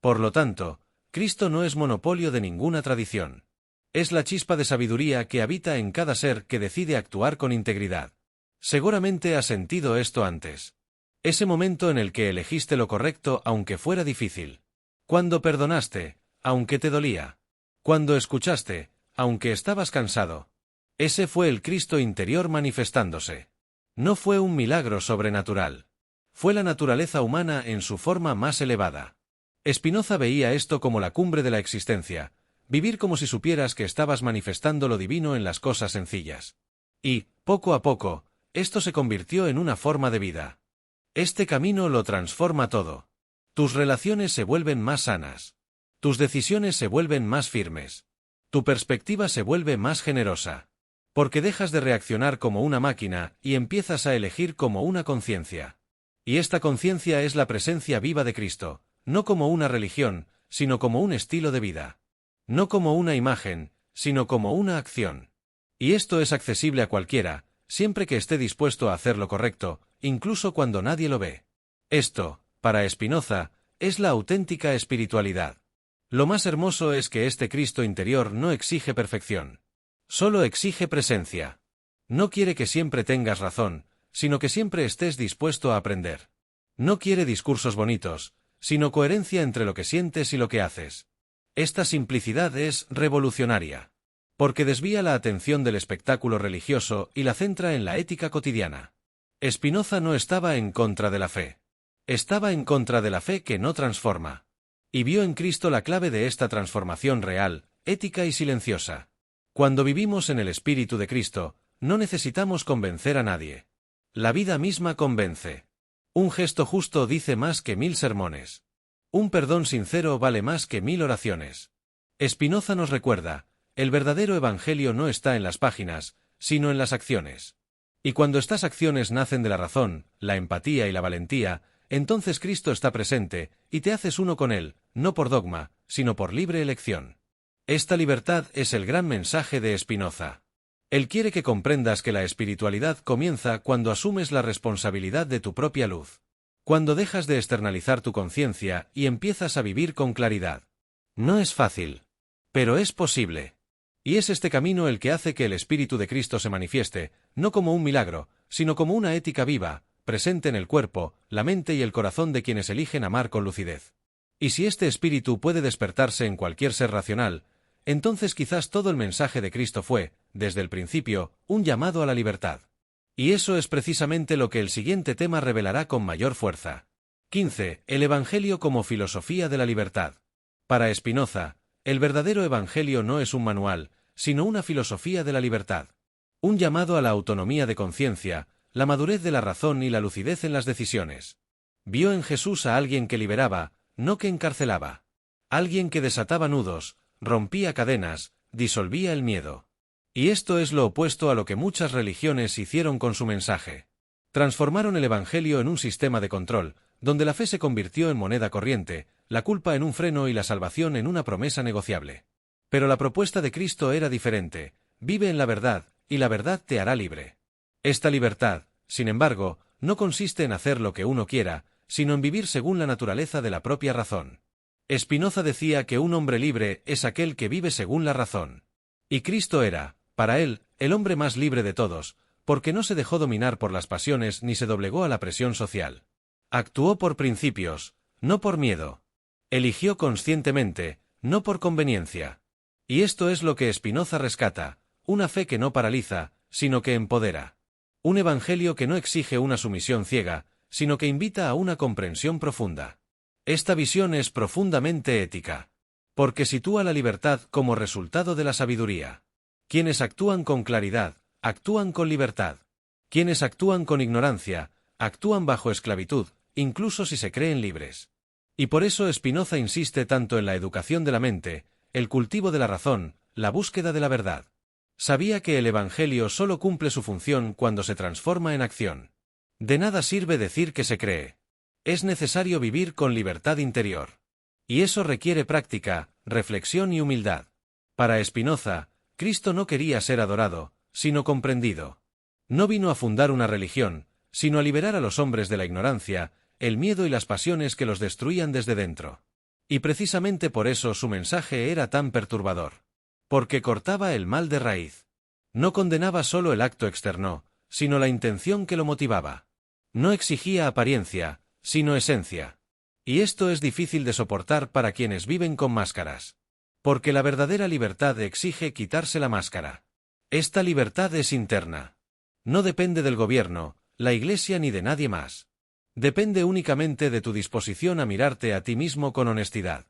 Por lo tanto, Cristo no es monopolio de ninguna tradición. Es la chispa de sabiduría que habita en cada ser que decide actuar con integridad. Seguramente has sentido esto antes. Ese momento en el que elegiste lo correcto aunque fuera difícil. Cuando perdonaste, aunque te dolía. Cuando escuchaste, aunque estabas cansado. Ese fue el Cristo interior manifestándose. No fue un milagro sobrenatural. Fue la naturaleza humana en su forma más elevada. Spinoza veía esto como la cumbre de la existencia. Vivir como si supieras que estabas manifestando lo divino en las cosas sencillas. Y, poco a poco, esto se convirtió en una forma de vida. Este camino lo transforma todo. Tus relaciones se vuelven más sanas. Tus decisiones se vuelven más firmes. Tu perspectiva se vuelve más generosa. Porque dejas de reaccionar como una máquina y empiezas a elegir como una conciencia. Y esta conciencia es la presencia viva de Cristo, no como una religión, sino como un estilo de vida. No como una imagen, sino como una acción. Y esto es accesible a cualquiera, siempre que esté dispuesto a hacer lo correcto, incluso cuando nadie lo ve. Esto, para Spinoza, es la auténtica espiritualidad. Lo más hermoso es que este Cristo interior no exige perfección. Solo exige presencia. No quiere que siempre tengas razón, sino que siempre estés dispuesto a aprender. No quiere discursos bonitos, sino coherencia entre lo que sientes y lo que haces. Esta simplicidad es revolucionaria. Porque desvía la atención del espectáculo religioso y la centra en la ética cotidiana. Spinoza no estaba en contra de la fe. Estaba en contra de la fe que no transforma. Y vio en Cristo la clave de esta transformación real, ética y silenciosa. Cuando vivimos en el Espíritu de Cristo, no necesitamos convencer a nadie. La vida misma convence. Un gesto justo dice más que 1000 sermones. Un perdón sincero vale más que 1000 oraciones. Spinoza nos recuerda, el verdadero evangelio no está en las páginas, sino en las acciones. Y cuando estas acciones nacen de la razón, la empatía y la valentía, entonces Cristo está presente, y te haces uno con Él, no por dogma, sino por libre elección. Esta libertad es el gran mensaje de Spinoza. Él quiere que comprendas que la espiritualidad comienza cuando asumes la responsabilidad de tu propia luz. Cuando dejas de externalizar tu conciencia y empiezas a vivir con claridad. No es fácil. Pero es posible. Y es este camino el que hace que el Espíritu de Cristo se manifieste, no como un milagro, sino como una ética viva, presente en el cuerpo, la mente y el corazón de quienes eligen amar con lucidez. Y si este espíritu puede despertarse en cualquier ser racional, entonces quizás todo el mensaje de Cristo fue, desde el principio, un llamado a la libertad. Y eso es precisamente lo que el siguiente tema revelará con mayor fuerza. 15. El Evangelio como filosofía de la libertad. Para Spinoza, el verdadero Evangelio no es un manual, sino una filosofía de la libertad. Un llamado a la autonomía de conciencia, la madurez de la razón y la lucidez en las decisiones. Vio en Jesús a alguien que liberaba, no que encarcelaba. Alguien que desataba nudos, rompía cadenas, disolvía el miedo. Y esto es lo opuesto a lo que muchas religiones hicieron con su mensaje. Transformaron el Evangelio en un sistema de control, donde la fe se convirtió en moneda corriente, la culpa en un freno y la salvación en una promesa negociable. Pero la propuesta de Cristo era diferente: vive en la verdad, y la verdad te hará libre. Esta libertad, sin embargo, no consiste en hacer lo que uno quiera, sino en vivir según la naturaleza de la propia razón. Spinoza decía que un hombre libre es aquel que vive según la razón. Y Cristo era, para él, el hombre más libre de todos, porque no se dejó dominar por las pasiones ni se doblegó a la presión social. Actuó por principios, no por miedo. Eligió conscientemente, no por conveniencia. Y esto es lo que Spinoza rescata: una fe que no paraliza, sino que empodera. Un evangelio que no exige una sumisión ciega, sino que invita a una comprensión profunda. Esta visión es profundamente ética, porque sitúa la libertad como resultado de la sabiduría. Quienes actúan con claridad, actúan con libertad. Quienes actúan con ignorancia, actúan bajo esclavitud, incluso si se creen libres. Y por eso Spinoza insiste tanto en la educación de la mente, el cultivo de la razón, la búsqueda de la verdad. Sabía que el Evangelio solo cumple su función cuando se transforma en acción. De nada sirve decir que se cree. Es necesario vivir con libertad interior. Y eso requiere práctica, reflexión y humildad. Para Spinoza, Cristo no quería ser adorado, sino comprendido. No vino a fundar una religión, sino a liberar a los hombres de la ignorancia, el miedo y las pasiones que los destruían desde dentro. Y precisamente por eso su mensaje era tan perturbador. Porque cortaba el mal de raíz. No condenaba solo el acto externo, sino la intención que lo motivaba. No exigía apariencia, sino esencia. Y esto es difícil de soportar para quienes viven con máscaras. Porque la verdadera libertad exige quitarse la máscara. Esta libertad es interna. No depende del gobierno, la Iglesia ni de nadie más. Depende únicamente de tu disposición a mirarte a ti mismo con honestidad.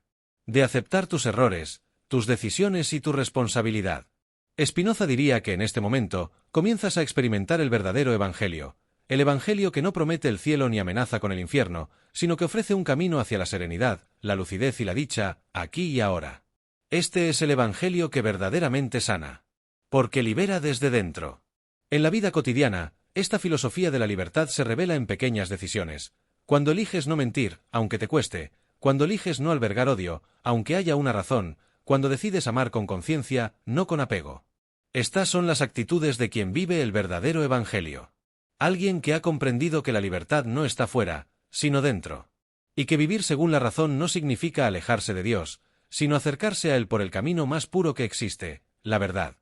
De aceptar tus errores, tus decisiones y tu responsabilidad. Spinoza diría que en este momento comienzas a experimentar el verdadero evangelio, el evangelio que no promete el cielo ni amenaza con el infierno, sino que ofrece un camino hacia la serenidad, la lucidez y la dicha, aquí y ahora. Este es el evangelio que verdaderamente sana. Porque libera desde dentro. En la vida cotidiana, esta filosofía de la libertad se revela en pequeñas decisiones. Cuando eliges no mentir, aunque te cueste; cuando eliges no albergar odio, aunque haya una razón; cuando decides amar con conciencia, no con apego. Estas son las actitudes de quien vive el verdadero evangelio. Alguien que ha comprendido que la libertad no está fuera, sino dentro. Y que vivir según la razón no significa alejarse de Dios, sino acercarse a Él por el camino más puro que existe, la verdad.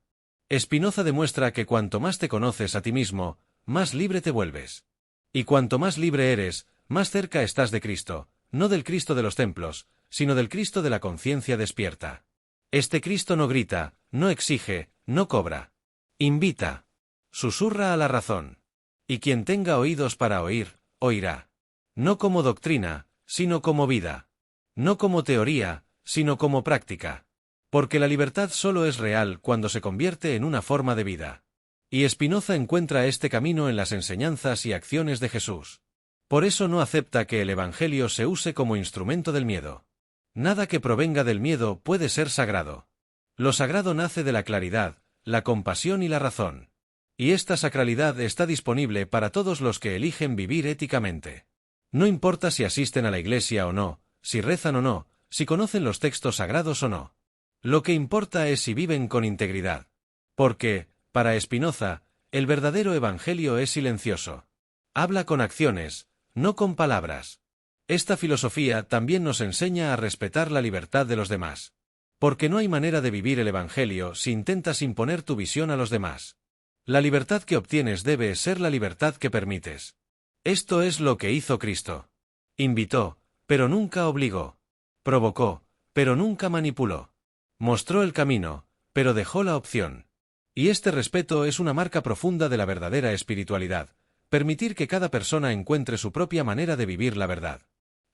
Spinoza demuestra que cuanto más te conoces a ti mismo, más libre te vuelves. Y cuanto más libre eres, más cerca estás de Cristo, no del Cristo de los templos, sino del Cristo de la conciencia despierta. Este Cristo no grita, no exige, no cobra. Invita. Susurra a la razón. Y quien tenga oídos para oír, oirá. No como doctrina, sino como vida. No como teoría, sino como práctica. Porque la libertad solo es real cuando se convierte en una forma de vida. Y Spinoza encuentra este camino en las enseñanzas y acciones de Jesús. Por eso no acepta que el Evangelio se use como instrumento del miedo. Nada que provenga del miedo puede ser sagrado. Lo sagrado nace de la claridad, la compasión y la razón. Y esta sacralidad está disponible para todos los que eligen vivir éticamente. No importa si asisten a la iglesia o no, si rezan o no, si conocen los textos sagrados o no. Lo que importa es si viven con integridad. Porque, para Spinoza, el verdadero evangelio es silencioso. Habla con acciones, no con palabras. Esta filosofía también nos enseña a respetar la libertad de los demás. Porque no hay manera de vivir el evangelio si intentas imponer tu visión a los demás. La libertad que obtienes debe ser la libertad que permites. Esto es lo que hizo Cristo. Invitó, pero nunca obligó. Provocó, pero nunca manipuló. Mostró el camino, pero dejó la opción. Y este respeto es una marca profunda de la verdadera espiritualidad, permitir que cada persona encuentre su propia manera de vivir la verdad.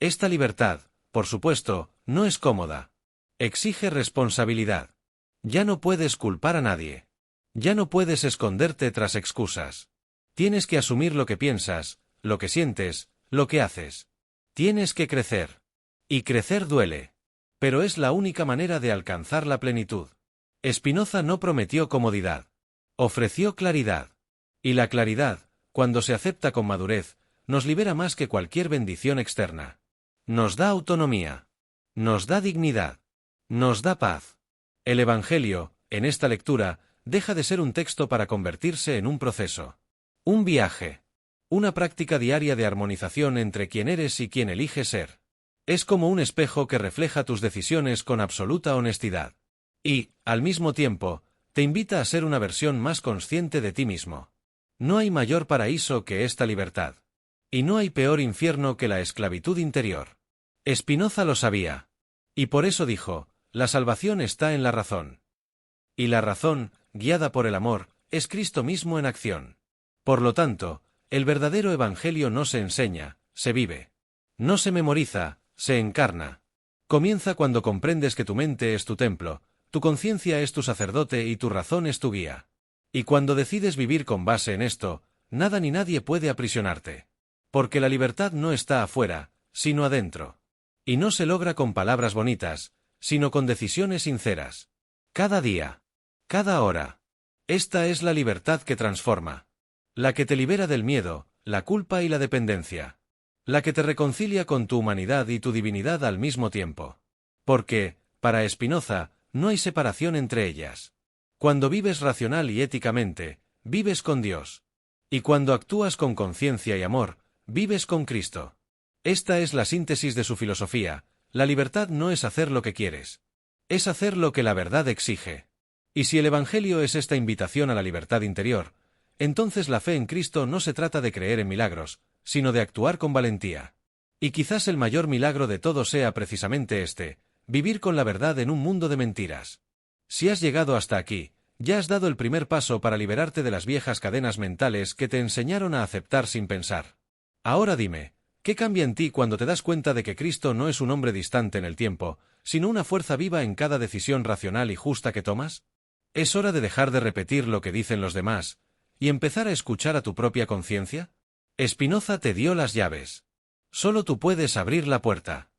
Esta libertad, por supuesto, no es cómoda. Exige responsabilidad. Ya no puedes culpar a nadie. Ya no puedes esconderte tras excusas. Tienes que asumir lo que piensas, lo que sientes, lo que haces. Tienes que crecer. Y crecer duele. Pero es la única manera de alcanzar la plenitud. Spinoza no prometió comodidad. Ofreció claridad. Y la claridad, cuando se acepta con madurez, nos libera más que cualquier bendición externa. Nos da autonomía. Nos da dignidad. Nos da paz. El Evangelio, en esta lectura, deja de ser un texto para convertirse en un proceso. Un viaje. Una práctica diaria de armonización entre quién eres y quién eliges ser. Es como un espejo que refleja tus decisiones con absoluta honestidad. Y, al mismo tiempo, te invita a ser una versión más consciente de ti mismo. No hay mayor paraíso que esta libertad. Y no hay peor infierno que la esclavitud interior. Spinoza lo sabía. Y por eso dijo, la salvación está en la razón. Y la razón, guiada por el amor, es Cristo mismo en acción. Por lo tanto, el verdadero evangelio no se enseña, se vive. No se memoriza, se encarna. Comienza cuando comprendes que tu mente es tu templo, tu conciencia es tu sacerdote y tu razón es tu guía. Y cuando decides vivir con base en esto, nada ni nadie puede aprisionarte. Porque la libertad no está afuera, sino adentro. Y no se logra con palabras bonitas, sino con decisiones sinceras. Cada día. Cada hora. Esta es la libertad que transforma. La que te libera del miedo, la culpa y la dependencia. La que te reconcilia con tu humanidad y tu divinidad al mismo tiempo. Porque, para Spinoza, no hay separación entre ellas. Cuando vives racional y éticamente, vives con Dios. Y cuando actúas con conciencia y amor, vives con Cristo. Esta es la síntesis de su filosofía. La libertad no es hacer lo que quieres. Es hacer lo que la verdad exige. Y si el Evangelio es esta invitación a la libertad interior, entonces la fe en Cristo no se trata de creer en milagros, sino de actuar con valentía. Y quizás el mayor milagro de todo sea precisamente este, vivir con la verdad en un mundo de mentiras. Si has llegado hasta aquí, ya has dado el primer paso para liberarte de las viejas cadenas mentales que te enseñaron a aceptar sin pensar. Ahora dime, ¿qué cambia en ti cuando te das cuenta de que Cristo no es un hombre distante en el tiempo, sino una fuerza viva en cada decisión racional y justa que tomas? ¿Es hora de dejar de repetir lo que dicen los demás y empezar a escuchar a tu propia conciencia? Spinoza te dio las llaves. Solo tú puedes abrir la puerta.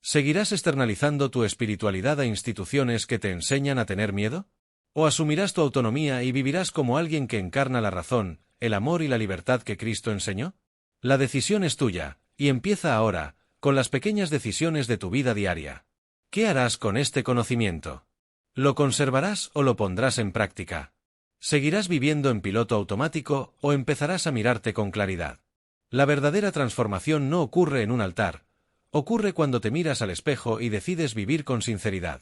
¿Seguirás externalizando tu espiritualidad a instituciones que te enseñan a tener miedo? ¿O asumirás tu autonomía y vivirás como alguien que encarna la razón, el amor y la libertad que Cristo enseñó? La decisión es tuya, y empieza ahora, con las pequeñas decisiones de tu vida diaria. ¿Qué harás con este conocimiento? ¿Lo conservarás o lo pondrás en práctica? ¿Seguirás viviendo en piloto automático o empezarás a mirarte con claridad? La verdadera transformación no ocurre en un altar, ocurre cuando te miras al espejo y decides vivir con sinceridad.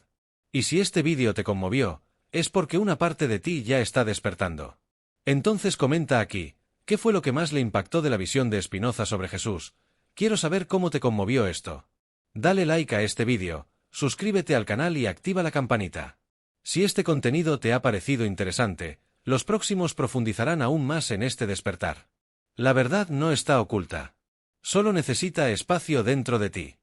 Y si este vídeo te conmovió, es porque una parte de ti ya está despertando. Entonces comenta aquí, ¿qué fue lo que más le impactó de la visión de Spinoza sobre Jesús? Quiero saber cómo te conmovió esto. Dale like a este vídeo, suscríbete al canal y activa la campanita. Si este contenido te ha parecido interesante, los próximos profundizarán aún más en este despertar. La verdad no está oculta. Solo necesita espacio dentro de ti.